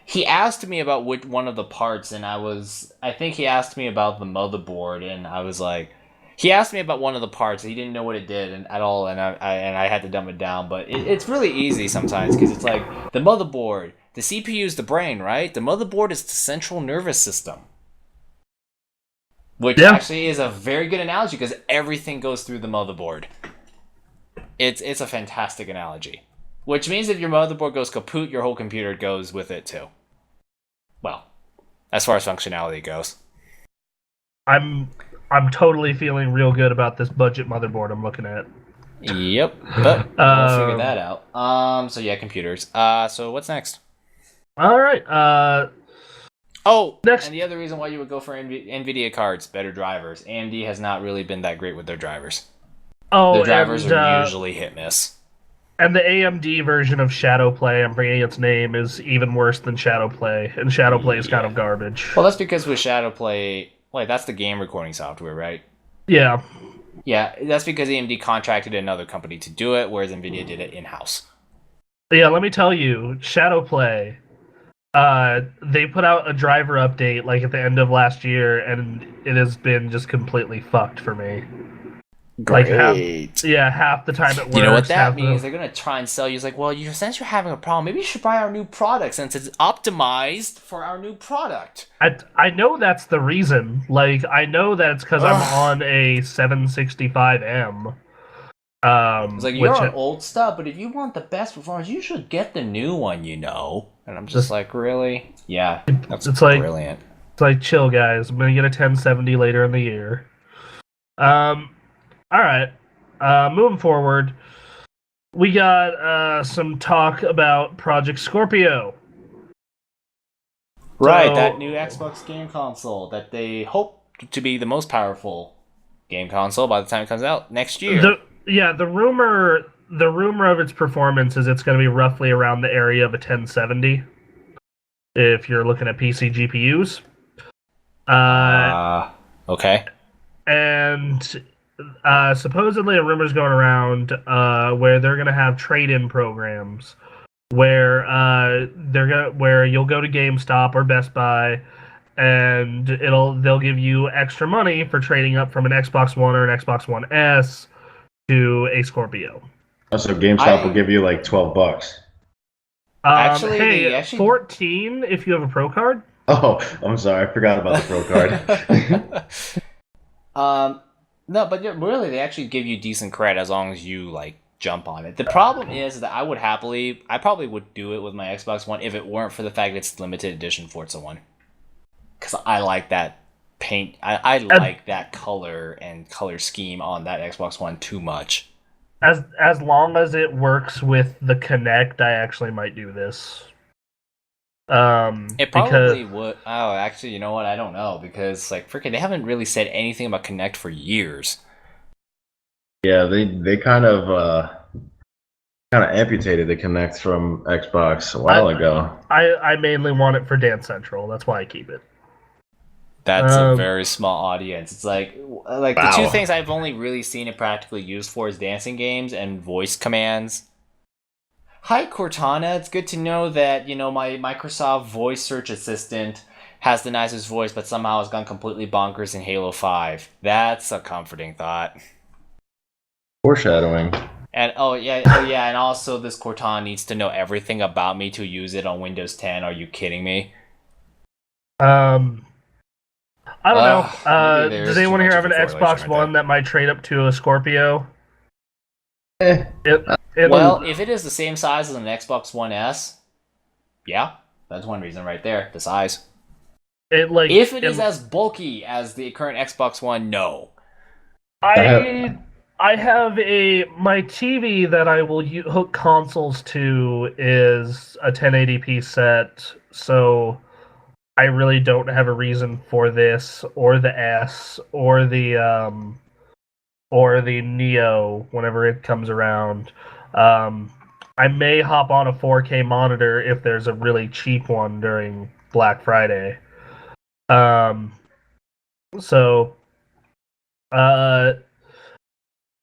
he asked me about which one of the parts, and I think he asked me about the motherboard, and I was like, he asked me about one of the parts, he didn't know what it did at all, and I had to dumb it down, but it's really easy sometimes, because it's like, the motherboard, the CPU is the brain, right? The motherboard is the central nervous system. Which Yeah. actually is a very good analogy, because everything goes through the motherboard. It's a fantastic analogy. Which means if your motherboard goes kaput, your whole computer goes with it too. Well, as far as functionality goes. I'm totally feeling real good about this budget motherboard I'm looking at. Yep, but we'll figure that out. So yeah, computers. So what's next? All right. Oh, Next. and the other reason why you would go for NVIDIA cards, better drivers. AMD has not really been that great with their drivers. Oh, Their drivers and, are usually hit miss. and the AMD version of Shadowplay, I'm bringing its name, is even worse than Shadowplay, and Shadowplay is kind of garbage. Well, that's because with Shadowplay, like that's the game recording software, right? Yeah. Yeah, that's because AMD contracted another company to do it, whereas NVIDIA did it in-house. Yeah, let me tell you, Shadowplay, they put out a driver update like at the end of last year, and it has been just completely fucked for me. Like half the time it works. You know what that means? They're gonna try and sell you. It's like, well, since you're having a problem, maybe you should buy our new product since it's optimized for our new product. I know that's the reason. Like I know that it's because I'm on a 765M. It's like you're on old stuff, but if you want the best performance, you should get the new one. And I'm just like, really? Yeah, that's brilliant. It's like, chill, guys. I'm gonna get a 1070 later in the year. All right. Moving forward, we got some talk about Project Scorpio. Right, So- that new Xbox game console that they hope to be the most powerful game console by the time it comes out next year. The rumor of its performance is it's going to be roughly around the area of a 1070. If you're looking at PC GPUs. Okay. And supposedly a rumor's going around where they're going to have trade-in programs where where you'll go to GameStop or Best Buy and they'll give you extra money for trading up from an Xbox One or an Xbox One S to a Scorpio. So GameStop will give you like $12. Actually, 14 if you have a Pro card. Oh, I'm sorry, I forgot about the Pro card. No, but really, they actually give you decent credit as long as you like jump on it. The problem is that I probably would do it with my Xbox One if it weren't for the fact that it's limited edition Forza 1. Because I like that paint. I like that color and color scheme on that Xbox One too much. As long as it works with the Kinect, I actually might do this. It probably would. Oh, actually, you know what? I don't know because like freaking, they haven't really said anything about Kinect for years. Yeah, they kind of amputated the Kinect from Xbox a while ago. I mainly want it for Dance Central. That's why I keep it. That's a very small audience. It's like Wow. the two things I've only really seen it practically used for is dancing games and voice commands. Hi, Cortana. It's good to know that, my Microsoft voice search assistant has the nicest voice, but somehow has gone completely bonkers in Halo 5. That's a comforting thought. Foreshadowing. And oh yeah, and also this Cortana needs to know everything about me to use it on Windows 10. Are you kidding me? Um, I don't know. Maybe there Does is too anyone much here of have a an correlation Xbox right One there. that might trade up to a Scorpio? Eh, It it Well, if it is the same size as an Xbox One S, yeah, that's one reason right there. The size. it like If it it, is as bulky as the current Xbox One, no. I have. I have my TV that I will hook consoles to is a 1080p set, so I really don't have a reason for this or the S or the Neo whenever it comes around. Um, I may hop on a 4K monitor if there's a really cheap one during Black Friday. Um, so uh,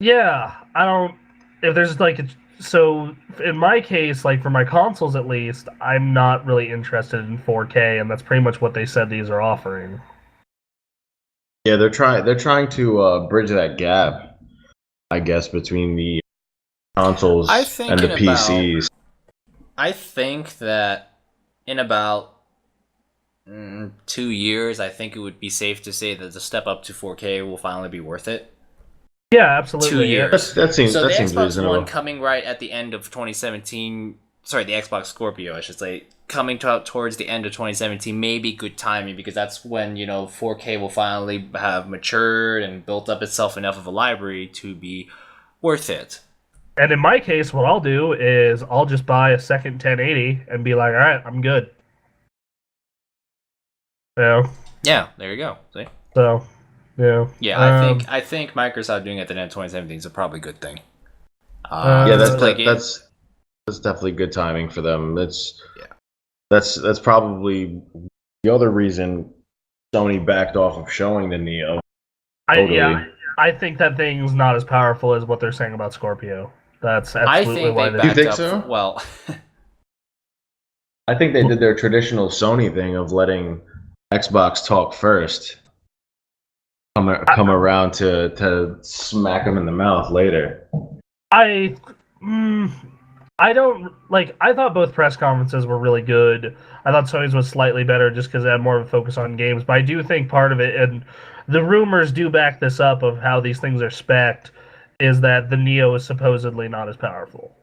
yeah, I don't. If there's like so in my case, like for my consoles at least, I'm not really interested in 4K, and that's pretty much what they said these are offering. Yeah, they're trying to bridge that gap, I guess, between the I consoles and think the in about. PCs. I think that in about 2 years, I think it would be safe to say that the step up to 4K will finally be worth it. Yeah, Two absolutely. years. So That the seems Xbox One reasonable. coming right at the end of 2017. Sorry, the Xbox Scorpio, I should say, coming towards the end of 2017 may be good timing because that's when 4K will finally have matured and built up itself enough of a library to be worth it. And in my case, what I'll do is I'll just buy a second 1080 and be like, all right, I'm good. You know? Yeah, there you go. See? So, yeah. Yeah, I think Microsoft doing it at the end of 2017 is a probably good thing. Yeah, To play games. that's definitely good timing for them. Yeah. That's probably the other reason Sony backed off of showing the Neo. Totally. I think that thing's not as powerful as what they're saying about Scorpio. That's I absolutely think why they they. You backed think up. so? Well, I think they did their traditional Sony thing of letting Xbox talk first, come around to smack them in the mouth later. I mm, I don't like. I thought both press conferences were really good. I thought Sony's was slightly better just because it had more of a focus on games. But I do think part of it, and the rumors do back this up of how these things are spec'd, is that the Neo is supposedly not as powerful.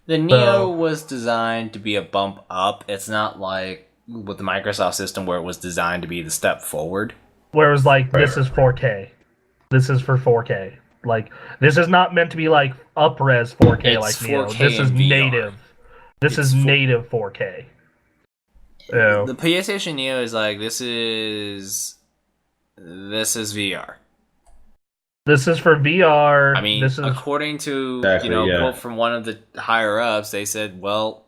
the Neo So was designed to be a bump up. It's not like with the Microsoft system where it was designed to be the step forward. whereas like Right. this is 4K. This is for 4K. Like this is not meant to be like up-res 4K It's like Neo. 4K This is in VR. native. This It's is native 4K. The PlayStation Neo is like this is VR. This is for VR. I mean, This is according to Exactly, yeah. quote from one of the higher ups, they said, well,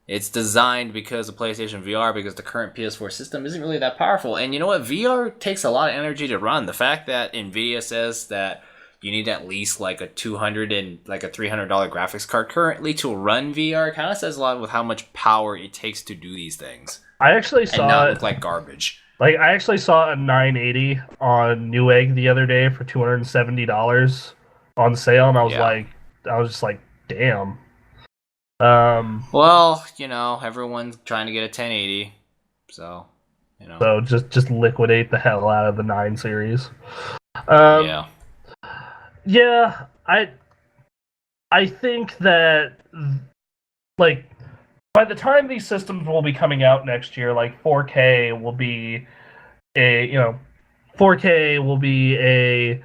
it's designed because of PlayStation VR because the current PS4 system isn't really that powerful. And you know what? VR takes a lot of energy to run. The fact that Nvidia says that you need at least like a $200 and like a $300 graphics card currently to run VR kind of says a lot with how much power it takes to do these things I actually and saw not it. look like garbage. Like I actually saw a 980 on Newegg the other day for $270 on sale, and Yeah. I was just like, damn. Um, Well, everyone's trying to get a 1080, so so just liquidate the hell out of the 9 series. Um, yeah. yeah, I think that like by the time these systems will be coming out next year, like 4K will be a 4K will be a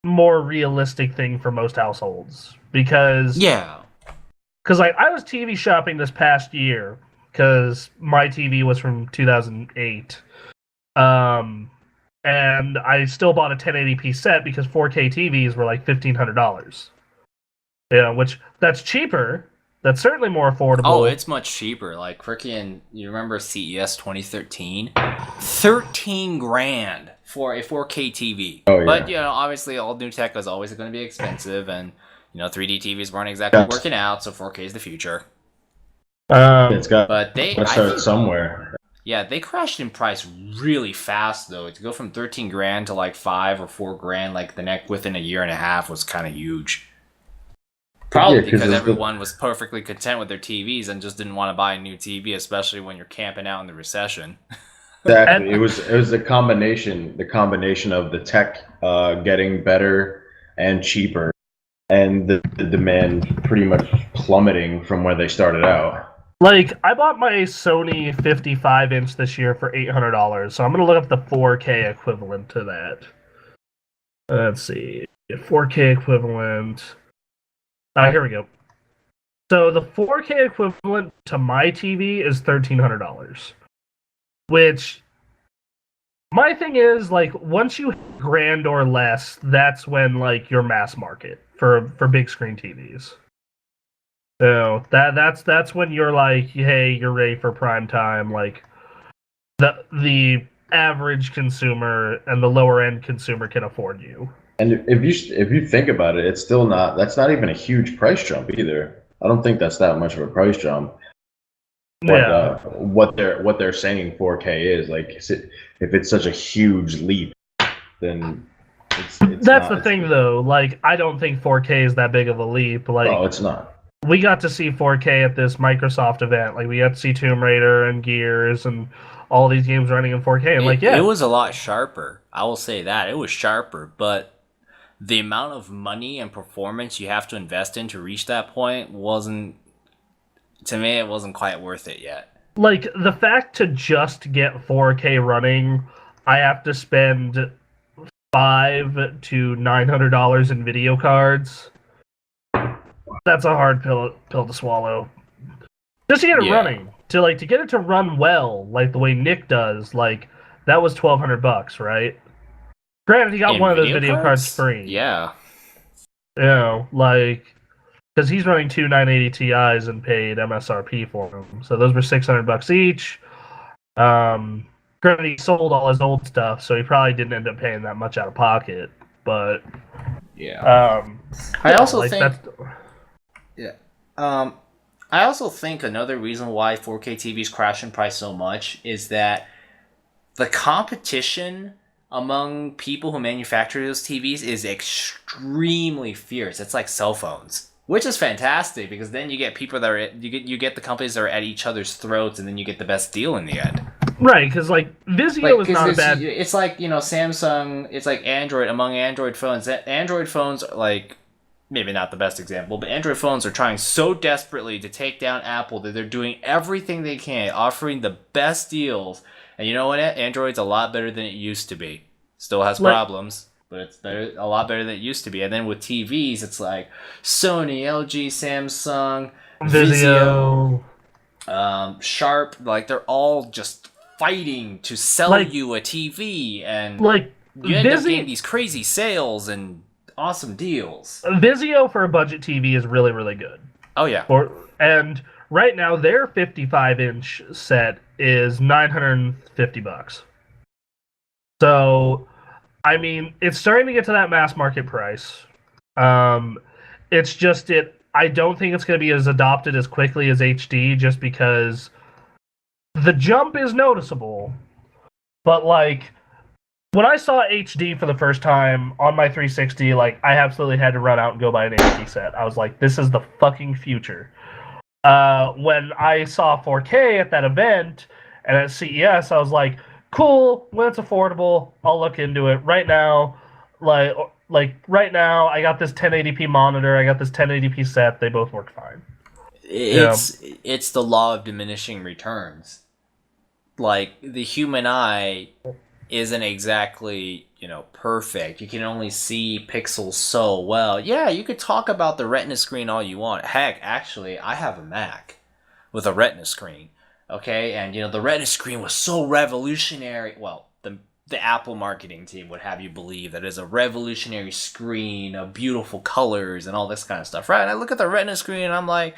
more realistic thing for most households Yeah. because like I was TV shopping this past year because my TV was from 2008, and I still bought a 1080p set because 4K TVs were like $1,500. Which that's cheaper. That's certainly more affordable. Oh, it's much cheaper. Like freaking, you remember CES 2013? 13 grand for a 4K TV. Oh, yeah. But, you know, obviously all new tech is always going to be expensive, and, you know, 3D TVs weren't exactly working out, so 4K is the future. It's got But to start somewhere. Yeah, they crashed in price really fast, though. To go from 13 grand to like 5 or 4 grand, like the neck within a year and a half, was kind of huge. Probably because everyone was perfectly content with their TVs and just didn't want to buy a new TV, especially when you're camping out in the recession. Exactly. It was the combination of the tech getting better and cheaper, and the demand pretty much plummeting from where they started out. Like, I bought my Sony 55-inch this year for $800, so I'm going to look up the 4K equivalent to that. Let's see. 4K equivalent. Here we go. So the 4K equivalent to my TV is $1,300. Which, my thing is, like, once you hit grand or less, that's when, like, you're mass market for big screen TVs. So that's when you're like, hey, you're ready for prime time. Like the average consumer and the lower end consumer can afford you. And if you think about it, it's still not. That's not even a huge price jump either. I don't think that's that much of a price jump. What they're saying 4K is like, if it's such a huge leap, then it's that's the thing though. Like, I don't think 4K is that big of a leap. Like, no, it's not. We got to see 4K at this Microsoft event. Like, we got to see Tomb Raider and Gears and all these games running in 4K. And it was a lot sharper. I will say that. It was sharper, but the amount of money and performance you have to invest in to reach that point wasn't, to me, it wasn't quite worth it yet. Like, the fact to just get 4K running, I have to spend $500 to $900 in video cards. That's a hard pill to swallow. Just to get it running, to get it to run well, like the way Nick does, like that was $1,200, right? Granted, he got one of those video cards free. Yeah. You know, like, because he's running two 980 Ti's and paid MSRP for them, so those were $600 each. Granted, he sold all his old stuff, so he probably didn't end up paying that much out of pocket. But yeah, I also think. I also think another reason why 4K TVs crash in price so much is that the competition among people who manufacture those TVs is extremely fierce. It's like cell phones, which is fantastic because then you get people that are you get the companies that are at each other's throats, and then you get the best deal in the end. Right, because like Vizio is not a bad. It's like, you know, Samsung. It's like Android among Android phones. Android phones are like. Maybe not the best example, but Android phones are trying so desperately to take down Apple that they're doing everything they can, offering the best deals. And you know what? Android's a lot better than it used to be. Still has problems, but it's better, a lot better than it used to be. And then with TVs, it's like Sony, LG, Samsung, Vizio, Sharp. Like, they're all just fighting to sell you a TV, and you end up getting these crazy sales and awesome deals. Vizio for a budget TV is really, really good. Oh, yeah. And right now, their 55-inch set is $950. So, I mean, it's starting to get to that mass market price. It's just I don't think it's going to be as adopted as quickly as HD, just because the jump is noticeable. But, like, when I saw HD for the first time on my 360, like, I absolutely had to run out and go buy an HD set. I was like, this is the fucking future. When I saw 4K at that event and at CES, I was like, cool, when it's affordable, I'll look into it. Right now, right now, I got this 1080p monitor, I got this 1080p set, they both work fine. It's the law of diminishing returns. Like, the human eye isn't exactly, you know, perfect. You can only see pixels so well. Yeah, you could talk about the Retina screen all you want. Heck, actually, I have a Mac with a Retina screen. Okay, and you know, the Retina screen was so revolutionary. Well, the Apple marketing team would have you believe that it's a revolutionary screen of beautiful colors and all this kind of stuff, right? And I look at the Retina screen and I'm like,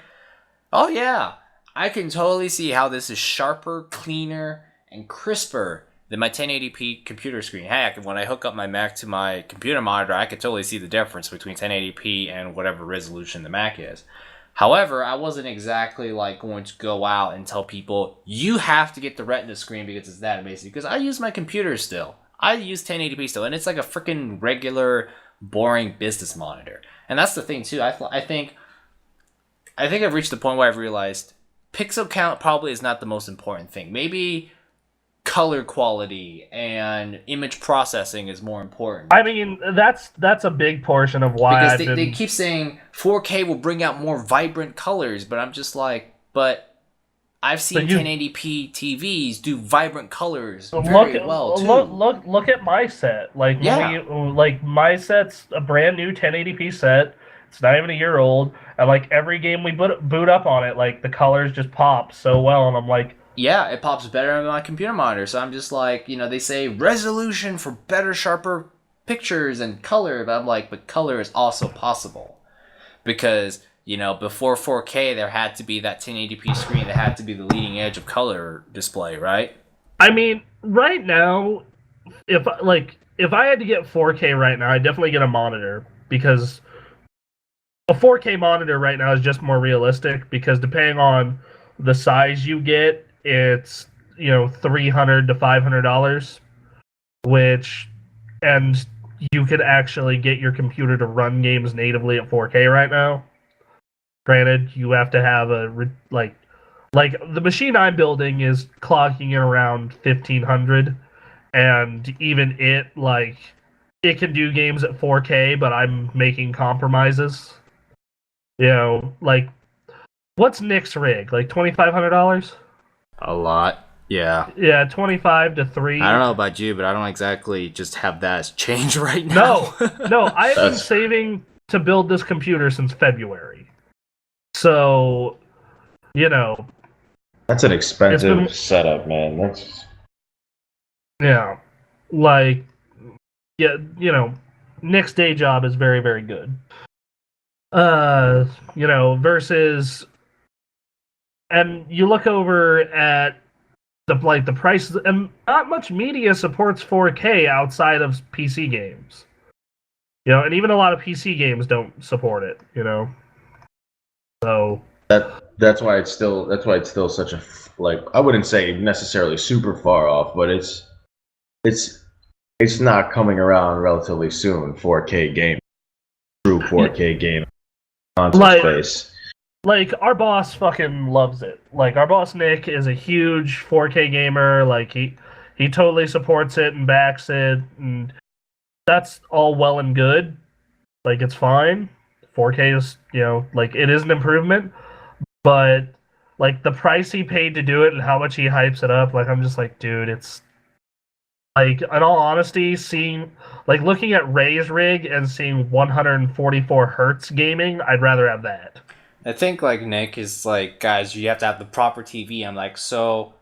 oh yeah, I can totally see how this is sharper, cleaner, and crisper than my 1080p computer screen. Heck, when I hook up my Mac to my computer monitor, I could totally see the difference between 1080p and whatever resolution the Mac is. However, I wasn't exactly like going to go out and tell people you have to get the Retina screen because it's that amazing. Because I use my computer still. I use 1080p still, and it's like a freaking regular, boring business monitor. And that's the thing too. I think I've reached the point where I've realized pixel count probably is not the most important thing. Maybe color quality and image processing is more important. I mean, that's a big portion of why because they keep saying 4K will bring out more vibrant colors, but I'm just like, but I've seen 1080p TVs do vibrant colors very well too. Look at my set. Like my set's a brand new 1080p set. It's not even a year old, and like every game we boot up on it, like the colors just pop so well, and I'm like, yeah, it pops better on my computer monitor. So I'm just like, they say resolution for better, sharper pictures and color. But I'm like, but color is also possible. Because, before 4K, there had to be that 1080p screen. That had to be the leading edge of color display, right? I mean, right now, if I had to get 4K right now, I'd definitely get a monitor. Because a 4K monitor right now is just more realistic. Because depending on the size you get, it's $300 to $500, and you could actually get your computer to run games natively at 4K right now. Granted, you have to have like the machine I'm building is clocking in around 1500, and even it can do games at 4K, but I'm making compromises. What's Nick's rig? Like $2,500? A lot, yeah. Yeah, 25 to 3. I don't know about you, but I don't exactly just have that as change right now. No, I've been saving to build this computer since February. So, that's an expensive setup, man. Nick's day job is very, very good. Versus. And you look over at the prices, and not much media supports 4K outside of PC games. And even a lot of PC games don't support it. So that's why it's still such a I wouldn't say necessarily super far off, but it's not coming around relatively soon. 4K game, true 4K game, console space. Like, our boss fucking loves it. Like, our boss Nick is a huge 4K gamer. Like, he totally supports it and backs it, and that's all well and good. Like, it's fine. 4K is, it is an improvement. But, the price he paid to do it and how much he hypes it up, I'm just like, dude, it's... in all honesty, looking at Ray's rig and seeing 144 hertz gaming, I'd rather have that. I think Nick is guys, you have to have the proper TV. I'm like, so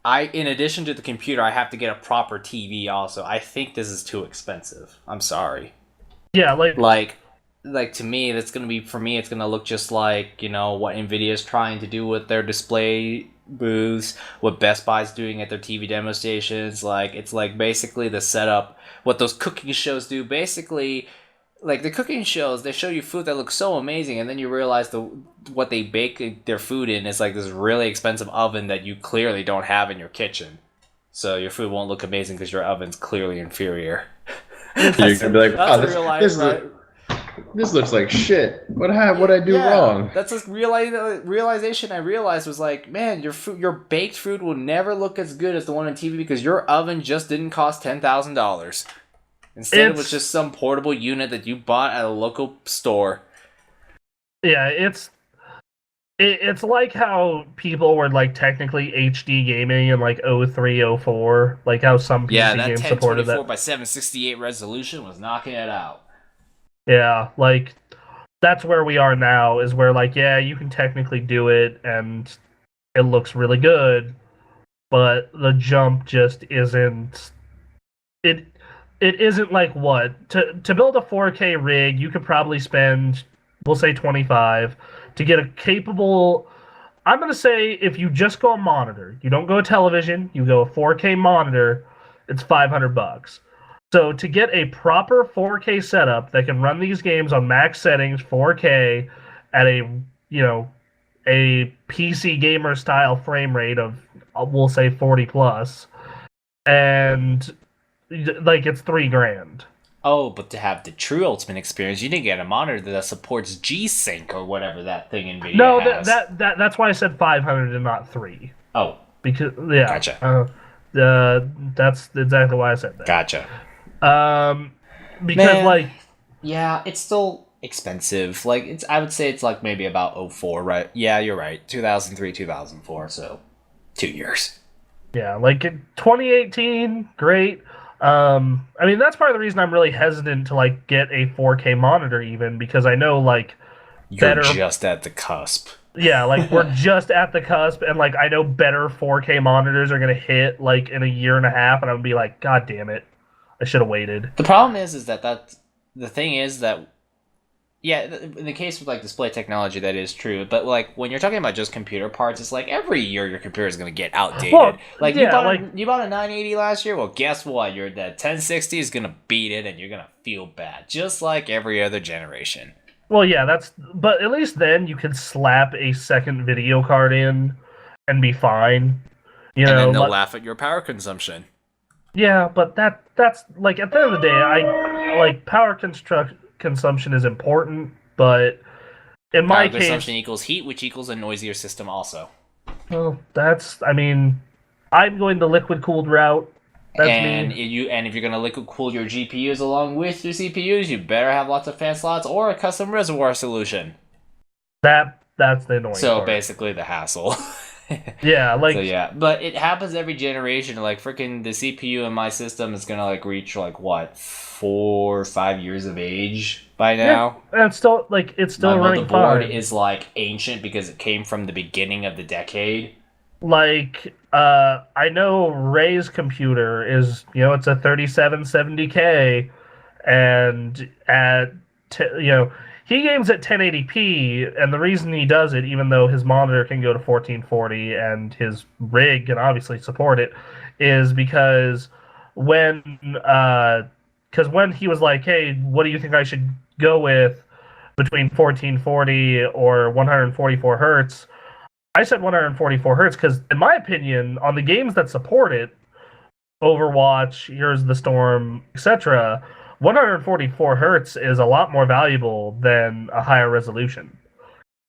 in addition to the computer, I have to get a proper TV also. I think this is too expensive. I'm sorry. Yeah, to me, it's gonna look just like, what Nvidia's trying to do with their display booths, what Best Buy's doing at their TV demo stations. It's basically the setup, what those cooking shows do. Basically, the cooking shows, they show you food that looks so amazing, and then you realize what they bake their food in is this really expensive oven that you clearly don't have in your kitchen. So your food won't look amazing because your oven's clearly inferior. You're gonna be like, oh, this looks like shit. What I do wrong? That's a realization I realized was man, your baked food will never look as good as the one on TV because your oven just didn't cost $10,000. Instead, it was just some portable unit that you bought at a local store. Yeah, it's like how people were technically HD gaming in 03, 04, how some PC games supported that. 1024 by 768 resolution was knocking it out. Yeah, that's where we are now. Is where you can technically do it and it looks really good, but the jump just isn't. It isn't what? To build a 4K rig, you could probably spend, we'll say 25, to get a capable I'm gonna say if you just go a monitor, you don't go a television, you go a 4K monitor, it's $500. So to get a proper 4K setup that can run these games on max settings, 4K, at a a PC gamer style frame rate of we'll say 40 plus, and like it's $3,000. Oh, but to have the true ultimate experience, you need to get a monitor that supports G-Sync or whatever that thing NVIDIA No, has. that's why I said 500 and not three. Oh, Because yeah, gotcha. That's exactly why I said that. Gotcha. Because Man. like Yeah, it's still expensive. Like I would say it's like maybe about 04, right? Yeah, you're right. 2003, 2004, so 2 years. yeah, like in 2018, great. I mean that's part of the reason I'm really hesitant to like get a 4K monitor even because I know like You're better just at the cusp. yeah, like we're just at the cusp and like I know better 4K monitors are going to hit like in a year and a half and I'm going to be like god damn it. I should have waited. The problem is that the thing is that yeah, in the case with like display technology, that is true. But like when you're talking about just computer parts, it's like every year your computer is going to get outdated. Well, like yeah, like you bought a 980 last year. Well, guess what? Your that 1060 is going to beat it, and you're going to feel bad, just like every other generation. well, yeah, but at least then you can slap a second video card in and be fine. You And know, then they'll laugh at your power consumption. yeah, but that's like at the end of the day, I like power consumption is important, but in my Power case, consumption equals heat, which equals a noisier system also. well, I mean, I'm going the liquid cooled route. That's and me. if you're gonna liquid cool your GPUs along with your CPUs, you better have lots of fan slots or a custom reservoir solution. That's the annoying So part. basically, the hassle. Yeah, like So yeah, but it happens every generation. Like freaking the CPU in my system is gonna like reach like what 4 or 5 years of age by now. and it's still My running motherboard fine. is like ancient because it came from the beginning of the decade. Like I know Ray's computer is it's a 3770K and he games at 1080p and the reason he does it even though his monitor can go to 1440 and his rig can obviously support it is when when he was like, hey, what do you think I should go with between 1440 or 144 hertz? I said 144 hertz because, in my opinion, on the games that support it, Overwatch, Here's the Storm, etc., 144 hertz is a lot more valuable than a higher resolution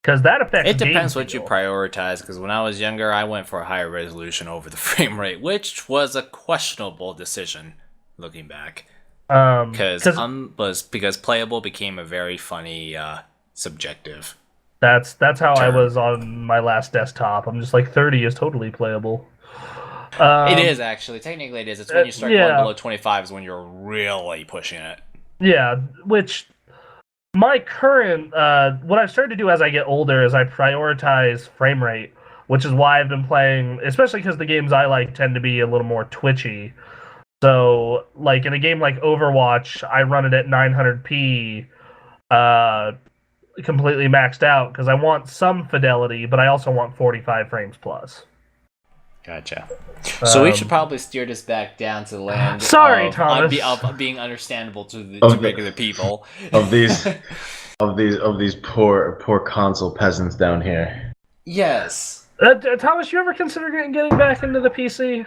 because that affects. It depends game what you feel. prioritize. Because when I was younger, I went for a higher resolution over the frame rate, which was a questionable decision, looking back. Because playable became a very funny subjective. That's how I term. was on my last desktop. I'm just like 30 is totally playable. It is actually technically it is. It's when you start going below 25 is when you're really pushing it. Yeah, which my current what I've started to do as I get older is I prioritize frame rate, which is why I've been playing, especially because the games I like tend to be a little more twitchy. So, like in a game like Overwatch, I run it at 900p, completely maxed out because I want some fidelity, but I also want 45 frames plus. Gotcha. So we should probably steer this back down to the land. Sorry, Thomas. Of being understandable to regular people. Of these poor console peasants down here. Yes. Thomas, you ever consider getting back into the PC?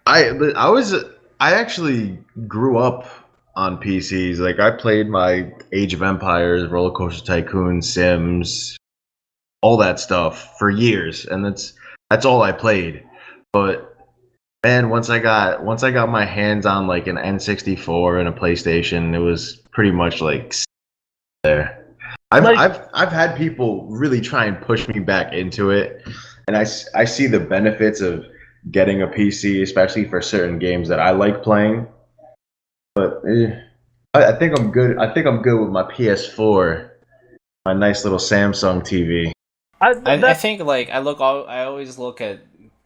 I actually grew up on PCs. Like I played my Age of Empires, Roller Coaster Tycoon, Sims, all that stuff for years, and that's all I played. But man, once I got my hands on like an N64 and a PlayStation, it was pretty much like there. I've had people really try and push me back into it, and I see the benefits of getting a PC, especially for certain games that I like playing. But I think I'm good. I think I'm good with my PS4, my nice little Samsung TV. I think like I always look at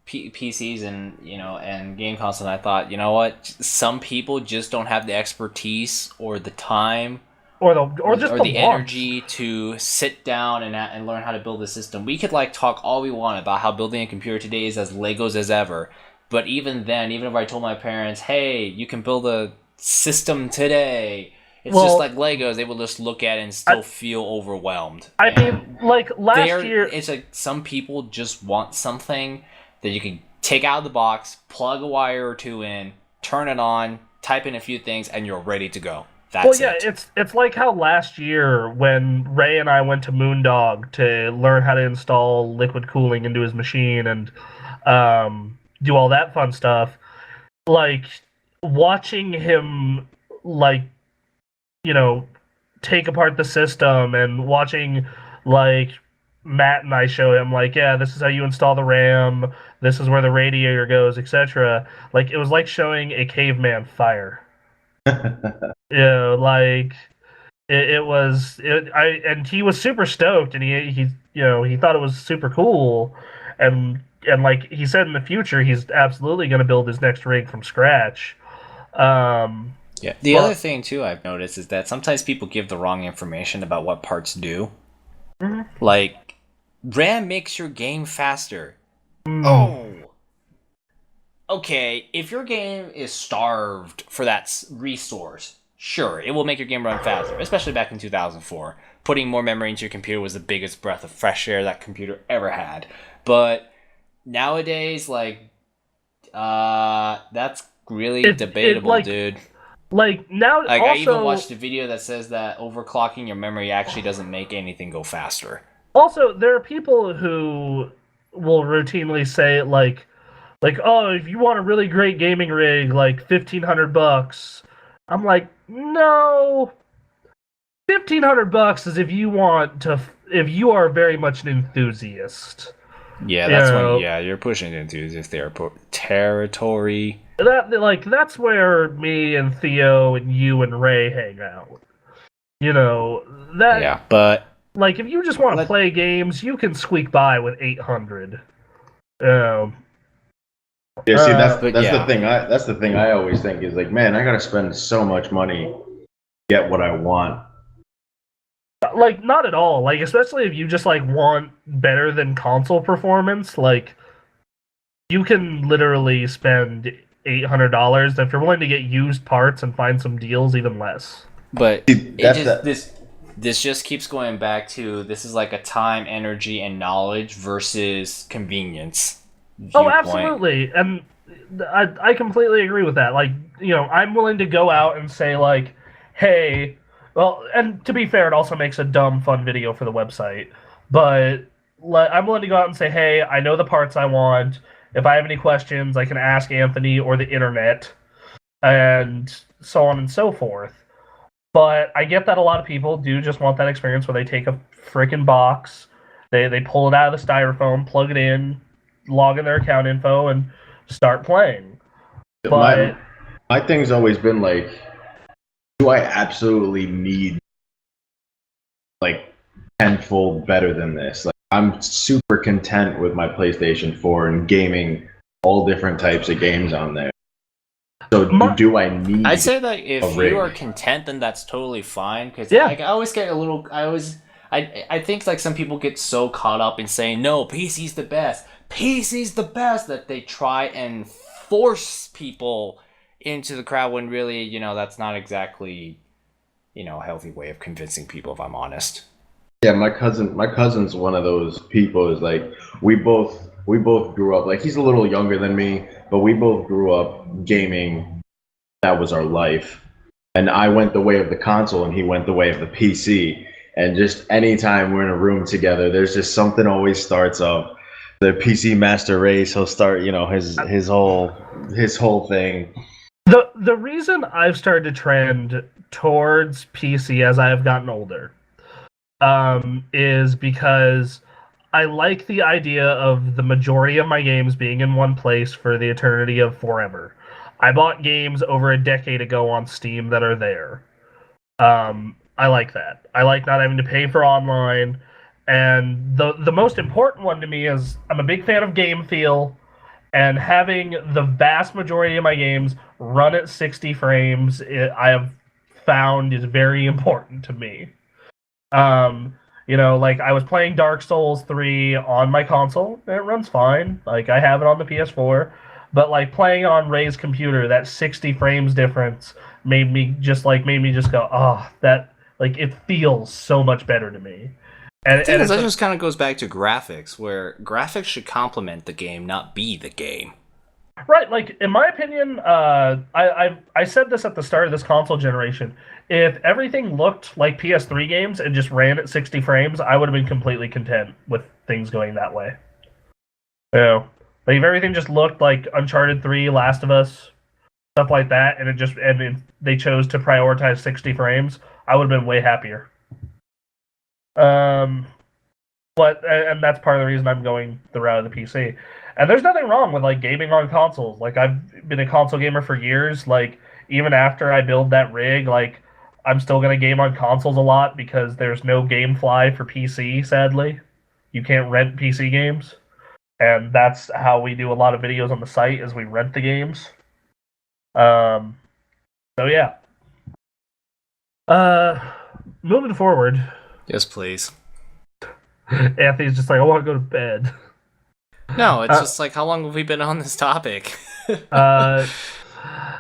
PCs and game consoles, and I thought, you know what, some people just don't have the expertise or the time or just or the the want. energy to sit down and learn how to build a system. We could like talk all we want about how building a computer today is as Legos as ever. But even then, even if I told my parents, hey, you can build a system today, it's just like Legos, they will just look at it and still feel overwhelmed. I mean, like last year, it's like some people just want something that you can take out of the box, plug a wire or two in, turn it on, type in a few things, and you're ready to go. That's it. it's like how last year when Ray and I went to Moondog to learn how to install liquid cooling into his machine and do all that fun stuff. Like watching him, like take apart the system and watching like Matt and I show him like, yeah, this is how you install the RAM, this is where the radiator goes, etc. Like it was like showing a caveman fire. Like it was and he was super stoked and he thought it was super cool and like he said in the future he's absolutely going to build his next rig from scratch. Yeah. The other thing too I've noticed is that sometimes people give the wrong information about what parts do. Mm-hmm. Like RAM makes your game faster. Oh. Okay, if your game is starved for that resource, sure, it will make your game run faster, especially back in 2004. Putting more memory into your computer was the biggest breath of fresh air that computer ever had. But nowadays, like, that's really debatable, dude. Like, now, like, also, I even watched a video that says that overclocking your memory actually doesn't make anything go faster. Also, there are people who will routinely say, like, oh, if you want a really great gaming rig, like $1,500. I'm like, no. $1,500 is if you are very much an enthusiast. Yeah, that's you're pushing enthusiast territory. That's where me and Theo and you and Ray hang out. Yeah, but like if you just want to play games, you can squeak by with 800. Yeah, see, the thing. That's the thing I always think is like, man, I gotta spend so much money to get what I want. Like, not at all. Like, especially if you just like want better than console performance. Like, you can literally spend $800 if you're willing to get used parts and find some deals, even less. But this just keeps going back to this is like a time, energy, and knowledge versus convenience. Oh, absolutely, and I completely agree with that. Like, I'm willing to go out and say like, hey, well, and to be fair, it also makes a dumb fun video for the website. But I'm willing to go out and say, hey, I know the parts I want. If I have any questions, I can ask Anthony or the internet, and so on and so forth. But I get that a lot of people do just want that experience where they take a freaking box, they pull it out of the styrofoam, plug it in, log in their account info, and start playing. But my thing's always been like, do I absolutely need like tenfold better than this? Like, I'm super content with my PlayStation 4 and gaming all different types of games on there. So do I need? I'd say that if you are content, then that's totally fine. Because like, I always get a little. I think like some people get so caught up in saying no, PC's the best. PC's the best that they try and force people into the crowd when really, that's not exactly, a healthy way of convincing people, if I'm honest. Yeah, my cousin's one of those people. Is like we both grew up, like, he's a little younger than me, but we both grew up gaming. That was our life. And I went the way of the console and he went the way of the PC. And just anytime we're in a room together, there's just something always starts up. The PC master race, he'll start, his whole thing. The reason I've started to trend towards PC as I have gotten older is because I like the idea of the majority of my games being in one place for the eternity of forever. I bought games over a decade ago on Steam that are there. I like that. I like not having to pay for online. And the most important one to me is I'm a big fan of game feel, and having the vast majority of my games run at 60 frames. I have found is very important to me. Like I was playing Dark Souls 3 on my console, and it runs fine. Like I have it on the PS4, but like playing on Ray's computer, that 60 frames difference made me just go, oh, that like it feels so much better to me. And The thing is, it's that just kind of goes back to graphics, where graphics should complement the game, not be the game. right. Like in my opinion, I said this at the start of this console generation. If everything looked like PS3 games and just ran at 60 frames, I would have been completely content with things going that way. Like if everything just looked like Uncharted 3, Last of Us, stuff like that, they chose to prioritize 60 frames, I would have been way happier. Um, and that's part of the reason I'm going the route of the PC. And there's nothing wrong with like gaming on consoles. Like I've been a console gamer for years. Like even after I build that rig, like I'm still gonna game on consoles a lot because there's no GameFly for PC. Sadly, you can't rent PC games, and that's how we do a lot of videos on the site. Is we rent the games. Um. So yeah. Uh, Moving forward, Yes, please. Anthony's just like, I want to go to bed. No, it's Uh, just like, how long have we been on this topic? Uh,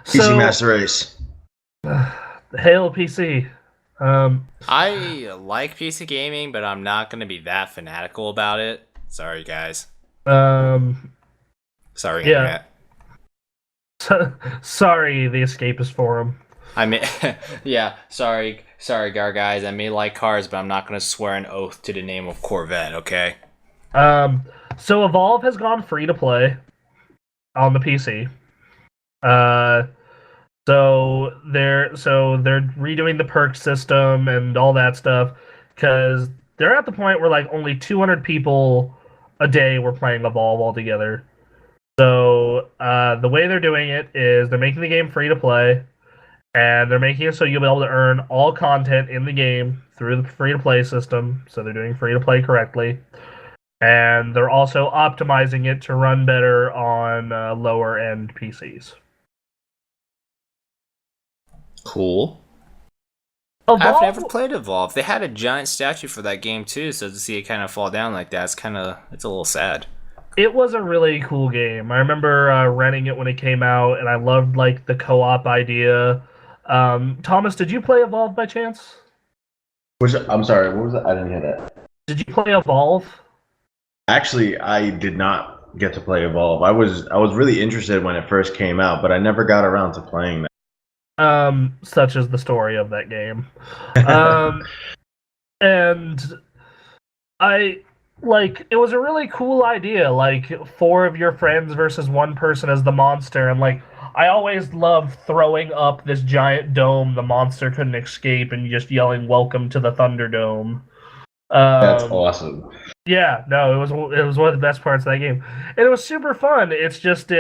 PC so Master Race. Halo PC. I like PC gaming, but I'm not going to be that fanatical about it. Sorry, guys. Um, Sorry, Yeah. Internet. Sorry, the Escapist Forum. I mean, yeah, sorry, guys. I may like cars, but I'm not going to swear an oath to the name of Corvette, okay? So Evolve has gone free to play on the PC. Uh, so they're redoing the perk system and all that stuff because they're at the point where like only 200 people a day were playing Evolve altogether. So the way they're doing it is they're making the game free to play, and they're making it so you'll be able to earn all content in the game through the free to play system. So they're doing free to play correctly, and they're also optimizing it to run better on lower end PCs. Cool. Evolve, I've never played Evolve. They had a giant statue for that game, too, so to see it kind of fall down like that, it's a little sad. it was a really cool game. I remember renting it when it came out, and I loved like the co-op idea. Thomas, did you play Evolve by chance? I'm sorry, what was that? I didn't hear that. Did you play Evolve? Actually, I did not get to play Evolve. I was really interested when it first came out, but I never got around to playing that. Such is the story of that game. And I like it was a really cool idea, like four of your friends versus one person as the monster, and like I always loved throwing up this giant dome the monster couldn't escape and just yelling "Welcome to the Thunderdome." That's Um, awesome. yeah, no, it was one of the best parts of that game, and it was super fun. It's just the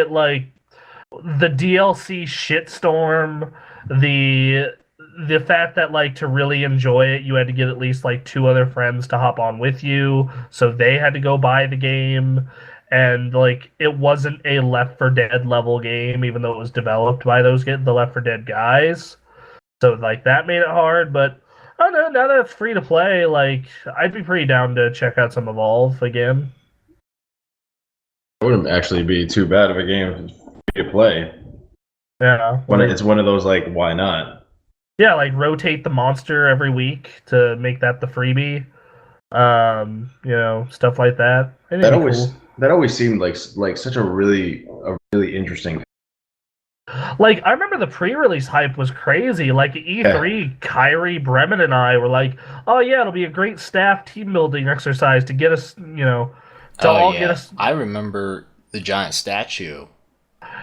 DLC shitstorm, the the fact that like to really enjoy it, you had to get at least like two other friends to hop on with you, so they had to go buy the game, and like it wasn't a Left 4 Dead level game, even though it was developed by the Left 4 Dead guys. So like that made it hard, but I don't know. Now that it's free to play, like I'd be pretty down to check out some Evolve again. It wouldn't actually be too bad of a game to play. Yeah, It's one of those like, why not? yeah, like rotate the monster every week to make that the freebie. Stuff like that. It'd That be always cool. that always seemed like such a really interesting. Like I remember the pre-release hype was crazy. Like at E3, Kyrie, Bremen, and I were like, "Oh yeah, it'll be a great staff team building exercise to get us, to all get us." I remember the giant statue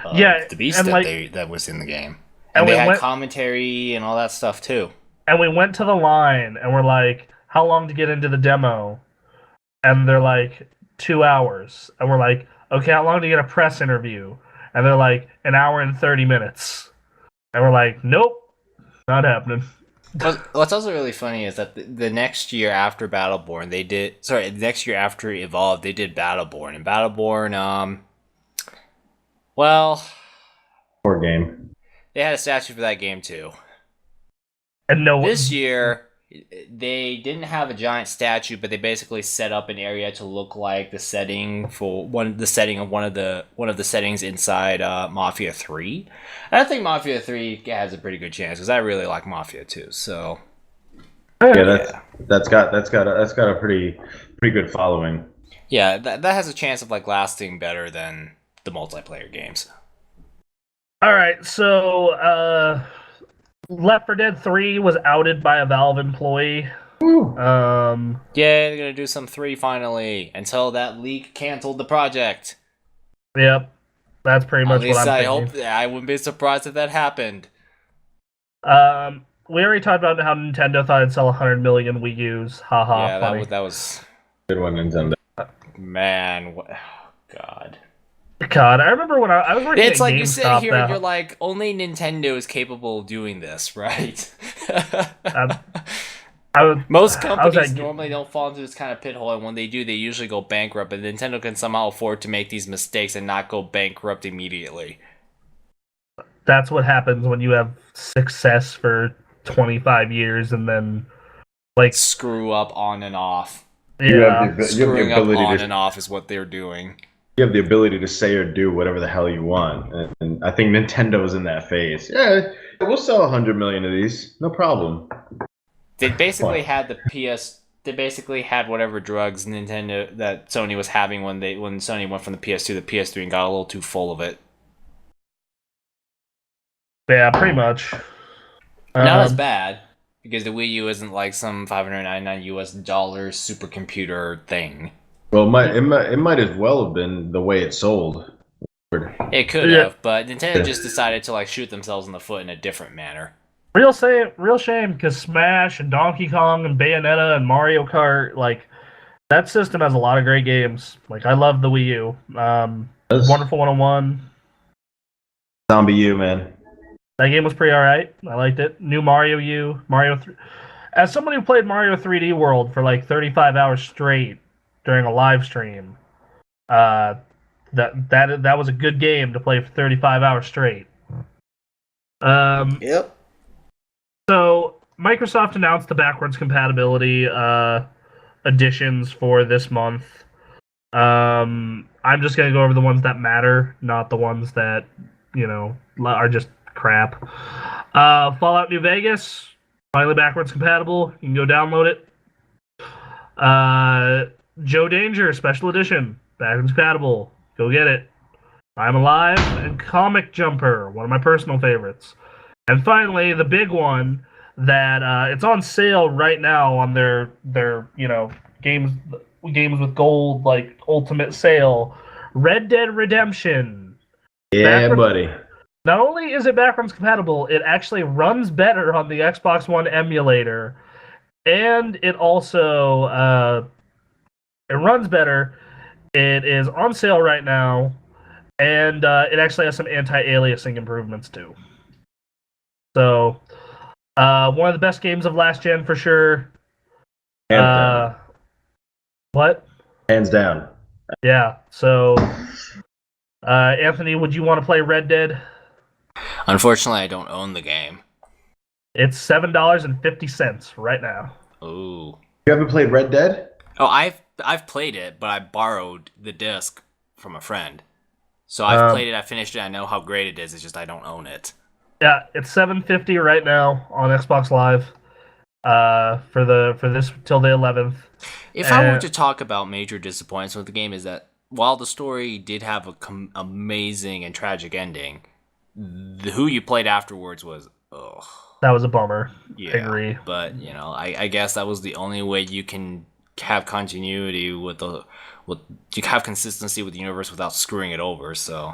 of Yeah, the beast and that was in the game. and And they we had went commentary and all that stuff, too. and we went to the line and we're like, "How long to get into the demo?" And they're like, 2 hours. And we're like, "Okay, how long to get a press interview?" And they're like, "An hour and 30 minutes." And we're like, "Nope, not happening." What's also really funny is that the next year after Battleborn, the next year after Evolved, they did Battleborn. And Battleborn, well, Poor game. they had a statue for that game too. And no This year, they didn't have a giant statue, but they basically set up an area to look like the setting for the setting of one of the settings inside Mafia 3. And I think Mafia 3 has a pretty good chance because I really like Mafia 2. So that's got a pretty good following. yeah, that has a chance of like lasting better than the multiplayer games. All right, so Left 4 Dead 3 was outed by a Valve employee. Yeah, they're gonna do some 3 finally. Until that leak canceled the project. Yep, that's pretty much At least what I'm I thinking. hope. I wouldn't be surprised if that happened. We already talked about how Nintendo thought it'd sell 100 million Wii U's. Haha, Yeah, funny. that was Good one, Nintendo. man. Oh, God. God, I remember when I was working It's at like you sit GameStop. here and you're like, only Nintendo is capable of doing this, right? Most companies normally don't fall into this kind of pit hole, and when they do, they usually go bankrupt. But Nintendo can somehow afford to make these mistakes and not go bankrupt immediately. That's what happens when you have success for 25 years and then, like, screw up on and off. Yeah, screwing up on and off is what they're doing. You have the ability to say or do whatever the hell you want, and I think Nintendo's in that phase. Yeah, we'll sell 100 million of these, no problem. They basically had the PS. They basically had whatever drugs Nintendo that Sony was having when Sony went from the PS2 to the PS3 and got a little too full of it. Yeah, pretty much. Not as bad because the Wii U isn't like some $599 supercomputer thing. Well, it might as well have been the way it sold. It could have, but Nintendo just decided to like shoot themselves in the foot in a different manner. Real shame, because Smash and Donkey Kong and Bayonetta and Mario Kart, like, that system has a lot of great games. Like, I love the Wii U. Wonderful 101. Zombie U, man. That game was pretty alright. I liked it. New Mario U. As somebody who played Mario 3D World for like 35 hours straight during a live stream, that was a good game to play for 35 hours straight. Yep. So Microsoft announced the backwards compatibility additions for this month. I'm just gonna go over the ones that matter, not the ones that are just crap. Fallout New Vegas finally backwards compatible. You can go download it. Joe Danger Special Edition backwards compatible. Go get it. I'm Alive and Comic Jumper, one of my personal favorites. And finally, the big one that it's on sale right now on their games with gold, like ultimate sale. Red Dead Redemption. Yeah, buddy. Not only is it backwards compatible, it actually runs better on the Xbox One emulator, and it also it runs better. It is on sale right now, and it actually has some anti-aliasing improvements too. So, one of the best games of last gen for sure. Hands down. What? Hands down. Yeah. So, Anthony, would you want to play Red Dead? Unfortunately, I don't own the game. It's $7.50 right now. Ooh. You haven't played Red Dead? Oh, I've played it, but I borrowed the disc from a friend. So I've played it, I finished it, I know how great it is, it's just I don't own it. Yeah, it's $7.50 right now on Xbox Live. For this till the 11th. If I were to talk about major disappointments with the game, is that while the story did have a amazing and tragic ending, who you played afterwards was that was a bummer. Yeah, I agree. But I guess that was the only way you can have continuity you have consistency with the universe without screwing it over. So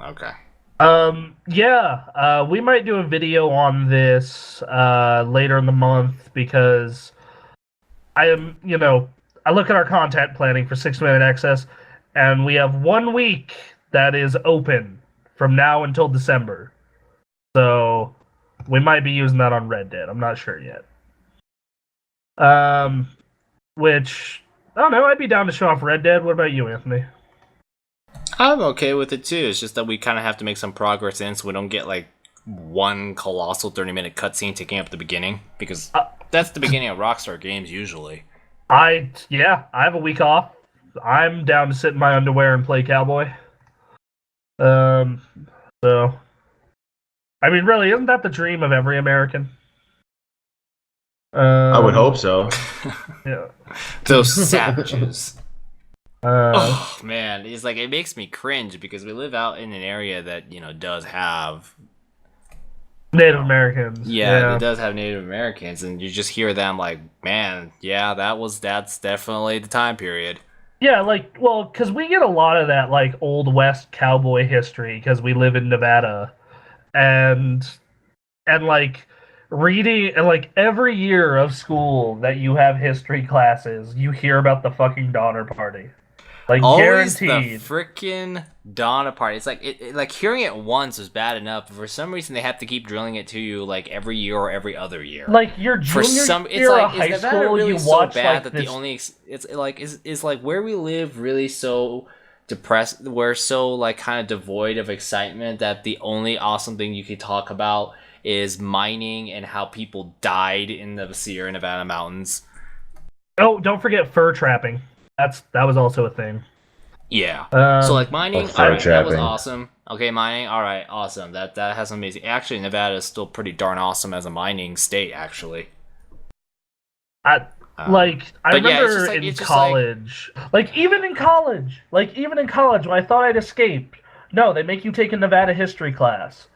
okay. We might do a video on this later in the month because I look at our content planning for 6-minute access, and we have 1 week that is open from now until December. So we might be using that on Red Dead. I'm not sure yet. Which I don't know. I'd be down to show off Red Dead. What about you, Anthony? I'm okay with it too. It's just that we kind of have to make some progress in, so we don't get like one colossal 30-minute cutscene taking up the beginning, because that's the beginning of Rockstar games usually. I have a week off. I'm down to sit in my underwear and play cowboy. So I mean, really, isn't that the dream of every American? I would hope so. Yeah. Those savages. Uh, Oh man, it's like it makes me cringe because we live out in an area that does have Native Americans. it does have Native Americans, and you just hear them like, man, yeah, that's definitely the time period. Yeah, like, well, because we get a lot of that, like, Old West cowboy history because we live in Nevada. And like, reading, and, like, every year of school that you have history classes, you hear about the fucking Donner Party. Like, Always guaranteed. the freaking Donner Party. It's like like hearing it once is bad enough, but for some reason they have to keep drilling it to you like every year or every other year. Like your junior year of high school, really you so watch bad like that this. the only it's like is like where we live really so depressed. We're so like kind of devoid of excitement that the only awesome thing you could talk about is mining and how people died in the Sierra Nevada mountains. Oh, don't forget fur trapping. That was also a thing. Yeah. So like mining, fur all right, that was trapping. awesome. Okay, mining, all right, awesome. That has amazing. Actually, Nevada is still pretty darn awesome as a mining state. Actually, I but yeah, remember it's just like- in it's just college, even in college, when I thought I'd escaped. No, they make you take a Nevada history class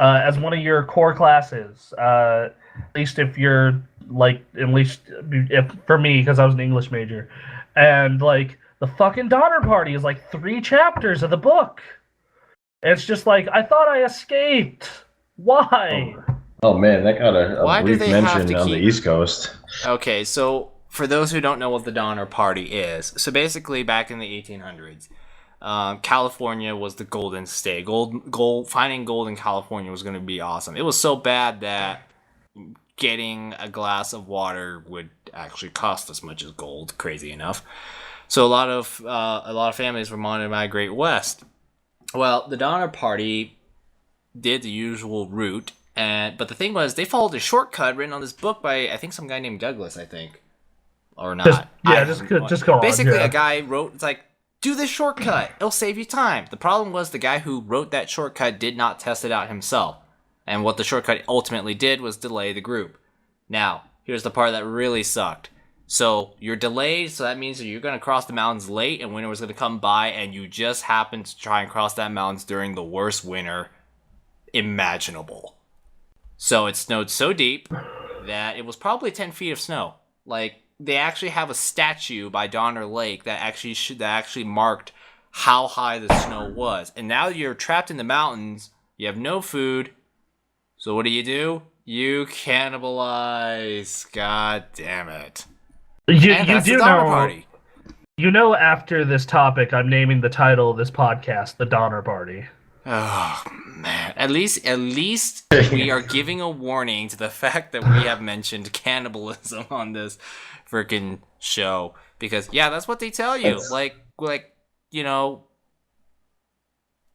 as one of your core classes. At least if you're if for me, because I was an English major, and like the fucking Donner Party is like 3 chapters of the book. It's just like I thought I escaped. Why? Oh man, that got a Why do brief they have mention to on the keep- East Coast. okay. So for those who don't know what the Donner Party is, so basically back in the 1800s, California was the golden state. Finding gold in California was going to be awesome. It was so bad that getting a glass of water would actually cost as much as gold. Crazy enough. So a lot of families were wanting to migrate west. Well, the Donner Party did the usual route, but the thing was they followed a shortcut written on this book by I think some guy named Douglas, I think, or not. Just go on. Basically, yeah. a guy wrote, it's like, do this shortcut. It'll save you time. The problem was the guy who wrote that shortcut did not test it out himself. And what the shortcut ultimately did was delay the group. Now, here's the part that really sucked. So, you're delayed, so that means that you're going to cross the mountains late, and winter was going to come by, and you just happened to try and cross that mountains during the worst winter imaginable. So, it snowed so deep that it was probably 10 feet of snow. Like, they actually have a statue by Donner Lake that actually marked how high the snow was. And now you're trapped in the mountains, you have no food, so what do? You cannibalize. God damn it. You That's do the Donner know. Party. You know, after this topic, I'm naming the title of this podcast "The Donner Party." Oh man! At least we are giving a warning to the fact that we have mentioned cannibalism on this freaking show, because that's what they tell you. Like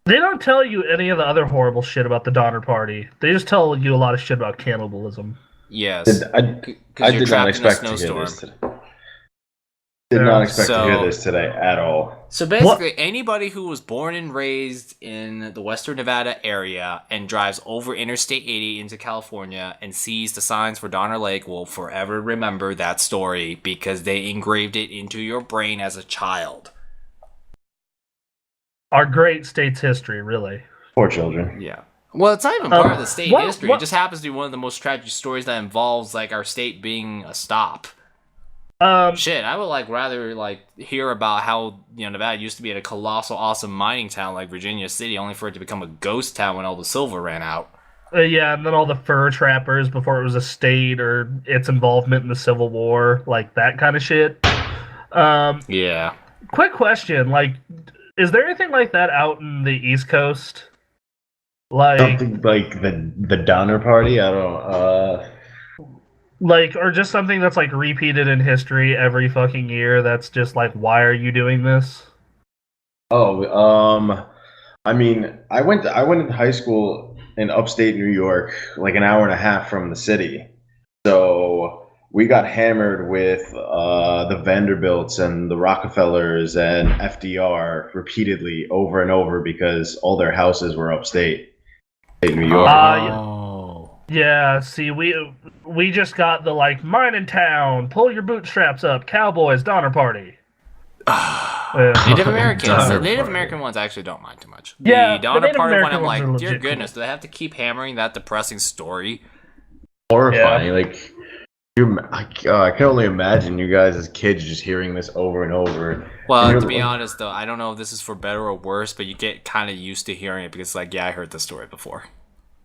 They don't tell you any of the other horrible shit about the Donner Party. They just tell you a lot of shit about cannibalism. yes. I Because you're did not trapped in a expect to hear snowstorm. this today. Did not expect to hear this today at all. So basically, anybody who was born and raised in the Western Nevada area and drives over Interstate 80 into California and sees the signs for Donner Lake will forever remember that story because they engraved it into your brain as a child. Our great state's history, really. Poor children. Yeah. Well, it's not even part of the state history. what- It just happens to be one of the most tragic stories that involves like our state being a stop. Shit, I would rather hear about how Nevada used to be a colossal, awesome mining town like Virginia City, only for it to become a ghost town when all the silver ran out. Yeah, and then all the fur trappers before it was a state, or its involvement in the Civil War, like that kind of shit. Yeah. Quick question: is there anything like that out in the East Coast? Something like the Donner Party. I don't. Or just something that's repeated in history every fucking year. That's just why are you doing this? Oh, I mean, I went to high school in upstate New York, like an hour and a half from the city. So we got hammered with the Vanderbilts and the Rockefellers and FDR repeatedly over and over because all their houses were upstate New York. Yeah, see, we just got the like mine in town, pull your bootstraps up, Cowboys, Donner Party. Native Americans. The Native American ones I actually don't mind too much. Yeah, The Donner Party one, I'm American like, ones are dear legit goodness, cool. do they have to keep hammering that depressing story? Horrifying. Like, I can only imagine you guys as kids just hearing this over and over. Well, to be honest, though, I don't know if this is for better or worse, but you get kind of used to hearing it because, like, yeah, I heard the story before.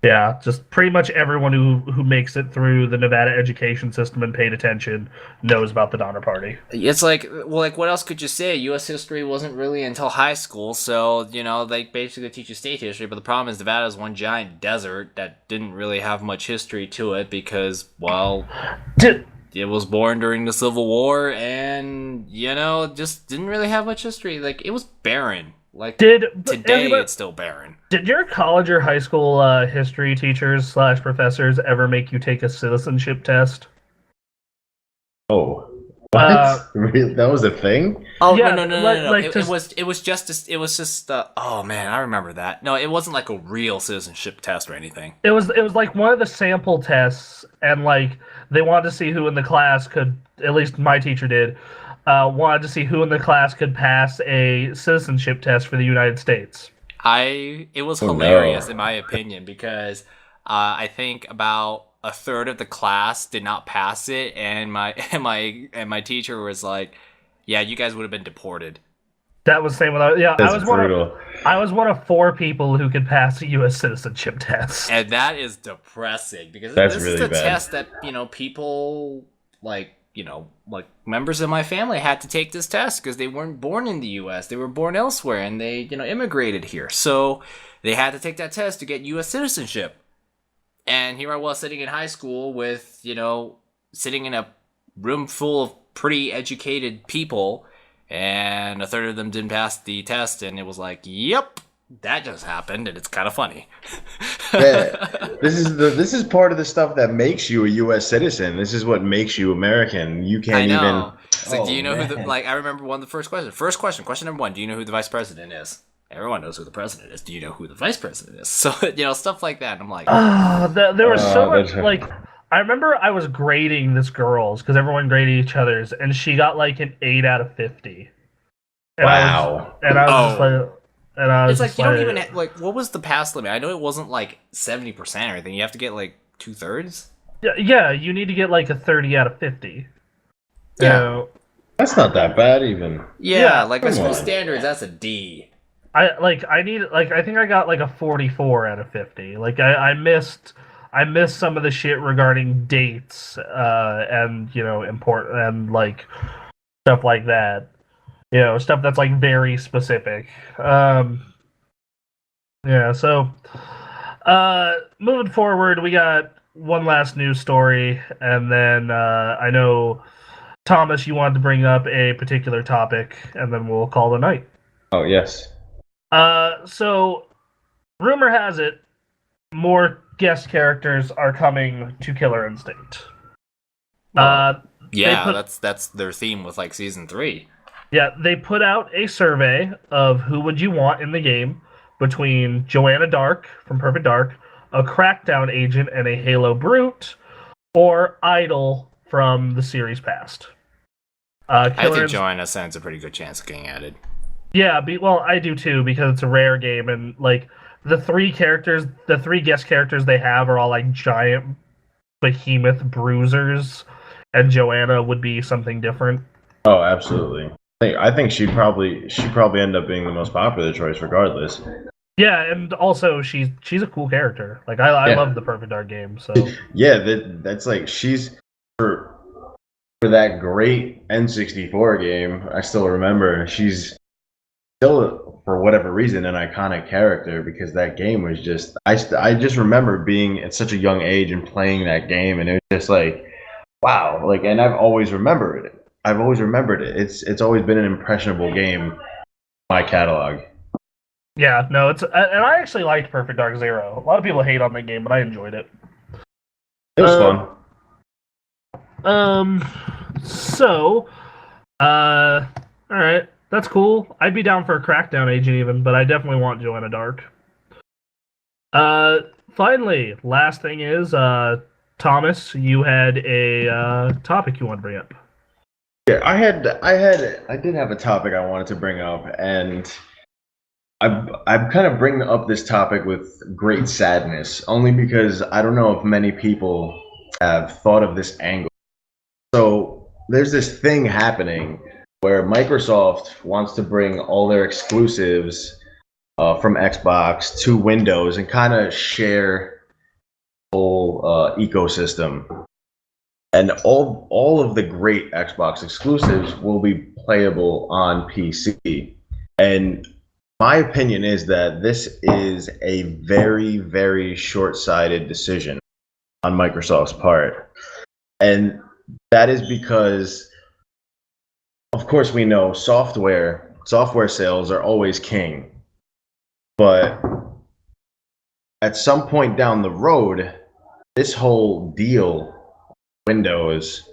Yeah, just pretty much everyone who makes it through the Nevada education system and paid attention knows about the Donner Party. It's like, well, like, what else could you say? U.S. history wasn't really until high school, so, you know, they basically teach you state history, but the problem is Nevada is one giant desert that didn't really have much history to it because, well, it was born during the Civil War and, you know, just didn't really have much history. Like, it was barren. Like, today it's still barren. Did your college or high school history teachers / professors ever make you take a citizenship test? Oh, what? That was a thing? Oh, yeah, no. Like it was just oh man, I remember that. No, it wasn't like a real citizenship test or anything. It was like one of the sample tests, and like they wanted to see who in the class could, at least my teacher did, wanted to see who in the class could pass a citizenship test for the United States. It was hilarious in my opinion because I think about a third of the class did not pass it, and my teacher was like, "Yeah, you guys would have been deported." That was the same with I was one of 4 people who could pass a U.S. citizenship test, and that is depressing because this is a test that people like members of my family had to take this test because they weren't born in the U.S. They were born elsewhere, and they immigrated here, so they had to take that test to get U.S. citizenship. And here I was sitting in high school with, sitting in a room full of pretty educated people, and a third of them didn't pass the test, and it was like, yep, that just happened, and it's kind of funny. Yeah, this is part of the stuff that makes you a U.S. citizen. This is what makes you American. You can't even. It's like, do you know who I remember one of the first questions. First question number 1, do you know who the vice president is? Everyone knows who the president is. Do you know who the vice president is? So, stuff like that. I'm like... there was so much, like... I remember I was grading this girl's, because everyone graded each other's, and she got, like, an 8 out of 50. And wow. I was it's like, you don't even... Like, what was the pass limit? I know it wasn't, like, 70% or anything. You have to get, like, 2/3? Yeah, you need to get, like, a 30 out of 50. Yeah. That's not that bad, even. Yeah, like, by school standards, that's a D. I think I got like a 44 out of 50. Like I missed some of the shit regarding dates and important and like stuff like that. Stuff that's like very specific. So moving forward, we got one last news story, and then I know Thomas, you wanted to bring up a particular topic, and then we'll call the night. Oh yes. So, rumor has it, more guest characters are coming to Killer Instinct. That's their theme with, like, Season 3. Yeah, they put out a survey of who would you want in the game between Joanna Dark from Perfect Dark, a Crackdown agent and a Halo Brute, or Idol from the series past. I think Joanna stands a pretty good chance of getting added. Yeah, I do too, because it's a rare game, and like the 3 guest characters they have are all like giant behemoth bruisers, and Joanna would be something different. Oh, absolutely. I think she'd probably end up being the most popular choice, regardless. Yeah, and also she's a cool character. Like I love the Perfect Dark game. So yeah, that's like she's for that great N64 game. I still remember she's still, for whatever reason, an iconic character because that game was just I just remember being at such a young age and playing that game, and it was just like, wow, like, and I've always remembered it. It's always been an impressionable game in my catalog. Yeah, no, and I actually liked Perfect Dark Zero. A lot of people hate on that game, but I enjoyed it. It was Uh, fun. So, all right, that's cool. I'd be down for a Crackdown agent even, but I definitely want Joanna Dark. Uh, Finally, last thing is, Thomas, you had a topic you want to bring up. Yeah, I did have a topic I wanted to bring up, and I'm kind of bringing up this topic with great sadness, only because I don't know if many people have thought of this angle. So there's this thing happening where Microsoft wants to bring all their exclusives from Xbox to Windows and kind of share the whole ecosystem. And all of the great Xbox exclusives will be playable on PC. And my opinion is that this is a very, very short-sighted decision on Microsoft's part. And that is because, of course, we know software sales are always king. But at some point down the road, this whole deal, Windows,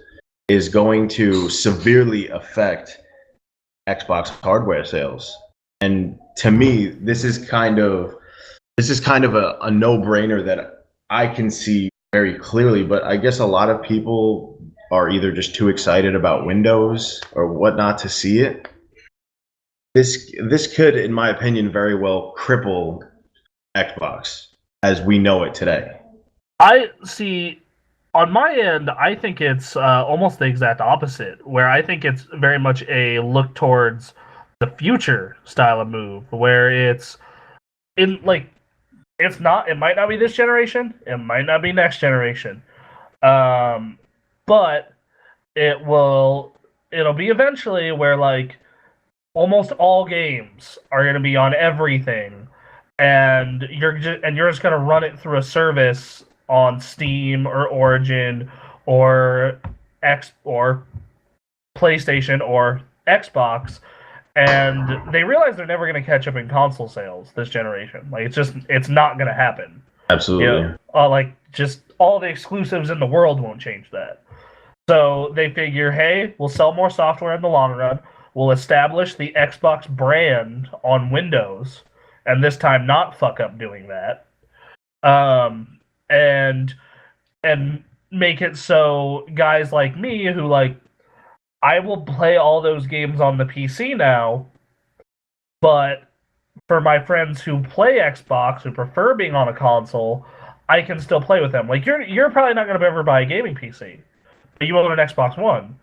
is going to severely affect Xbox hardware sales. And to me, this is kind of a no-brainer that I can see very clearly, but I guess a lot of people are either just too excited about Windows or whatnot to see it. This could, in my opinion, very well cripple Xbox as we know it today. I see. On my end, I think it's almost the exact opposite, where I think it's very much a look towards the future style of move, where it's in like it's not. It might not be this generation. It might not be next generation. Um, but it will. It'll be eventually where like almost all games are going to be on everything, and you're just going to run it through a service on Steam or Origin or X or PlayStation or Xbox, and they realize they're never going to catch up in console sales this generation. Like it's not going to happen. You Absolutely. know, like just all the exclusives in the world won't change that. So they figure, hey, we'll sell more software in the long run. We'll establish the Xbox brand on Windows, and this time not fuck up doing that. Um, and and make it so guys like me who like I will play all those games on the PC now, but for my friends who play Xbox who prefer being on a console, I can still play with them. Like you're probably not going to ever buy a gaming PC, but you own an Xbox One.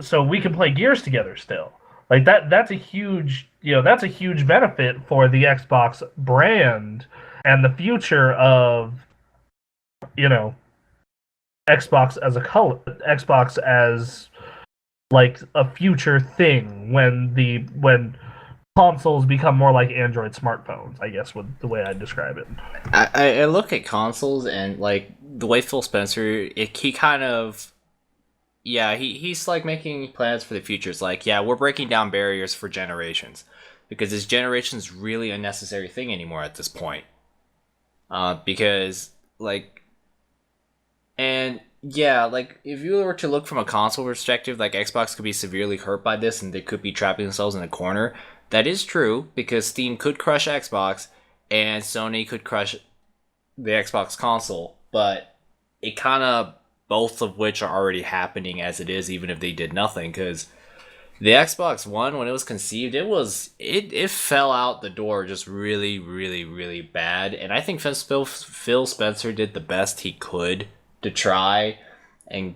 So we can play Gears together still. Like that's a huge that's a huge benefit for the Xbox brand and the future of you know Xbox as a color, Xbox as like a future thing when consoles become more like Android smartphones, I guess would the way I'd describe it. I look at consoles and like the way Phil Spencer, he kind of, yeah, he's like making plans for the future. It's like, yeah, we're breaking down barriers for generations because this generation's really unnecessary thing anymore at this point. Because like, and yeah, like if you were to look from a console perspective, like Xbox could be severely hurt by this and they could be trapping themselves in a corner. That is true because Steam could crush Xbox and Sony could crush the Xbox console, but it kind of both of which are already happening as it is, even if they did nothing. Because the Xbox One, when it was conceived, it fell out the door just really, really, really bad. And I think Phil Spencer did the best he could to try, and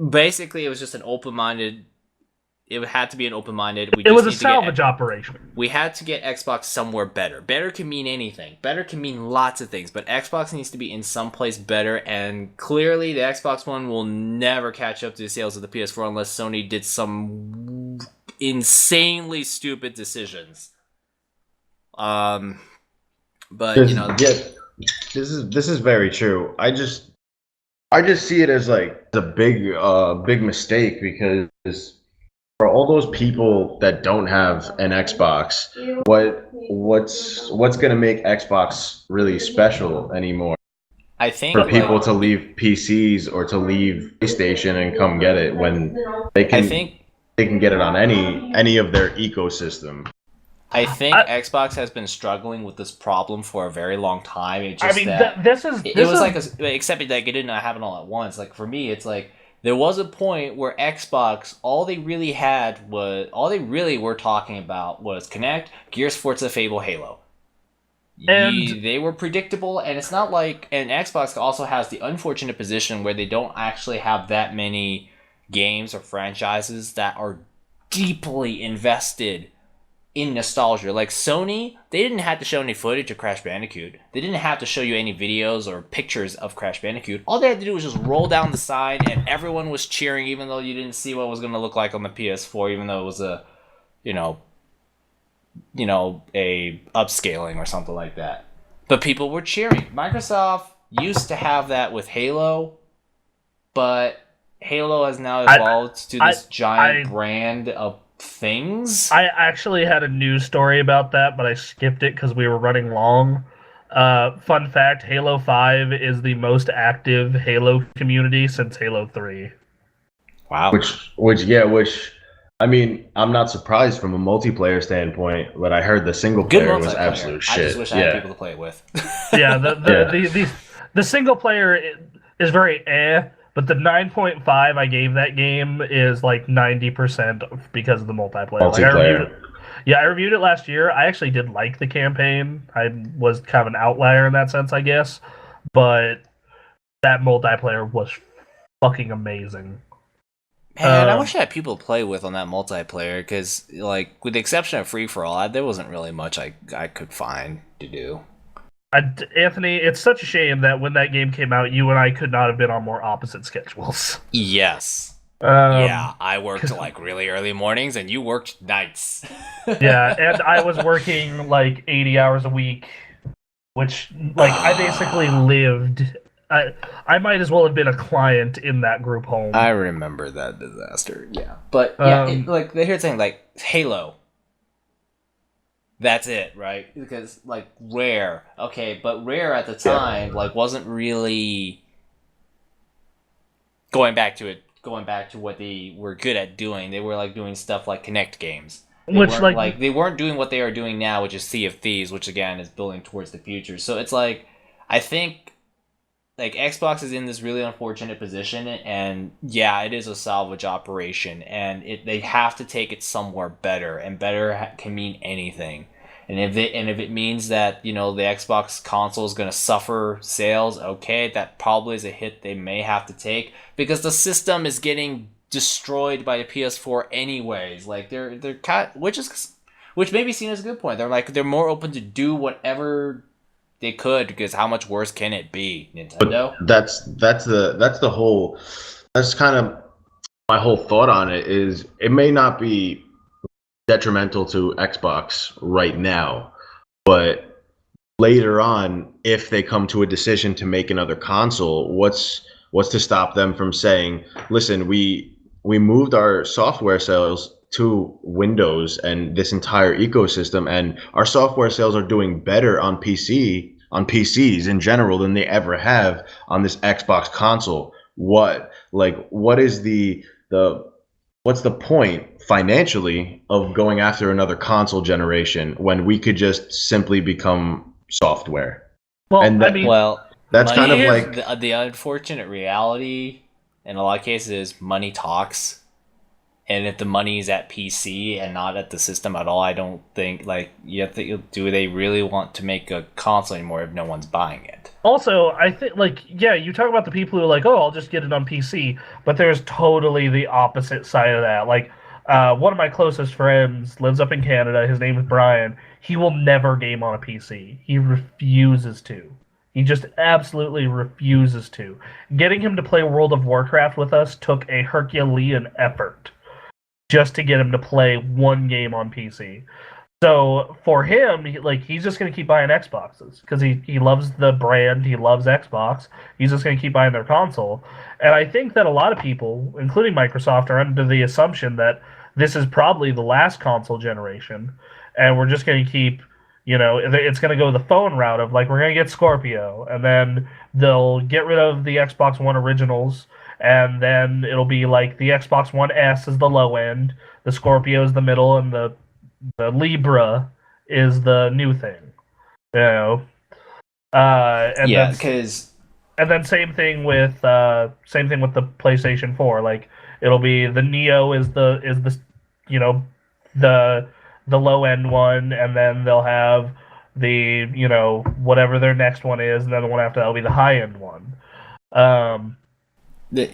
basically it was just an open-minded. It had to be an open-minded. It was a salvage operation. We had to get Xbox somewhere better. Better can mean anything. Better can mean lots of things, but Xbox needs to be in some place better, and clearly the Xbox One will never catch up to the sales of the PS4 unless Sony did some insanely stupid decisions. But Yeah, this is very true. I just see it as like a big mistake because for all those people that don't have an Xbox, what's gonna make Xbox really special anymore? I think For people like to leave PCs or to leave PlayStation and come get it when they I can think they can get it on any of their ecosystem. I think I- Xbox has been struggling with this problem for a very long time. It's I just mean, that this is it this was is like except like it didn't happen all at once. Like for me, it's like there was a point where Xbox all they really were talking about was Kinect, Gears, Forza, Fable, Halo. And- They were predictable, and it's not like. And Xbox also has the unfortunate position where they don't actually have that many games or franchises that are deeply invested in nostalgia. Like Sony, they didn't have to show any footage of Crash Bandicoot. They didn't have to show you any videos or pictures of Crash Bandicoot. All they had to do was just roll down the side, and everyone was cheering, even though you didn't see what it was going to look like on the PS4, even though it was a, a upscaling or something like that. But people were cheering. Microsoft used to have that with Halo, but Halo has now evolved to this giant brand of things. I actually had a news story about that, but I skipped it because we were running long. Fun fact: Halo 5 is the most active Halo community since Halo 3. Wow. Which I mean, I'm not surprised from a multiplayer standpoint, but I heard the single player was absolute shit. I just wish I had people to play it with. Yeah, the single player is very but the 9.5 I gave that game is like 90% because of the multiplayer. I reviewed it last year. I actually did like the campaign. I was kind of an outlier in that sense, I guess. But that multiplayer was fucking amazing. Man, I wish I had people to play with on that multiplayer, because, like, with the exception of Free For All, there wasn't really much I could find to do. Anthony, it's such a shame that when that game came out, you and I could not have been on more opposite schedules. Yes. Yeah, I worked like really early mornings, and you worked nights. Yeah, and I was working like 80 hours a week, which, like, I basically lived. I might as well have been a client in that group home. I remember that disaster. Yeah, but yeah, like here's the thing, like Halo. That's it, right? Because like Rare, okay, but Rare at the time like wasn't really going back to what they were good at doing. They were like doing stuff like Kinect games. They weren't doing what they are doing now, which is Sea of Thieves, which again is building towards the future. So it's like I think like Xbox is in this really unfortunate position, and yeah, it is a salvage operation, and they have to take it somewhere better, and better can mean anything. And if it means that, the Xbox console is going to suffer sales, okay, that probably is a hit they may have to take, because the system is getting destroyed by the PS4 anyways. Like which may be seen as a good point. They're more open to do whatever they could, because how much worse can it be, Nintendo? But that's kind of my whole thought on it. Is it may not be detrimental to Xbox right now, but later on, if they come to a decision to make another console, what's to stop them from saying, listen, we moved our software sales to Windows and this entire ecosystem, and our software sales are doing better on PCs in general than they ever have on this Xbox console. What is what's the point financially of going after another console generation when we could just simply become software? Well, and that's kind of like the unfortunate reality in a lot of cases is money talks. And if the money is at PC and not at the system at all, I don't think, do they really want to make a console anymore if no one's buying it? Also, I think, you talk about the people who are like, oh, I'll just get it on PC, but there's totally the opposite side of that. Like, one of my closest friends lives up in Canada. His name is Brian. He will never game on a PC. He refuses to. He just absolutely refuses to. Getting him to play World of Warcraft with us took a Herculean effort just to get him to play one game on PC. So for him, he's just going to keep buying Xboxes because he loves the brand, he loves Xbox. He's just going to keep buying their console. And I think that a lot of people, including Microsoft, are under the assumption that this is probably the last console generation, and we're just going to keep, it's going to go the phone route of like we're going to get Scorpio, and then they'll get rid of the Xbox One originals, and then it'll be like the Xbox One S is the low end, the Scorpio is the middle, and the Libra is the new thing. You know, because and then same thing with the PlayStation 4. Like it'll be the Neo is the you know the low end one, and then they'll have the whatever their next one is, and then the one after that will be the high end one. The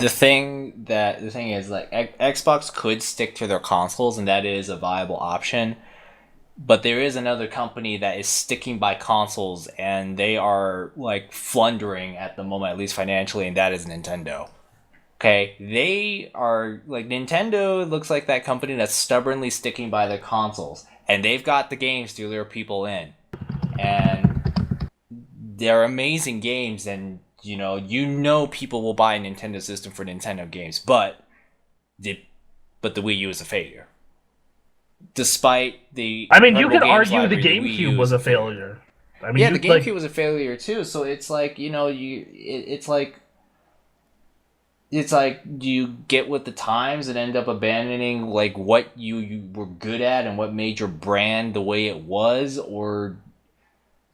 thing is like Xbox could stick to their consoles, and that is a viable option. But there is another company that is sticking by consoles, and they are like floundering at the moment, at least financially, and that is Nintendo. Okay, they are like Nintendo looks like that company that's stubbornly sticking by their consoles, and they've got the games to lure people in, and they're amazing games, and people will buy a Nintendo system for Nintendo games, but the Wii U is a failure. Despite the, you could argue the GameCube was a failure. The GameCube was a failure too. So it's like it's like, do you get with the times and end up abandoning like what you were good at and what made your brand the way it was, or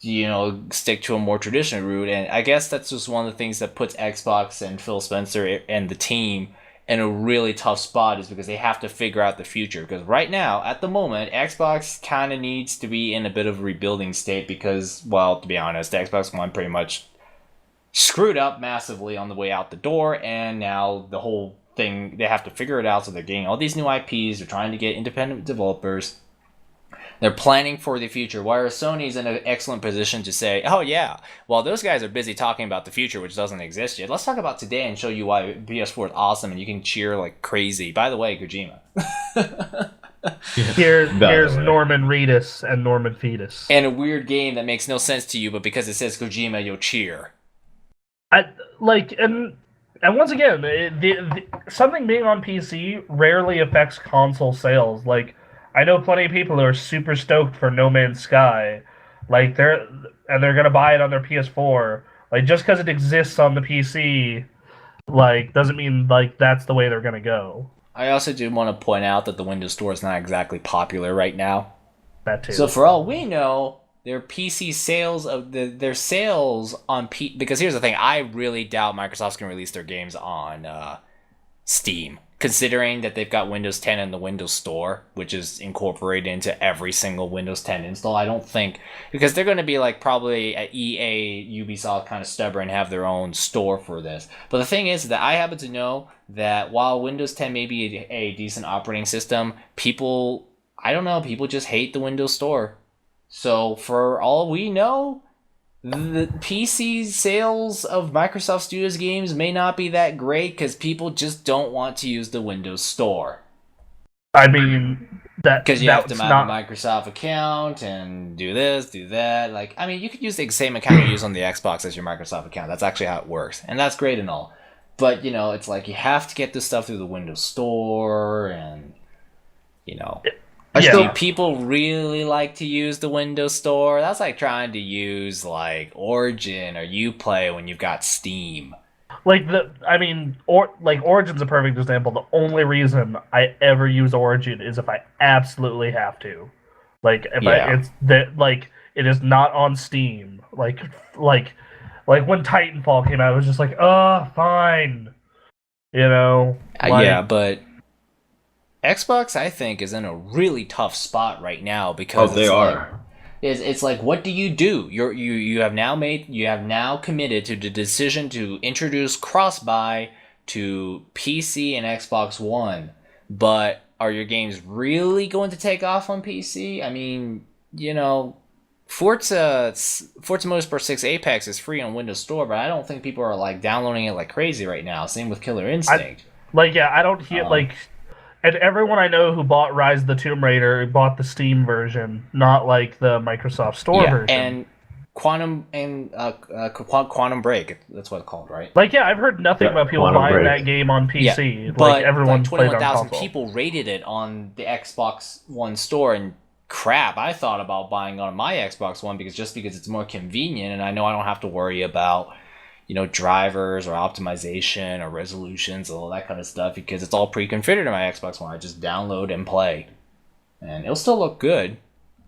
do you stick to a more traditional route? And I guess that's just one of the things that puts Xbox and Phil Spencer and the team in a really tough spot, is because they have to figure out the future. Because right now, at the moment, Xbox kind of needs to be in a bit of a rebuilding state because, well, to be honest, the Xbox One pretty much screwed up massively on the way out the door, and now the whole thing, they have to figure it out, so they're getting all these new IPs, they're trying to get independent developers. They're planning for the future, whereas Sony's in an excellent position to say, oh yeah, while those guys are busy talking about the future, which doesn't exist yet, let's talk about today and show you why PS4 is awesome and you can cheer like crazy. By the way, Kojima. Here's Norman Reedus and Norman Fetus. And a weird game that makes no sense to you, but because it says Kojima, you'll cheer. And once again, something being on PC rarely affects console sales. Like, I know plenty of people who are super stoked for No Man's Sky, like they're gonna buy it on their PS4. Like, just because it exists on the PC, like doesn't mean like that's the way they're gonna go. I also do want to point out that the Windows Store is not exactly popular right now. That too. So for all we know, their PC sales their sales on because here's the thing, I really doubt Microsoft's gonna release their games on Steam, considering that they've got Windows 10 in the Windows Store, which is incorporated into every single Windows 10 install. I don't think, because they're going to be like probably at EA, Ubisoft kind of stubborn, have their own store for this. But the thing is that I happen to know that while Windows 10 may be a decent operating system, people just hate the Windows Store. So for all we know, the PC sales of Microsoft Studios games may not be that great because people just don't want to use the Windows Store. I mean, because you have to have a Microsoft account and do this, do that. Like, I mean, you could use the same account you use on the Xbox as your Microsoft account. That's actually how it works, and that's great and all. But it's like you have to get this stuff through the Windows Store, and do people really like to use the Windows Store? That's like trying to use like Origin or Uplay when you've got Steam. Origin's a perfect example. The only reason I ever use Origin is if I absolutely have to. Like it is not on Steam. Like when Titanfall came out, it was just like, oh, fine. But Xbox, I think, is in a really tough spot right now because it's like, what do? You have now committed to the decision to introduce cross-buy to PC and Xbox One, but are your games really going to take off on PC? I mean, Forza Motorsport 6 Apex is free on Windows Store, but I don't think people are like downloading it like crazy right now. Same with Killer Instinct. I don't hear and everyone I know who bought Rise of the Tomb Raider bought the Steam version, not like the Microsoft Store version. Quantum and Quantum Break. That's what it's called, right? Like, yeah, I've heard nothing about people Quantum buying Break. that game on PC. Yeah, Like, but everyone like played on 21,000 console. people rated it on the Xbox One store, and crap, I thought about buying on my Xbox One because it's more convenient, and I know I don't have to worry about drivers or optimization or resolutions and all that kind of stuff because it's all pre-configured in my Xbox One. I just download and play, and it'll still look good,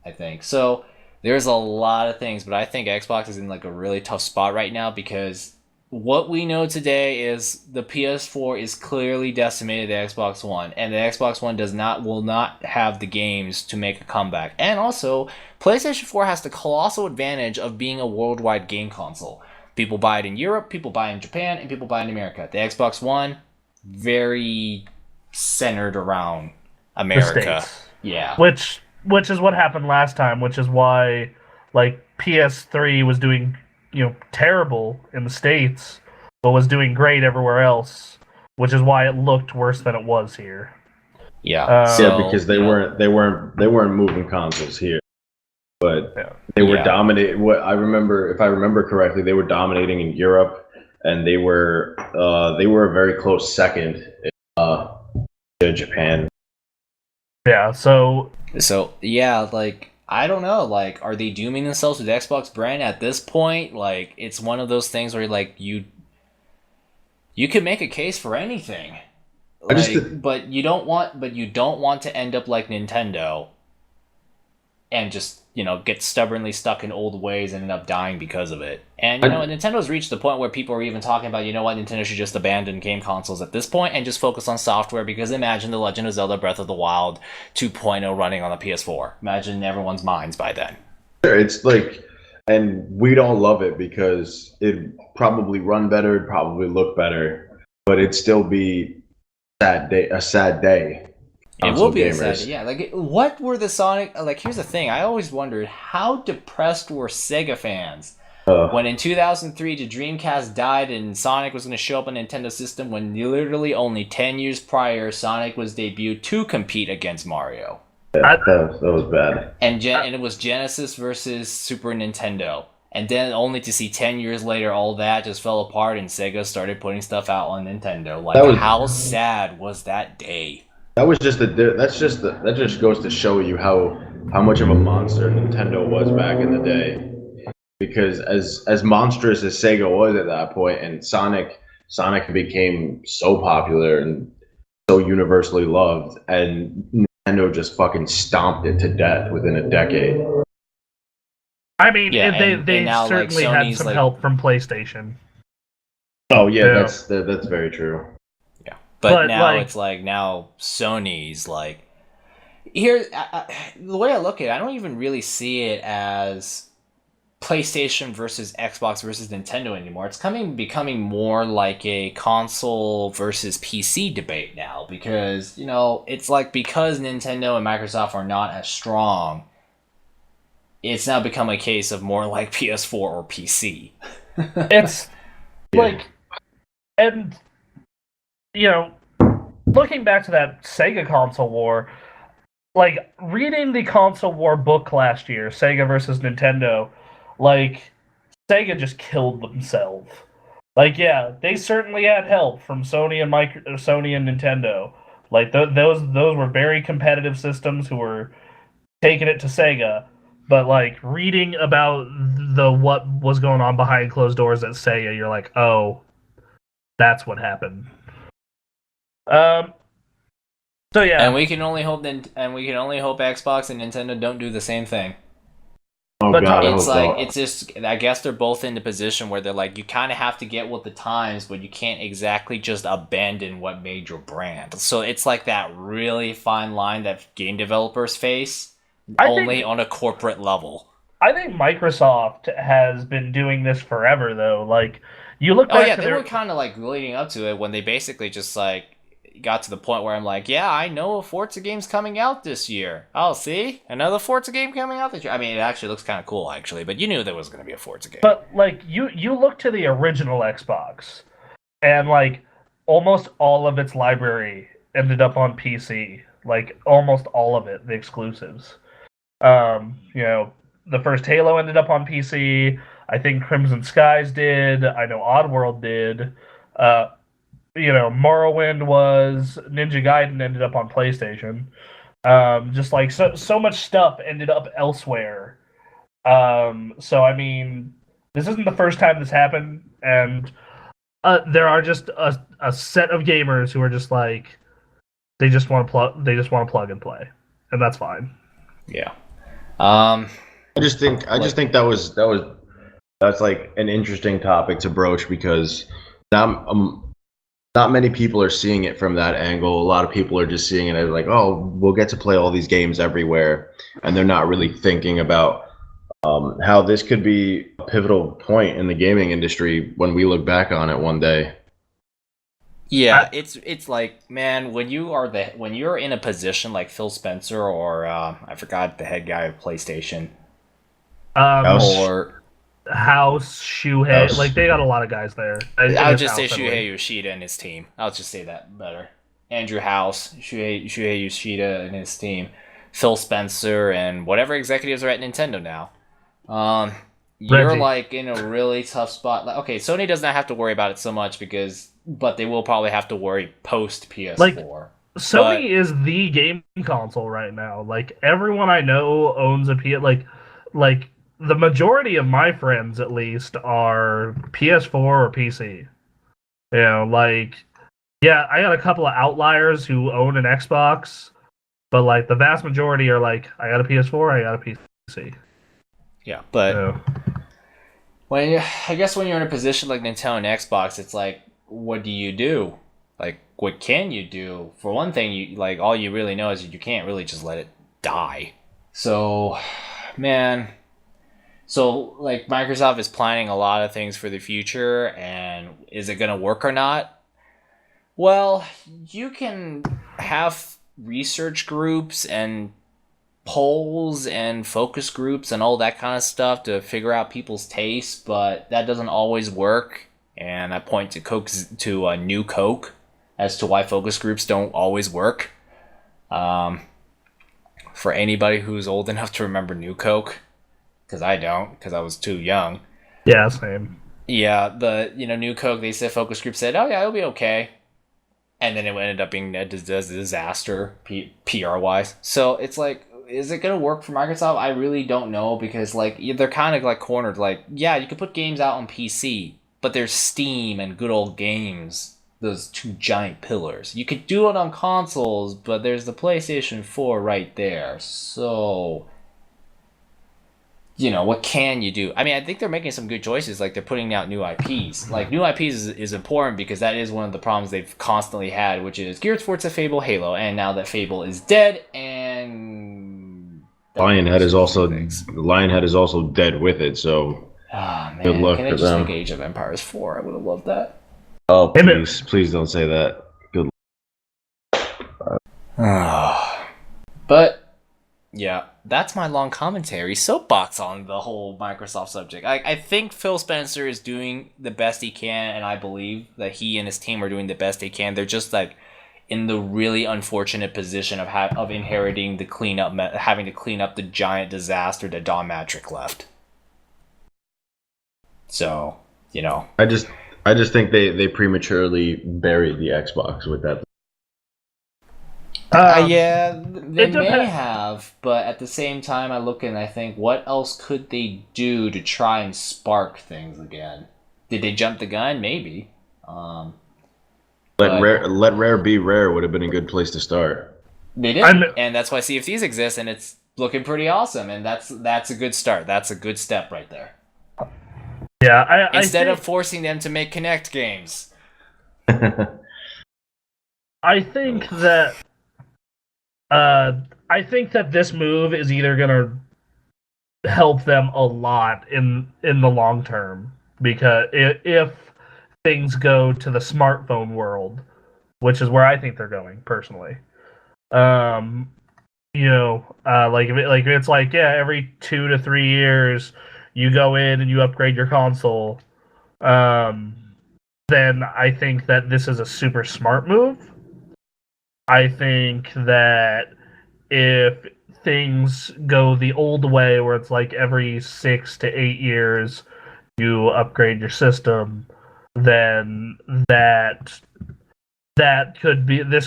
I think. So there's a lot of things, but I think Xbox is in like a really tough spot right now because what we know today is the PS4 is clearly decimated the Xbox One, and the Xbox One will not have the games to make a comeback. And also, PlayStation 4 has the colossal advantage of being a worldwide game console. People buy it in Europe, people buy it in Japan, and people buy it in America. The Xbox One, very centered around America. Yeah. Which is what happened last time, which is why like PS3 was doing terrible in the States, but was doing great everywhere else, which is why it looked worse than it was here. Yeah. Yeah, because they weren't moving consoles here. But they were dominating. What I remember, if I remember correctly, they were dominating in Europe, and they were a very close second in Japan. Yeah. So yeah, like I don't know, like are they dooming themselves with the Xbox brand at this point? Like it's one of those things where like you could make a case for anything, but you don't want to end up like Nintendo and just get stubbornly stuck in old ways and end up dying because of it. And Nintendo's reached the point where people are even talking about Nintendo should just abandon game consoles at this point and just focus on software, because imagine The Legend of Zelda Breath of the Wild 2.0 running on the PS4. Imagine everyone's minds by then. It's like, and we'd all love it because it'd probably run better, it'd probably look better, but it'd still be a sad day. It will be a sad, yeah. Like, what were the Sonic? Like, here's the thing. I always wondered how depressed were Sega fans when in 2003 the Dreamcast died and Sonic was going to show up on Nintendo system when literally only 10 years prior Sonic was debuted to compete against Mario. Yeah, that was bad. And it was Genesis versus Super Nintendo. And then only to see 10 years later all that just fell apart and Sega started putting stuff out on Nintendo. Like, how sad was that day? That just goes to show you how much of a monster Nintendo was back in the day. Because as monstrous as Sega was at that point, and Sonic became so popular and so universally loved, and Nintendo just fucking stomped it to death within a decade. I mean, they now, certainly had some help from PlayStation. Oh yeah, that's very true. But now it's like now Sony's like here. The way I look at it, I don't even really see it as PlayStation versus Xbox versus Nintendo anymore. It's becoming more like a console versus PC debate now because it's like because Nintendo and Microsoft are not as strong, it's now become a case of more like PS4 or PC. It's like, and looking back to that Sega console war, like reading the console war book last year, Sega versus Nintendo, like Sega just killed themselves. Like, yeah, they certainly had help from Sony and Nintendo. Like those were very competitive systems who were taking it to Sega. But like reading about what was going on behind closed doors at Sega, you're like, oh, that's what happened. So yeah, and we can only hope Xbox and Nintendo don't do the same thing. Oh, but God, it's just I guess they're both in the position where they're like you kind of have to get with the times, but you can't exactly just abandon what made your brand. So it's like that really fine line that game developers face on a corporate level. I think Microsoft has been doing this forever, though. Like you look back they were kind of like leading up to it when they basically just like got to the point where I'm like, yeah, I know a Forza game's coming out this year. Oh, see? Another Forza game coming out this year. I mean, it actually looks kind of cool, actually, but you knew there was going to be a Forza game. But, like, you look to the original Xbox, and, like, almost all of its library ended up on PC. Like, almost all of it, the exclusives. the first Halo ended up on PC. I think Crimson Skies did. I know Oddworld did. Uh, Morrowind was. Ninja Gaiden ended up on PlayStation. Just like so much stuff ended up elsewhere. So I mean, this isn't the first time this happened, and there are just a set of gamers who are just like they just want to plug and play, and that's fine. Yeah. I just think that's like an interesting topic to broach because not many people are seeing it from that angle. A lot of people are just seeing it as like, oh, we'll get to play all these games everywhere, and they're not really thinking about how this could be a pivotal point in the gaming industry when we look back on it one day. Yeah, it's like, man, when you're in a position like Phil Spencer or I forgot the head guy of PlayStation, or House, Shuhei, like they got a lot of guys there. I would just say Shuhei Yoshida and his team. I'll just say that better. Andrew House, Shuhei Yoshida and his team, Phil Spencer, and whatever executives are at Nintendo now. You're Reggie. like in a really tough spot. Like, okay, Sony does not have to worry about it so much but they will probably have to worry post PS4. Like, Sony is the game console right now. Like everyone I know owns a PS. Like the majority of my friends, at least, are PS4 or PC. Yeah, I got a couple of outliers who own an Xbox, but like the vast majority are like, I got a PS4, I got a PC. Yeah, but I guess when you're in a position like Nintendo and Xbox, it's like, what do you do? Like, what can you do? For one thing, you like all you really know is you can't really just let it die. So, man, like Microsoft is planning a lot of things for the future, and is it gonna work or not? Well, you can have research groups and polls and focus groups and all that kind of stuff to figure out people's tastes, but that doesn't always work. And I point to New Coke as to why focus groups don't always work. For anybody who's old enough to remember New Coke, because I don't, because I was too young. Yeah, same. Yeah, New Coke, they said focus group said, oh yeah, it'll be okay. And then it ended up being a disaster, PR-wise. So it's like, is it going to work for Microsoft? I really don't know, because like they're kind of like cornered. Like, yeah, you could put games out on PC, but there's Steam and good old games, those two giant pillars. You could do it on consoles, but there's the PlayStation 4 right there. So, what can you do? I mean, I think they're making some good choices. Like, they're putting out new IPs. Like, new IPs is important because that is one of the problems they've constantly had, which is Gears, Forza, Fable, Halo. And now that Fable is dead, and Lionhead is also dead with it. So, man, good luck can I for just them. make Age of Empires 4? I would have loved that. Oh, please don't say that. Good luck. But yeah, that's my long commentary soapbox on the whole Microsoft subject. I think Phil Spencer is doing the best he can, and I believe that he and his team are doing the best they can. They're just like in the really unfortunate position of inheriting having to clean up the giant disaster that Don Matrick left. So, I just think they prematurely buried the Xbox with that. Yeah, they may have, but at the same time, I look and I think, what else could they do to try and spark things again? Did they jump the gun? Maybe. Let Rare be Rare would have been a good place to start. They did, and that's why Sea of Thieves exists, and it's looking pretty awesome, and that's a good start. That's a good step right there. Yeah, instead of forcing them to make Kinect games. I think that this move is either gonna help them a lot in the long term, because if things go to the smartphone world, which is where I think they're going personally, if it's like, yeah, every 2 to 3 years you go in and you upgrade your console, then I think that this is a super smart move. I think that if things go the old way, where it's like every 6 to 8 years you upgrade your system, then this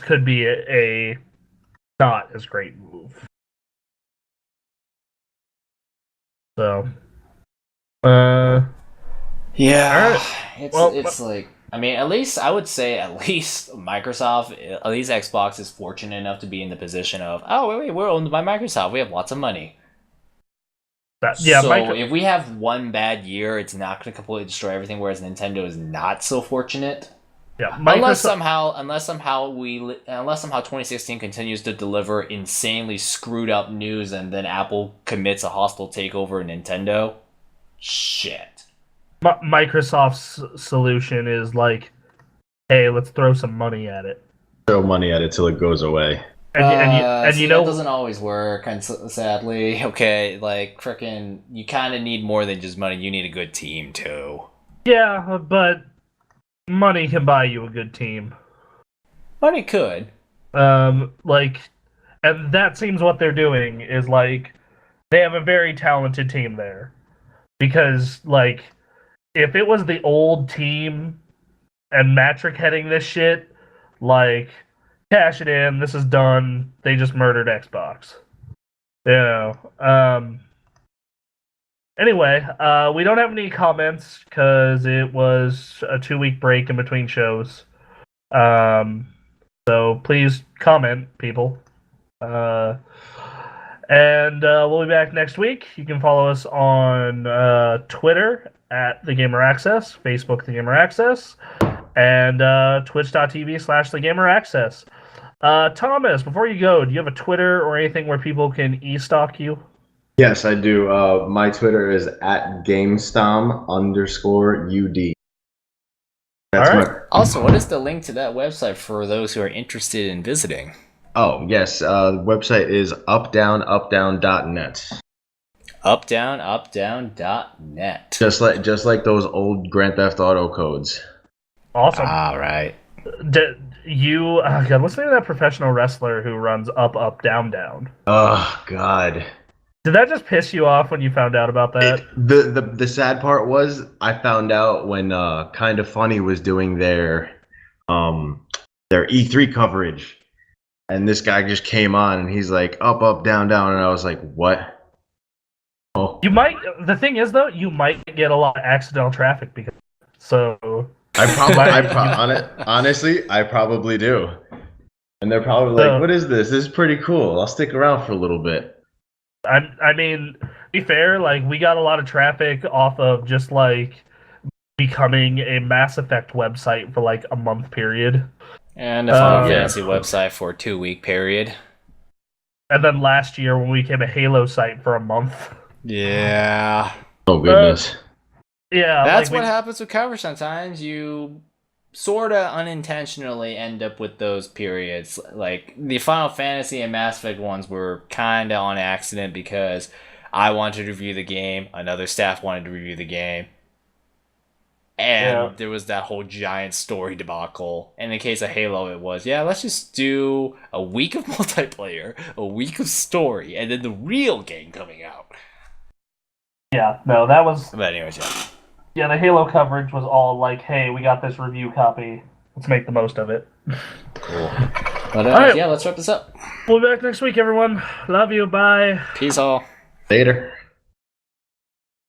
could be a not as great move. So, Yeah, alright. Well, it's like, I mean, at least I would say Microsoft, at least Xbox is fortunate enough to be in the position of, oh wait, we're owned by Microsoft, we have lots of money. So if we have one bad year, it's not going to completely destroy everything. Whereas Nintendo is not so fortunate. Yeah, unless somehow 2016 continues to deliver insanely screwed up news, and then Apple commits a hostile takeover of Nintendo. Shit. Microsoft's solution is like, hey, let's throw some money at it. Throw money at it till it goes away. And you know, that doesn't always work, and sadly. Okay, like, frickin', you kind of need more than just money. You need a good team too. Yeah, but money can buy you a good team. Money could. And that seems what they're doing is like they have a very talented team there, because like if it was the old team and Matrick heading this shit, like, cash it in, this is done. They just murdered Xbox. Anyway, we don't have any comments because it was a 2-week break in between shows. So please comment, people. And we'll be back next week. You can follow us on Twitter at The Gamer Access, Facebook The Gamer Access, and twitch.tv/The Gamer Access. Thomas, before you go, do you have a Twitter or anything where people can e-stalk you? Yes, I do. My Twitter is at GameStom_UD. That's all right. Also, what is the link to that website for those who are interested in visiting? Oh, yes. The website is updownupdown.net. Updownupdown.net. Just like those old Grand Theft Auto codes. Awesome. All right. God, listen to that professional wrestler who runs up, down, down. Oh, God. Did that just piss you off when you found out about that? The sad part was I found out when Kinda Funny was doing their E3 coverage, and this guy just came on and he's like up, down, down, and I was like, what? Oh. The thing is though, you might get a lot of accidental traffic because honestly, I probably do. And they're probably like, what is this? This is pretty cool. I'll stick around for a little bit. I mean, to be fair, like, we got a lot of traffic off of just, like, becoming a Mass Effect website for, like, a month period. And a Final Fantasy website for a 2-week period. And then last year when we became a Halo site for a month. Yeah. Oh, goodness. Yeah. That's what happens with coverage sometimes. You sort of unintentionally end up with those periods. Like, the Final Fantasy and Mass Effect ones were kind of on accident because I wanted to review the game, another staff wanted to review the game, and there was that whole giant story debacle. In the case of Halo, it was, let's just do a week of multiplayer, a week of story, and then the real game coming out. Yeah, no, that was... But anyways, Yeah, the Halo coverage was all like, hey, we got this review copy. Let's make the most of it. Cool. But right. let's wrap this up. We'll be back next week, everyone. Love you. Bye. Peace all. Later.